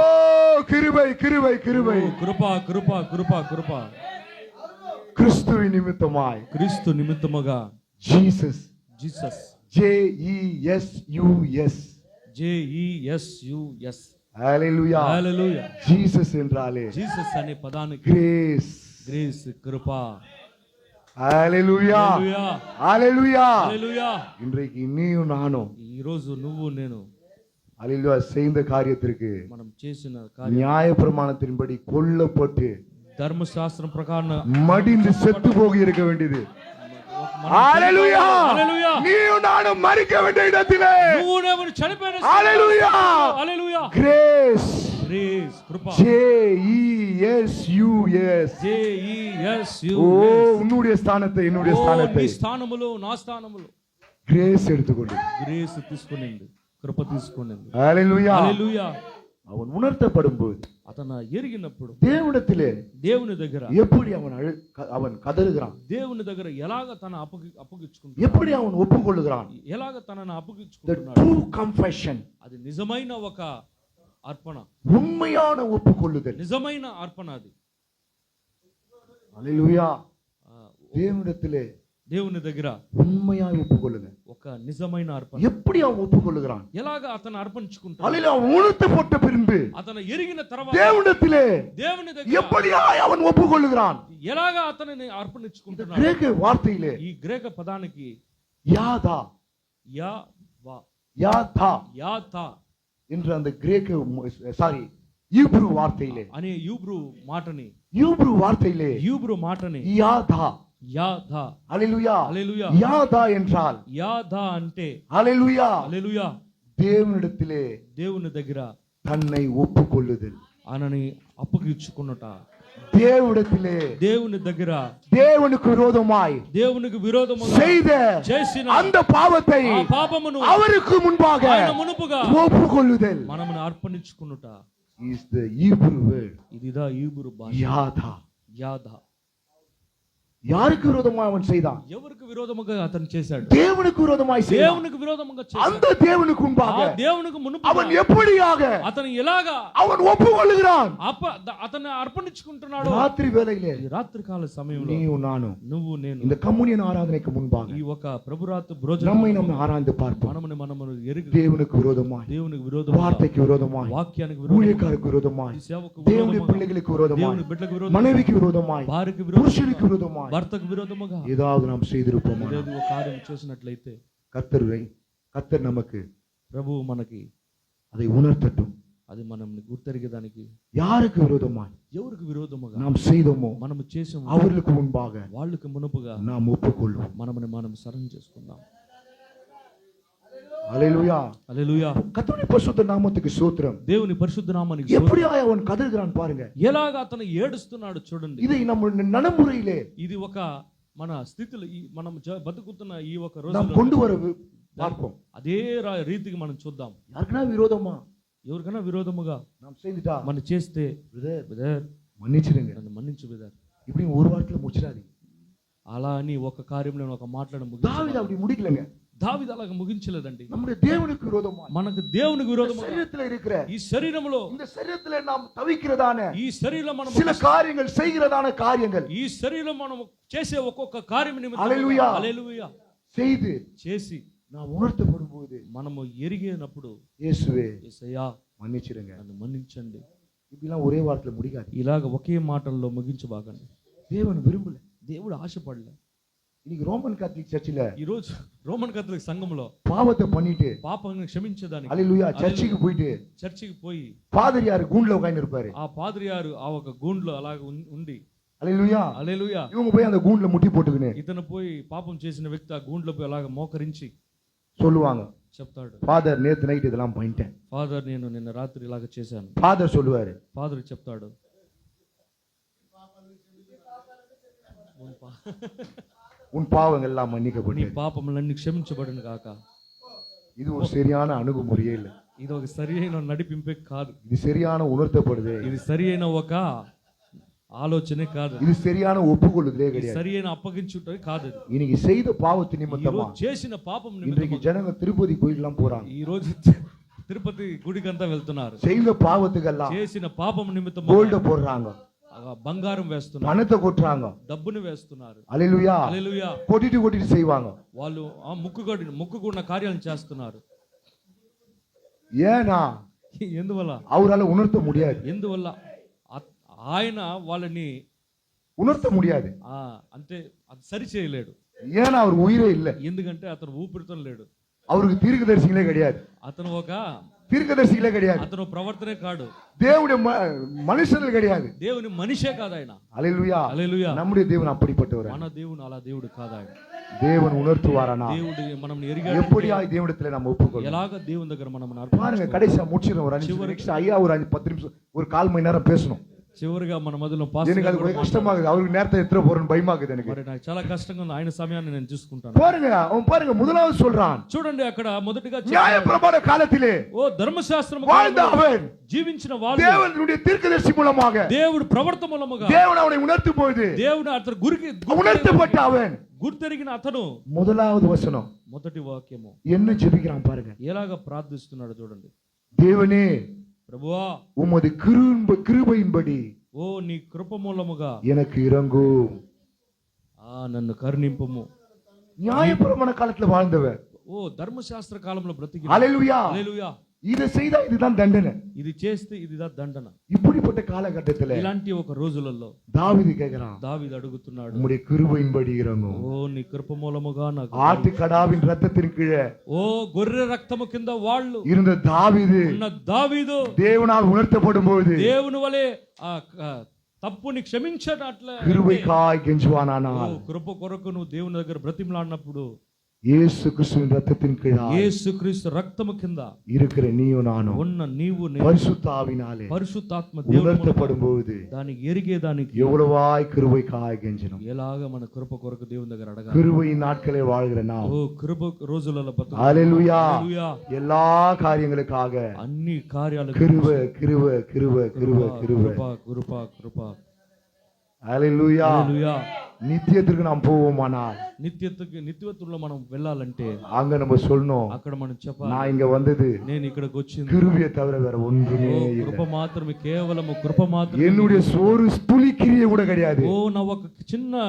கிருபை கிருபை கிருபை కృప కృప కృప కృప கிறிஸ்துவின் நிமித்தமாய் క్రీస్తు నిమిత్తముగా ஜீசஸ் జీసస్ JESUS JESUS ஹalleluya. హల్లెలూయా. ஜீசஸ் என்றாலே జీసస్ అనే పదానికి கிரேஸ். గ్రేస్ కృప. ஹalleluya. హల్లెలూయా. ஹalleluya. హల్లెలూయా. இன்றைக்கு நீயும் நானும் ఈ రోజు నువ్వు నేను ஹalleluya செய்த காரியத்திற்கு మనం చేసిన కార్యం நியாய பிரமாணத்தின்படி கொல்லப்பட்டு ధర్మశాస్త్రం ప్రకారం மடிந்து செத்து போக இருக்க வேண்டியது. మనం ஹalleluya. హల్లెలూయా. நீயும் நானும் மரிக்க வேண்டிய இடத்திலே నువ్వు నేను చనిపోయిన హల్లెలూయా. హల్లెలూయా. గ్రేస్. గ్రేస్ కృప. JESUS. JESUS. ஓ உன்னுடைய ஸ்தானத்தை என்னுடைய నీ ஸ்தானத்தை స్థానములో నా స్థానములో கிரேஸ் எடுத்துக்கொண்டு గ్రేస్ తీసుకునింది, కృప తీసుకునింది. ஹalleluya. హల్లెలూయా. அவன் உணர்த்தப்படும் போது అతను అతను ఎరిగినప్పుడు தேவனிடத்திலே దేవుని దగ్గర எப்படி அவன் கதறுகிறான், దేవుని దగ్గర ఎలాగ తన అప్పగించుకుంటాడు, எப்படி அவன் ஒப்புக்கொள்ளுகிறான். ఎలాగ తనను The అప్పగించుకుంటున్నాడు, true confession, అది నిజమైన ఒక అర్పణ, உண்மையான ஒப்புக்கொள்ளுதல். నిజమైన అర్పణ. అది హల్లెలూయా. ఆ, தேவனிடத்திலே దేవుని దగ్గర உண்மையாய் ஒப்புக்கொள்ளுங்க. ఒక నిజమైన అర్పణ. எப்படி அவன் ஒப்புக்கொள்ளுகிறான்? ఎలాగ అతను అర్పణించుకుంటాడు, ஹல்லேலூயா. அவன் உணர்த்தப்பட்ட பின்பு అతను ఎరిగిన తర్వాత தேவனிடத்திலே దేవుని దగ్గర எப்படியாய் அவன் ஒப்புக்கொள்ளுகிறான்? ఎలాగ అతనిని అర్పణించుకుంటున్నాడు. கிரேக்க வார்த்தையிலே ఈ గ్రీక పదానికి யாதா యా వా யாதா యాతా என்ற அந்த கிரேக்க ஈப்ரு வார்த்தையிலே అనే యూబ్రు మాటని ஈப்ரு வார்த்தையிலே యాదా யாதா. ஹல்லேலூயா. హల్లెలూయా. யாதா என்றால் యాదా అంటే ஹல்லேலூயா హల్లెలూయా தேவனிடத்திலே దేవుని దగ్గర தன்னை ஒப்புக்கொள்ளுதல். ఆయనని అప్పగించుకున్నట. தேவனிடத்திலே దేవుని దగ్గర தேவனுக்கு விரோதமாய் దేవునికి విరోధముగా చేసిన அந்த பாவத்தை ఆ పాపమును அவருக்கு முன்பாக ఆయన మునుపుగా ஒப்புக்கொள்ளுதல் మనమును అర్పణించుకున్నట. is the Hebrew word. ఇదిదా హీబ్రూ భాష. యాదా. యాదా. யாருக்கு விரோதமாய் அவன் செய்தான்? ఎవరికి విరోధముగా అతను చేశాడు? தேவனுக்கு விரோதமாய் செய்தான். దేవునికి విరోధముగా చేశాడు. அந்த தேவனுக்கு முன்பாக ఆ దేవునికి మునుపుగా அவன் எப்படியாக అతను ఎలాగా அவன் ஒப்புக்கொள்ளுகிறான்? అతను అర్పణించుకుంటున్నాడు. రాత్రి వేళయిலே ఈ రాత్రి కాల సమయంలో నీవు నాను నువ్వు నేను இந்த கம்யூனியன் ஆராதனைக்கு முன்பாக ఈ ఒక ప్రభురాత్రి భోజనం நம்மை நம்ம ஆராய்ந்து பார்ப்போம். మనము ఎరిగి தேவனுக்கு விரோதமாய், దేవునికి విరోధముగా, வார்த்தைக்கு விரோதமாய், వాక్యానికి విరోధముగా, ஊழியக்காரருக்கு விரோதமாய், సేవకు தேவனுடைய విరోధముగా, பிள்ளைகளுக்கு விரோதமாய், దేవుని బిడ్డలకు విరోధముగా, மனைவிக்கு விரோதமாய், భార్యకు విరోధముగా, புருஷனுக்கு விரோதமாய் భర్తకు విరోధముగా ஏதாவது நாம் செய்திருப்போமா? ఏదో ఒక కార్యం చేసినట్లయితే கர்த்தர் நமக்கு ప్రభువు మనకి அதை உணர்த்தட்டும். అది మనం గుర్తెరిగేదానికి யாருக்கு விரோதமாய் ఎవరికి విరోధముగా நாம் செய்தோமோ మనము చేసాము அவர்களுக்கு முன்பாக వాళ్ళకి మునుపుగా நாம் ஒப்புக்கொள்வோம். మనం సరం చేసుకుందాం. ஹல்லேலூயா. హల్లెలూయా. கர்த்தருடைய பரிசுத்த நாமத்துக்கு ஸ்தோத்திரம். దేవుని పరిశుద్ధ నామానికి எப்படியாய் அவன் கதறுகிறான் பாருங்க. ఎలాగా అతను ఏడుస్తున్నాడు చూడండి. இதை நம்ம நடைமுறையிலே ఇది ఒక మన స్థితిలో మనం బతుకుతున్న ఈ ఒక நாம் రోజు கொண்டு வர பார்ப்போம். అదే రీతికి మనం చూద్దాం. யாருக்கனா விரோதமா ఎవరికైనా విరోధముగా நாம் செய்துட்டா మనం చేస్తే బ్రదర్ மன்னிச்சிடுங்க, నన్ను మన్నించు బ్రదర్, இப்படி ஒரு வாரத்துல முடிச்சிடாதீங்க. అలా అని ఒక కార్యంలో ఒక మాట్లాడడం தாவீது அப்படி முடிக்கலங்க. దావీదు అలాగా ముగించలేదండి. நம்முடைய தேவனுக்கு விரோதமா, మనకు దేవునికి విరోధముగా சரீரத்துல இருக்கிற ఈ శరీరంలో, இந்த சரீரத்துல நாம் தவிக்கிறதான ఈ శరీరంలో మనం சில காரியங்கள், செய்கிறதான காரியங்கள், ఈ శరీరంలో మనం చేసే ఒక్కొక్క కార్యం నిమిత్తం హల్లెలూయా, హల్లెలూయా செய்து చేసి நாம் உணர்த்தப்படும் போது మనము ఎరిగినప్పుడు இயேசுவே యేసయ్యా மன்னிச்சிடுங்க, నన్ను మన్నించండి, இப்படிலாம் ஒரே வாரத்துல முடிக்காது. ఇలాగ ఒకే మాటల్లో ముగించబాకండి. தேவன் விரும்பல, దేవుడు ఆశపడలే. இன்னைக்கு ரோமன் கேத்தலிக் சர்ச்சில் ఈ రోజు రోమన్ కథలిక్ సంఘంలో பாவத்தை பண்ணிட்டு పాపాన్ని క్షమించడానికి హల్లెలూయా చర్చికి పోయిட்டு చర్చికి పోయి పాదరియారు గూండ్లో ఉட்கார்ந்து இருப்பாரு. ఆ పాదరియారు ఆ ఒక గూండ్లో అలాగ ఉండి హల్లెలూయా హల్లెలూయా இவங்க போய் அந்த గూండ్లో ముట్టి போட்டுக்கினே ఇతను పోయి పాపం చేసిన వ్యక్తి ఆ గూండ్లో పోయి అలాగ మోకరించి சொல்லுவாங்க, చెప్తాడు, ஃபாதர் நேத்து நைட் இதெல்லாம் பண்ணிட்டேன். ఫాదర్ నేను నిన్న రాత్రి ఇలాగ చేశాను. ஃபாதர் சொல்லுவாரு, ఫాదర్ చెప్తాడు, உன் பாவங்கள் எல்லாம் నీ மன்னிக்கப்பட்டது. పాపములన్నీ క్షమించబడును గాక. இது ஒரு சரியான அணுகுமுறையே இல்ல, ఇది ఒక సరి అయిన నడిపింపే కాదు, இது சரியான உணர்த்தப்படுதே, ఇది సరి అయిన ఒక ఆలోచనే కాదు, இது சரியான ஒப்புக்கொள்ளுதலே ఇది கிடையாது. సరి అయిన అప్పగించుట కాదు. இன்னைக்கு செய்த பாவத்து நிமித்தமா చేసిన పాపం இன்றைக்கு నిమిత్తము ஜனங்க திருப்பதி கோயில்லாம் போறாங்க. ఈ రోజు తిరుపతి గుడికంతా వెళ్తున్నారు. செய்த பாவத்துக்கெல்லாம் చేసిన పాపం నిమిత్తము கோல்ட போடுறாங்க, బంగారం వేస్తున్నారు, பணத்தை கொட்டுறாங்க. డబ్బుని వేస్తున్నారు. హల్లెలూయా హల్లెలూయా కొట్టిటి செய்வாங்க. వాళ్ళు ఆ ముక్కుకున్న కార్యాలను చేస్తున్నారు. ஏனா ఎందువల్ల அவரால உணர்த்த முடியாது, ఎందువల్ల ఆయన వాళ్ళని உணர்த்த முடியாது. అంటే అది సరి చేయలేడు. ஏனா அவர் உயிரே இல்ல, ఎందుకంటే అతను ఊపిరితో లేడు, அவருக்கு தீர்க்கதரிசிகளே கிடையாது, అతను ఒక தீர்க்கதரிசிகளே கிடையாது, అతను ప్రవర్తనే కాడు, தேவனுடைய மனுஷர்கள் கிடையாது. దేవుని మనిషే కాదు ఆయన. హల్లెలూయా హల్లెలూయా நம்முடைய தேவன் அப்படிப்பட்டவர். మన దేవుడు అలా దేవుడు కాదు ఆయన. தேவன் உணர்த்துவாரானா దేవుడు మనం ఎరిగాడు. எப்படியாய் தேவனிடத்துல நம்ம ஒப்புக்கொள்ளலாம். ఎలాగ దేవుని దగ్గర మనం பாருங்க, கடைசியா முடிச்சிரும். ஒரு 5 நிமிஷம் ஐயா, ஒரு 10 நிமிஷம், ஒரு 1/4 மணி நேரம் பேசணும். చివరిగా మన మధ్యలో எனக்கு పాస్టర్ அது గారు கொஞ்சம் కూడా கஷ்டமாகுது, அவருக்கு நேரத்தை எத்தனை போறேன்னு பயமாகுது எனக்கு. మరి నాకు చాలా కష్టంగా ఉంది, ఆయన సమయాన్ని నేను చూసుకుంటాను. பாருங்க, அவன் பாருங்க, முதலாவது சொல்றான், చూడండి అక్కడ మొదటిగా நியாய பிரமாண காலத்திலே ఓ ధర్మశాస్త్రం வாழ்ந்த அவன் జీవించిన వాళ్ళు தேவனுடைய தீர்க்கதரிசி மூலமாக దేవుడు ప్రవర్తన మూలముగా தேவன் அவனை உணர்த்தும் பொழுது దేవుడు అతను உணர்த்தப்பட்ட அவன் గుర్తెరిగిన అతను முதலாவது வசனம் మొదటి వాక్యము என்ன ஜெபிக்கிறான் பாருங்க. ఎలాగ ప్రార్థిస్తున్నాడు చూడండి. தேவனே, ప్రభువా உமது கிருபையின்படி ఓ నీ కృప మూలముగా எனக்கு இறங்கும். నన్ను కరుణింపుము. நியாயப்பிரமாண காலத்துல வாழ்ந்தவன், ఓ ధర్మశాస్త్ర కాలంలో బ్రతికి ஹல்லேலூயா, హల్లెలూయా, இதை செய்தா இதுதான் தண்டனை. ఇది చేస్తే ఇదిదా దండన. இப்படிப்பட்ட காலகட்டத்துல ఇలాంటి ఒక రోజులలో தாவீது கேக்குறான், దావీదు అడుగుతున్నాడు, உம்முடைய கிருபையின்படி இறங்கும். ఓ నీ కృప మూలముగా నాకు ஆட்டுக்கடாவின் ரத்தத்தின் கீழே ఓ గొర్రె రక్తము కింద వాళ్ళు இருந்த தாவீது ఉన్న దావీదు தேவனால் உணர்த்தப்படும் பொழுது దేవుని వలె ఆ తప్పుని క్షమించనట్లే கிருபைக்காய் கெஞ்சுவானானால் కృప కొరకు నువ్వు దేవుని దగ్గర బ్రతిమలాడినప్పుడు இயேசு கிறிஸ்துவின் ரத்தத்தின் கீழே యేసుక్రీస్తు రక్తము కింద இருக்கிற நீயும் நானும் ఉన్న నీవు பரிசுத்த ஆவினாலே పరిశుద్ధాత్మ దేవుని உணர்த்தப்படும் பொழுது దానికి ఎరిగేదానికి எவ்வளவாய் கிருபைக்காய் கெஞ்சணும். ఎలాగ మన కృప కొరకు దేవుని దగ్గర అడగాలి. கிருபையின் நாட்களே வாழ்கிற நாம் ఓ కృప రోజులలో ஹல்லேலூயா, హల్లెలూయా, எல்லா காரியங்களுக்காக అన్ని కార్యాలు கிருபை கிருபை கிருபை கிருபை கிருபை. కృప కృప కృప ஹல்லேலூயா. హల్లెలూయా. நித்தியத்திற்கு நாம் போவோமானால் నిత్యత్వంలో మనం వెళ్ళాలంటే அங்க நம்ம சொல்லணும், అక్కడ మనం చెప్పాలి, நான் இங்க வந்தது నేను ఇక్కడికి వచ్చింది கிருபையை தவிர வேற ஒன்றுமே ఓ இல்லை. కృప మాత్రమే, కేవలము కృప మాత్రమే. என்னுடைய சோறு துளி கிரியை கூட கிடையாது, ఓ నా ఒక చిన్న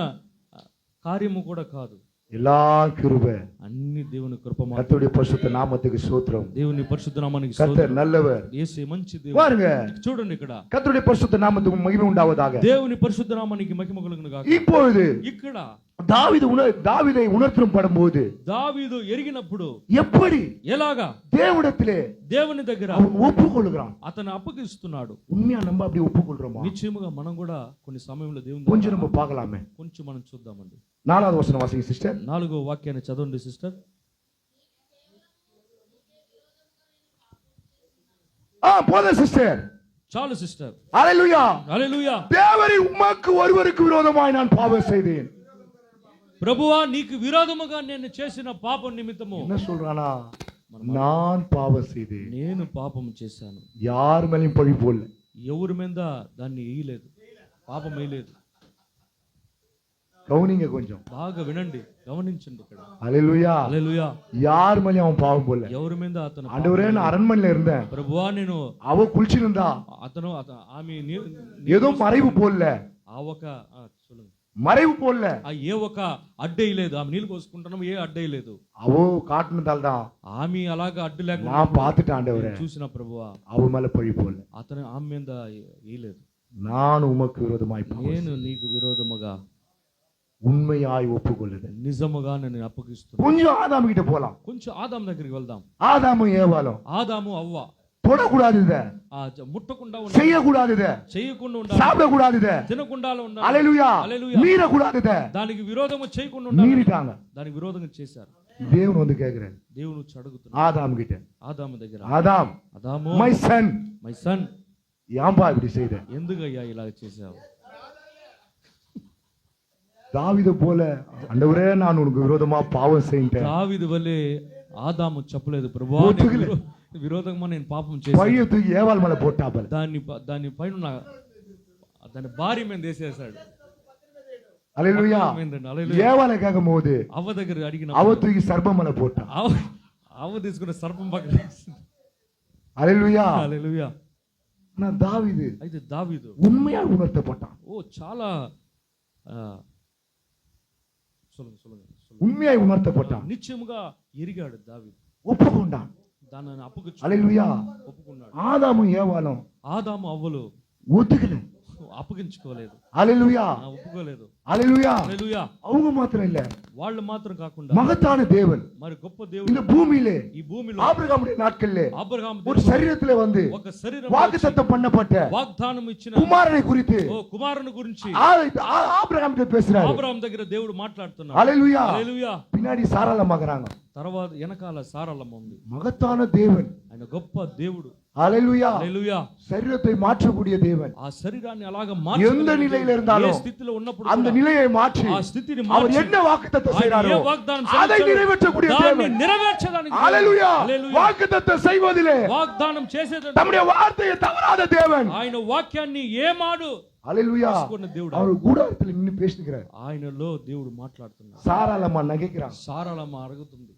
కార్యము కూడా కాదు, எல்லா கிருபை. అన్ని దేవుని కృప మాత్రమే. கர்த்தருடைய பரிசுத்த நாமத்துக்கு ஸ்தோத்திரம். దేవుని పరిశుద్ధ నామానికి கர்த்தர் స్తోత్రం. நல்லவர். యేసే మంచి దేవుడు. பாருங்க, చూడండి ఇక్కడ கர்த்தருடைய பரிசுத்த நாமத்துக்கு மகிமை உண்டாவதாக. దేవుని పరిశుద్ధ నామానికి మహిమ కలుగును గాక. இப்பொழுது ఇక్కడ தாவீதை உணர்த்தும் படும்போது దావీదు ఎరిగినప్పుడు எப்படி ఎలాగా தேவனிடத்திலே దేవుని దగ్గర அவன் ஒப்புக்கொள்கிறான். అతను అప్పగిస్తున్నాడు. உண்மையா நம்ம அப்படி ஒப்புக்கொள்றோமா? నిశ్చయముగా మనం కూడా కొన్ని సమయంలో దేవుని கொஞ்சம் దగ్గర நம்ம பார்க்கலாமே. కొంచెం మనం చూద్దామండి. 4வது வசனம் வாசிங்க சிஸ்டர். 4వ వాక్యాన్ని చదవండి సిస్టర్. போதும் சிஸ்டர். చాలు సిస్టర్. ஹல்லேலூயா, హల్లెలూయా. தேவரே, உமக்கு ஒருவருக்கு விரோதமாய் நான் பாவம் செய்தேன். ప్రభువా నీకు విరోధముగా నేను చేసిన పాపం నిమిత్తము என்ன சொல்றானா? நான் பாவம் செய்தேன். నేను పాపం చేశాను. யார் மேலயும் பழி போடல. ఎవరి మీద దాన్ని వేయలేదు, పాపం వేయలేదు. கவனிங்க கொஞ்சம், బాగా వినండి, గమనించండి ఇక్కడ. ஹல்லேலூயா, హల్లెలూయా. யார் மேலயும் அவன் பாவம் போடல. ఎవరి మీద అతను ஆண்டவரே, நான் அரண்மனையில இருந்தேன், ప్రభువా నేను அவ குளிச்சிருந்தா, ఆమె ஏதோ மறைவு போடல, ఆ ఒక చూడండి, மறைவு போடல, ఏ ఒక అడ్డై లేదు. ఆమె నీళ్ళు పోసుకుంటున్నాం, ఏ అడ్డై లేదు. அவ காட்டினதால்தான் ఆమె అలాగా అడ్డు లేక நான் பார்த்துட்டேன். ஆண்டவரே, చూసిన ప్రభువా அவ மேல பழி போடல. అతను ఆమె మీద వేయలేదు. நான் உமக்கு விரோதமாய் பாவம் నేను నీకు విరోధముగా உண்மையாய் ஒப்புக்கொள்ளுதல். నిజముగా నేను అప్పగిస్తున్నాను. கொஞ்சம் ஆதாம் கிட்ட போலாம். కొంచెం ఆదాం దగ్గరికి వెళ్దాం. ஆதாமும் ஏவாளும் ఆదాము అవ్వ தொடக்கூடாது, இத ముట్టకుండా ఉండాలి, செய்யக்கூடாது, இத చేయకుండా ఉండాలి, சாப்பிடக்கூடாது, இத తినకుండా ఉండాలి. ஹல்லேலூயா, హల్లెలూయా. மீறக்கூடாது, இத దానికి విరోధము చేయకుండా ఉండాలి. மீறிட்டாங்க. దానికి విరోధంగా చేశారు. தேவன் வந்து கேக்குறாரு దేవుడు వచ్చి అడుగుతున్నాడు ஆதாம் கிட்ட, ఆదాము దగ్గర, ஆதாம், ఆదాము மை சன், మై సన్, ஏன்பா இப்படி செய்த? ఎందుకయ్యా ఇలా చేశావు? தாவீது போல, ஆண்டவரே, நான் உனக்கு விரோதமா பாவம் செய்தேன். దావీదు వలె ఆదాము చెప్పలేదు, ప్రభువా నీకు విరోధంగా నేను పాపం చేశాను. பழிய தூக்கி ஏவாள் மேல போட்டாப்பல. దాని పైన దాని భార్య మీద వేసేసాడు. ஹல்லேலூயா. హల్లెలూయా. ஏவாளை கேட்கும் போது అవ్వ దగ్గర అడిగిన அவ தூக்கி சர்ப்பம் மேல போட்டா. అవ్వ తీసుకున్న సర్పం పక్కన వేసింది. ஹல்லேலூயா. హల్లెలూయా. நான் தாவீது అయితే దావీదు உண்மையா உணர்த்தப்பட்டான். చాలా உண்மையாய் உணர்த்தப்பட்டான். నిత్యముగా ఎరిగాడు దావీదు, ஒப்புக்கொண்டான். దానిని హల్లెలూయా. ఒప్పుకున్నాడు. ஆதாமும் ஏவாளும் ఆదాము అవ్వలు ஒத்துக்கல. అప్పగించుకోలేదు, హల్లెలూయా. ఒప్పుకోలేదు. హల్లెలూయా. హల్లెలూయా. அவங்க మాత్రం இல்ல, వాళ్ళు మాత్రం కాకుండా மகத்தான தேவன் మరి గొప్ప இந்த దేవుడు பூமியிலே ఈ భూమిలో ஆபிரகாமுடைய நாட்களிலே అబ్రహాము ஒரு சரீரத்திலே வந்து ఒక శరీరం வாக்குத்தத்தம் பண்ணப்பட்ட వాగ్దానం ఇచ్చిన குமாரனை குறித்து ఓ కుమారుని గురించి ஆபிரகாம் கிட்ட பேசுறாரு. అబ్రహాం దగ్గర దేవుడు మాట్లాడుతున్నాడు. హల్లెలూయా. హల్లెలూయా. பின்னாடி சாராளமாகறாங்க. తర్వాత వెనకాల సారళమ్మ ఉంది. மகத்தான தேவன், ఆయన గొప్ప దేవుడు. ஹalleluya. హల్లెలూయా. சரீரத்தை மாற்றக்கூடிய தேவன். ఆ శరీరాన్ని అలాగా எந்த நிலையில இருந்தாலும் ఏ స్థితిలో ఉన్నప్పుడు அந்த நிலையை மாற்றி ఆ స్థితిని அவர் మార్చి என்ன வாக்குத்தத்தம் செய்றாரோ ఏ వాగ్దానం அதை நிறைவேற்றக்கூடிய దాన్ని தேவன். నెరవేర్చడానికి హalleluya. హల్లెలూయా. வாக்குத்தத்தம் செய்வதிலே వాగ్దానం చేసేది நம்முடைய வார்த்தையை தவறாத தேவன். ఆయన వాక్యాన్ని ఏమాడు హalleluya. దేవుడు அவர் கூடாரத்தில் நின்னு பேசுகிறார். ఆయనలో దేవుడు మాట్లాడుతున్నాడు. சாராளம்மா நகைக்கிறான். సారళమ్మ అడుగుతుంది.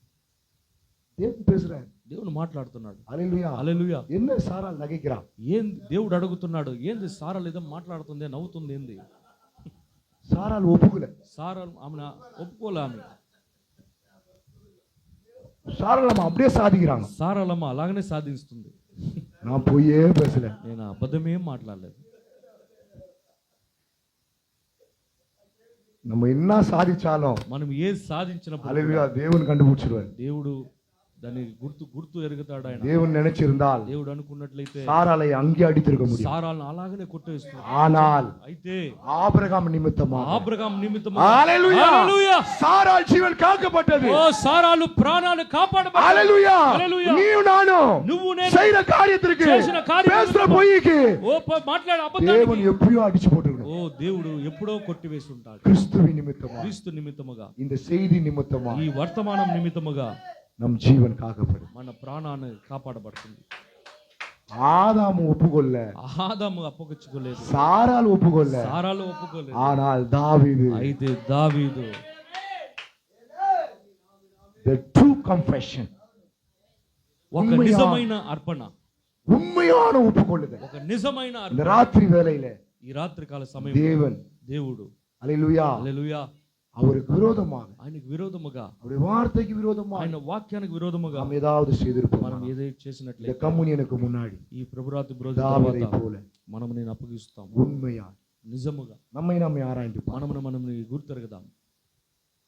దేవుడు பேசுறார். దేవుడు మాట్లాడుతున్నాడు. హalleluya. హల్లెలూయా. என்ன சாராள் நகைக்கிறான்? ఏం దేవుడు అడుగుతున్నాడు. ఏంది సారళ ఏదో మాట్లాడుతుంది, నవ్వుతుంది. ఏంది சாராள் ஒப்புக்கல. సారళ ఆమె ఒప్పుకోలే. ఆమె சாராளம்மா அப்படியே சாதிக்கிறாங்க. సారళమ్మ అలాగనే సాధిస్తుంది. நான் போயே பேசல, నేను అబద్ధమేం మాట్లాడలేదు. நம்ம என்ன சாதிச்சாலும் మనం ఏది సాధించినప్పుడు హalleluya தேவன் கண்டுபிடிச்சிருவார். దేవుడు దాన్ని గుర్తు ఎరుగుతాడు. ఆయన தேவன் நினைச்சிருந்தால் దేవుడు అనుకున్నట్లయితే சாராளை அங்கே அடித்திருக்க முடியும். సారాలను అలాగనే కొట్టేస్తాడు. ஆனால் అయితే ஆபிரகாம் நிமித்தமா ఆబ్రహాం నిమిత్తము హalleluya హల్లెలూయా. சாராள் జీవన్ కాకపట్టது. ఓ సారాలు ప్రాణాలు కాపాడబడ్డాయి. హalleluya. హల్లెలూయా. నీవు నాను నువ్వు నేను செய்யற காரியத்திற்கு చేసిన కార్యం பேசுற பொய்க்கு ఓ మాట్లాడే தேவன் అబద్ధానికి எப்படியோ அடிச்சு போட்டுருக்கணும். ఓ దేవుడు ఎప్పుడో కొట్టివేసి ఉంటాడు. கிறிஸ்துவின் நிமித்தமா, క్రీస్తు నిమిత్తముగా, இந்த செய்தி நிமித்தமா ఈ వర్తమానం నిమిత్తముగా நம் ஜீவன் காக்கப்படும். మన ప్రాణాన్ని కాపాడబడుతుంది. ஆதாம் ஒப்புக்கொள்ள, ఆదాము అప్పగించుకోలేదు. சாராள் ஒப்புக்கொள்ள, సారాలు ఒప్పుకోలేదు. ஆனால் தாவீது అయితే దావీదు the true confession, ఒక నిజమైన అర్పణ, உண்மையான ஒப்புக்கொள்ளுதல். ఒక నిజమైన இந்த అర్పణ ராத்திரி வேளையில ఈ రాత్రి కాల సమయం தேவன் దేవుడు ஹalleluya హల్లెలూయా அவருக்கு விரோதமாக, ఆయనకు విరోధముగా, அவருடைய வார்த்தைக்கு விரோதமாக ఆయన వాక్యానికి విరోధముగా நாம் ஏதாவது செய்திருப்போம். మనం ఏదైతే இந்த చేసినట్లయితే கம்யூனியனுக்கு முன்னாடி ఈ ప్రభురాత్రి రోజు தாவீதை తర్వాత போல మనం నేను అప్పగిస్తాం. உண்மையா నిజముగా நம்மை ஆராய்ந்து మనం గుర్తెరగదాం.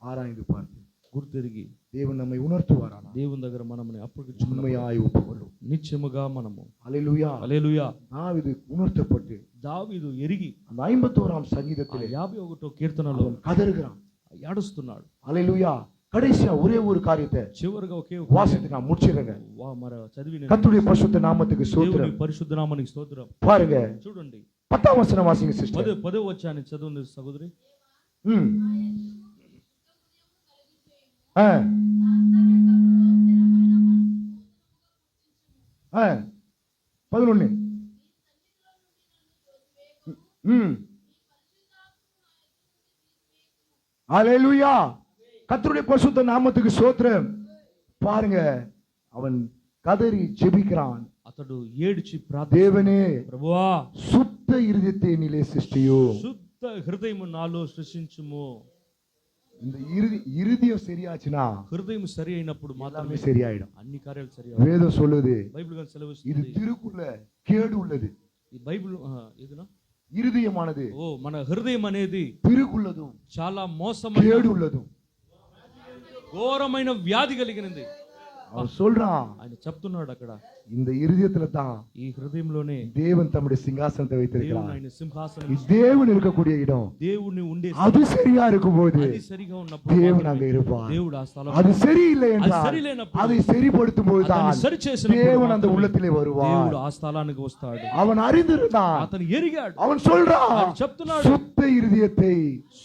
ஆராய்ந்து பார்த்து గుర్తెరిగి தேவன் நம்மை உணர்த்துவாரானா దేవుని దగ్గర మనం అప్పగించుకున్న உண்மையாய் ஒப்புக்கொள்ளும். నిత్యముగా మనము ஹalleluya. హల్లెలూయా. தாவீது உணர்த்தப்பட்டு దావీదు ఎరిగి அந்த 51ஆம் சங்கீதத்திலே 51వ కీర్తనలో அவன் கதறுகிறான். ఏడుస్తున్నాడు. ஹalleluya. கடைசியா ஒரே ஒரு காரியத்தை చివరిగా ఒకే வாசித்து நான் முடிச்சிடுறேங்க. మరి చదివి கர்த்தருடைய பரிசுத்த நாமத்துக்கு దేవుని ஸ்தோத்திரம். పరిశుద్ధ నామానికి స్తోత్రం. பாருங்க, చూడండి 10ஆம் வசனம் வாசிங்க சிஸ்டர். 10వ వచనాన్ని చదవండి సహోదరి. ம். 11. ஹalleluya. கர்த்தருடைய பரிசுத்த நாமத்துக்கு ஸ்தோத்திரம். பாருங்க, அவன் கதறி ஜெபிக்கிறான். అతడు ఏడ్చి தேவனே, ప్రభువా சுத்த இருதயத்தை நீலே சிருஷ்டியோ. శుద్ధ హృదయము నాలో సృష్టించుము. இந்த இருதயம் சரியாச்சுனா హృదయం సరి అయినప్పుడు మాత్రమే எல்லாமே சரியாயிடும். అన్ని కార్యాలు సరి అవుతాయి. வேதம் சொல்லுது, బైబిల్ గాని இது సెలవిస్తుంది. திருக்குள்ள கேடு உள்ளது. ఈ బైబిల్ ఏదినా இருதயமானது ఓ మన హృదయం అనేది திருக்குள்ளதும் చాలా మోసమైన கேடு உள்ளதும். ఘోరమైన వ్యాధి కలిగినది. அவன் சொல்றான், ఆయన చెప్తున్నాడు అక్కడ இந்த இருதயத்துல தான் ఈ హృదయంలోనే தேவன் தம்முடைய சிங்காசனத்தை దేవుని வைத்திருக்கிறார். ఆయన సింహాసనం இது தேவன் இருக்கக்கூடிய இடம். దేవుని ఉండే அது சரியா இருக்கும்போது అది సరిగా ఉన్నప్పుడు தேவன் మాత్రమే அங்க இருப்பார். దేవుడు ఆ స్థలం அது சரியில்லை అది என்றால் సరిలేనప్పుడు அதை சரிப்படுத்தும் போதுதான் అతన్ని సరి చేసినప్పుడు தேவன் அந்த మాత్రమే உள்ளத்திலே வருவார். దేవుడు ఆ స్థలానికి వస్తాడు. அவன் அறிந்திருந்தான். అతను ఎరిగాడు. அவன் சொல்றான், ఆయన చెప్తున్నాడు, சுத்த இருதயத்தை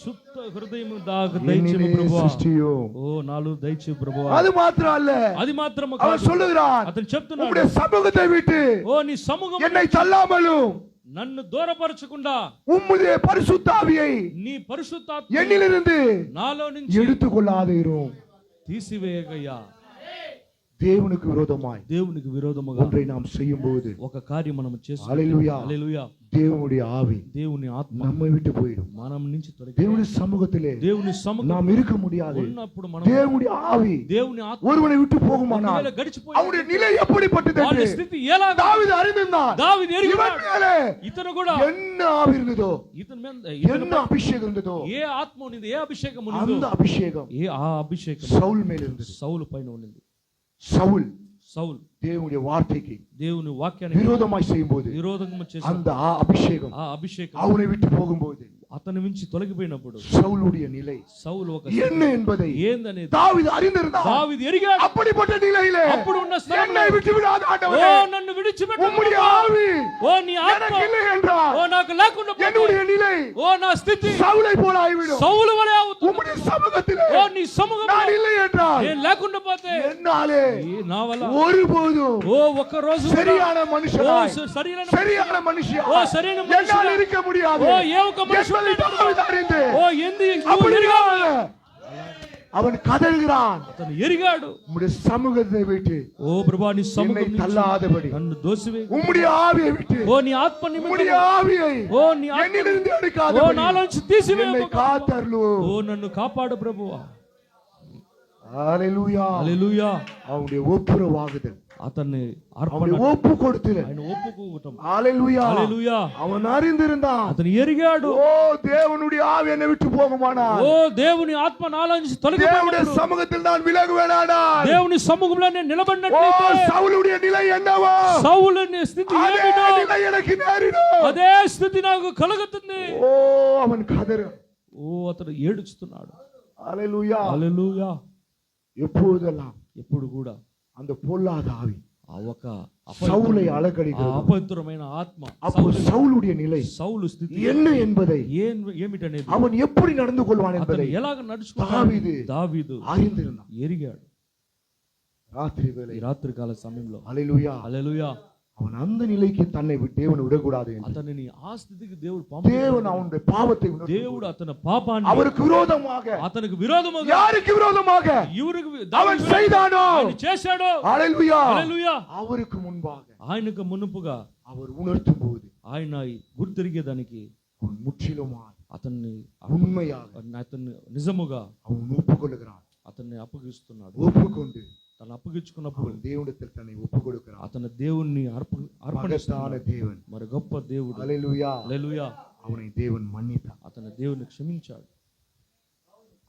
శుద్ధ హృదయము దాకా దయచేయు என்னிலே ప్రభువా. சிருஷ்டியும். ఓ నాలో దయచేయు ప్రభువా. அது மாத்திரம் அல்ல, అది మాత్రమే அவன் కాదు. சொல்லுகிறான், అతను చెప్తున్నాడు, உம்முடைய சமூகத்தை விட்டு ఓ నీ సముఖం என்னை தள்ளாமலும் నన్ను దూరపరచకుండా உம்முடைய பரிசுத்தாவியை నీ పరిశుద్ధాత్మ என்னிலிருந்து నాలో నుంచి எடுத்துக்கொள்ளாதீரும். తీసివేయగయ్యా. దేవునికి విరోధమాய் దేవునికి విరోధముగా ஒன்றை நாம் செய்யும்போது ఒక కార్యం మనం చేస్తాం. హల్లెలూయా హల్లెలూయా. தேவனுடைய ஆவி దేవుని ఆత్మ நம்மை விட்டு போயிடும். మనం నుంచి తొలగి தேவனுடைய சமூகத்திலே దేవుని సముఖం நாம் இருக்க முடியாது. ఉన్నప్పుడు మనం தேவனுடைய ஆவி దేవుని ఆత్మ ஒருவனை விட்டு போகுமானால் గడిచిపోయి அவனுடைய நிலை எப்படிப்பட்டது వాళ్ళ என்று స్థితి ఎలా தாவீது அறிந்திருந்தான். దావీదు இவன் ఎరిగాడు. மேலே ఇతను కూడా என்ன ஆவி இருந்ததோ, ఇతని మీద என்ன அபிஷேகம் இருந்ததோ, ఏ ఆత్మ ఉన్నది, ఏ అభిషేకం ఉన్నదో, அந்த அபிஷேகம் ఆ అభిషేకం சவுல் மேல் இருந்தது. సౌలు పైన ఉన్నది. சவுல் సౌలు தேவனுடைய வார்த்தைக்கு దేవుని వాక్యానికి விரோதமாய் செய்யும்போது విరోధంగా చేసి அந்த அபிஷேகம் ఆ అభిషేకం அவனை விட்டு போகும்போது అతని నుంచి తొలగిపోయినప్పుడు சவுலுடைய நிலை సౌలు ఒక என்ன என்பதை ఏందనేది தாவீது அறிந்திருந்தான். దావీదు ఎరిగాడు. அப்படிப்பட்ட நிலையிலே అప్పుడు ఉన్న என்னை விட்டு விடாத ఓ ஆண்டவரே, నన్ను విడిచిపెట్టు, உம்முடைய ஆவி ఓ నీ ఆత్మ எனக்கு இல்லை என்றால் ఓ నాకు లేకుండా పోతే, என்னுடைய நிலை ఓ నా స్థితి சவுலை போல ஆகிவிடும். సౌలు వలె అవుతుంది. உம்முடைய சமூகத்திலே ఓ నీ సముఖంలో நான் இல்லை என்றால் నేను లేకుండా పోతే என்னாலே నా వల్ల ஒருபோதும் ఓ ఒక్క రోజు சரியான ఓ மனுஷனாய் சரியான மனுஷியா ఓ సరైన మనిషిగా என்னால் இருக்க முடியாது. ఓ ఏ ఒక్క మనిషి என்பதை தாவீது அறிந்து ఓ ఎందు அப்படி அவன் கதறுகிறான். అతను ఎరిగాడు. உம்முடைய சமூகத்தை விட்டு ఓ ప్రభువా నీ என்னை సముఖం నుంచి தள்ளாதபடி నన్ను దోసివేయి. உம்முடைய ஆவியை விட்டு ఓ నీ ఆత్మ உம்முடைய నిమిత్తము ஆவியை ఓ నీ ఆత్మ என்னிலிருந்து ఓ எடுக்காதபடி నాలోంచి తీసివేయకు. என்னை காத்தருளு. ఓ నన్ను కాపాడు ప్రభువా. ஹalleluya. హల్లెలూయా. அவனுடைய ஒப்புரவாகுதல், అతన్ని అర్పణ, அவனுடைய ஒப்பு கொடுத்தல். ఆయన ఒప్పుకోవటం. ஹalleluya. హల్లెలూయా. அவன் அறிந்திருந்தான். అతను ఎరిగాడు. ஓ தேவனுடைய ஆவி என்னை விட்டு போகுமானால், ఓ దేవుని ఆత్మ నాలోంచి தேவனுடைய తొలగిపోయినప్పుడు சமூகத்தில் நான் விலகுவேனானால், దేవుని సముఖంలో నేను ஓ నిలబడినట్లయితే சவுலுடைய நிலை என்னவோ సౌలుని స్థితి அதே ఏమిటో நிலை எனக்கு நேரிடும். అదే స్థితి నాకు కలుగుతుంది. ஓ அவன் கதறு. ఓ అతను ఏడుస్తున్నాడు. ஹalleluya. హల్లెలూయా. எப்போதெல்லாம் ఎప్పుడు కూడా அந்த பொல்லாத ஆவி ఆ ఒక சவுலை ఆ அலக்கடிக்கிறது. అపవిత్రమైన ఆత్మ அப்போ சவுலுடைய நிலை సౌలు స్థితి என்ன என்பதை ఏమిటనేది, அவன் எப்படி நடந்து கொள்வான் అతను என்பதை ఎలాగ నడుచుకుంటాడు தாவீது దావీదు அறிந்திருந்தான். ఎరిగాడు. ராத்திரி வேளை ఈ రాత్రి కాల సమయంలో ஹalleluya, హల్లెలూయా, அவன் அந்த நிலைக்கு தன்னை தேவன் விடக்கூடாது என்று అతనిని ఆ స్థితికి దేవుడు தேவன் அவனுடைய பாவத்தை உணர்த்தி దేవుడు అతని పాపాన్ని அவருக்கு விரோதமாக, అతనికి విరోధముగా யாருக்கு விரோதமாக ఎవరికి அவன் செய்தானோ, ఆయన చేశాడో ஹalleluya, హల్లెలూయా, அவருக்கு முன்பாக ఆయనకు మునుపుగా அவர் உணர்த்தும் போது ఆయన గుర్తిరిగేదానికి அவன் முற்றிலுமாய் అతన్ని உண்மையாக అతన్ని నిజముగా அவன் ஒப்புக்கொள்கிறான். అతన్ని అప్పగిస్తున్నాడు. ஒப்புக்கொண்டு తను అప్పగించుకున్నప్పుడు அவன் தேவனிடத்தில் தன்னை ஒப்புக்கொடுக்கிறான். అతను దేవుణ్ణి అర్పణిస్తున్నాడు. மகத்தான தேவன், మరి గొప్ప దేవుడు. ஹalleluya, హల్లెలూయా. அவனை தேவன் மன்னித்தார். అతను దేవుని క్షమించాడు.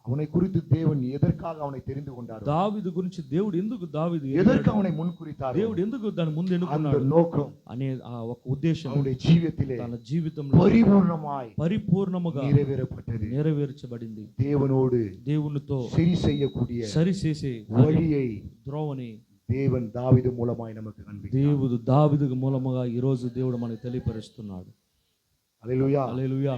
அவனை குறித்து தேவன் எதற்காக அவனை தெரிந்து கொண்டார், దావీదు గురించి దేవుడు ఎందుకు దావీదు எதற்கு அவனை முன்குறித்தார், దేవుడు ఎందుకు దాని ముందు அந்த ఎన్నుకున్నాడు நோக்கம் అనే ఆ ఒక ఉద్దేశం அவனுடைய ஜீவியத்திலே తన జీవితంలో பரிபூர்ணமாய் పరిపూర్ణముగా நிறைவேறப்பட்டது. నెరవేర్చబడింది. தேவனோடு దేవునితో சரி செய்யக்கூடிய సరిచేసే வழியை ద్రోవని தேவன் தாவீது மூலமாய் நமக்கு காண்பித்தார். దేవుడు దావీదు మూలముగా ఈ రోజు దేవుడు మనకు తెలియపరుస్తున్నాడు. ஹalleluya. హల్లెలూయా.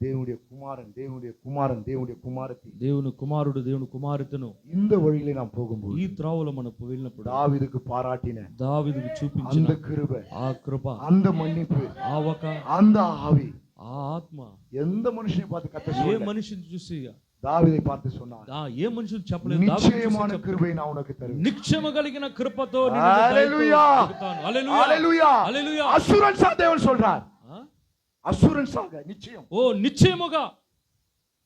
தேவனுடைய குமாரன், தேவனுடைய குமாரன், தேவனுடைய குமாரத்தி, దేవుని కుమారుడు, దేవుని కుమార్తెను இந்த வழியிலே நாம் போகும்போது ఈ త్రావులో మనం వెళ్ళినప్పుడు தாவீதுக்கு பாராட்டின దావీదుకు చూపించిన அந்த கிருபை, ఆ కృప, அந்த மன்னிப்பு, ఆ ఒక அந்த ஆவி ఆ ఆత్మ எந்த మనిషిని பார்த்து கத்த ఏ சொல்ல, మనిషిని చూసి தாவீதை பார்த்து சொன்னார், ఏ మనిషిని చెప్పలేదు. దావీదును చూసి நிச்சயமான చెప్పలేదు. கிருபை நான் உனக்கு தருவேன். నిక్షేమ కలిగిన కృపతో నిన్ను హల్లెలూయా. దయతో హల్లెలూయా. ஹalleluya. హల్లెలూయా. அசூரன்ஸா தேவன் சொல்றார். ఆ? அசூரன்ஸாக நிச்சயம். ఓ నిశ్చయముగా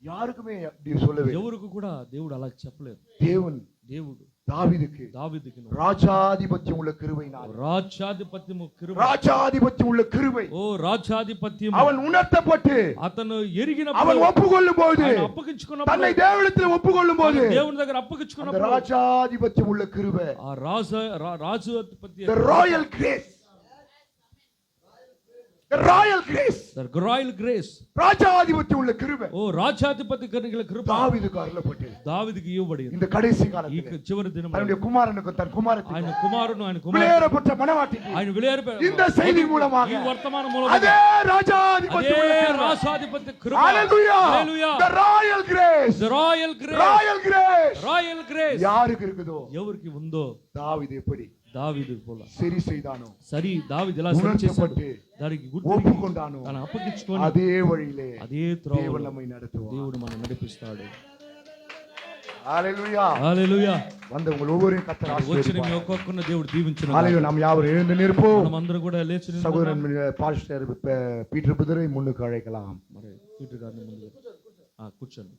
யாருக்குமே அப்படி சொல்லவே இல்லை. ఎవరికి కూడా దేవుడు అలా చెప్పలేదు. தேவன் దేవుడు தாவீதுக்கு దావీదుకి ராஜாதிபத்தியம் உள்ள கிருபையினால், రాజ్యాధిపత్యము కృప, ராஜாதிபத்தியம் உள்ள கிருபை ఓ రాజ్యాధిపత్యం அவன் உணர்த்தப்பட்டு అతను ఎరిగిన அவன் ஒப்புக்கொள்ளும் போது, అప్పగించుకున్నప్పుడు, தன்னை தேவனிடத்தில் ஒப்புக்கொள்ளும் போது, దేవుని దగ్గర அந்த అప్పగించుకున్నప్పుడు ராஜாதிபத்தியம் உள்ள கிருபை, ఆ రాజాధిపత్య the royal grace, the royal grace, royal grace, ராஜாதிபத்தியம் உள்ள கிருபை ఓ రాజ్యాధిపతి కలిగిన కృప தாவீதுக்கு அருளப்பட்டது. దావీదుకి ఇవ్వబడింది. இந்த கடைசி ఈ காலத்தில் చివరి దినం தன்னுடைய குமாரனுக்கு, தன் ఆయన குமாரத்திற்கு, కుమారుడు, ఆయన కుమారుడు, விலையேறப்பட்ட மனவாட்டிக்கு ఆయన విలేరు இந்த செய்தி மூலமாக ఈ వర్తమాన அதே మూలముగా ராஜாதிபத்தியம் అదే உள்ள கிருபை, రాజాధిపతి కృప, ஹalleluya, హల్లెలూయా, the royal grace, royal grace, royal grace royal grace யாருக்கு இருக்குதோ, ఎవరికి ఉందో தாவீது எப்படி దావీదు పోల சரி செய்தானோ, సరి దావీదు ఎలా సరి చేశాడు, உணர்த்தப்பட்டு దానికి ஒப்புக்கொண்டானோ, తన అప్పగించుకొని அதே வழியிலே అదే தேவன் త్రోవలో நம்மை நடத்துவார். దేవుడు మనం నడిపిస్తాడు. హల్లెలూయా. హల్లెలూయా. வந்து உங்கள் ஒவ்வொருவரையும் கர்த்தர் వచ్చిన ஆசீர்வதிப்பார். మీ ఒక్కొక్కరిని దేవుడు దీవించును. ஹalleluya. நாம் யாவரும் எழுந்து நிற்போம். మనం అందరం కూడా లేచి నిలబడదాం. சகோதரன் பாஸ்டர் பீட்டர் புதரை முன்னுக்கு அழைக்கலாம். మరి పీటర్ గారిని ముందుగా కూర్చోండి.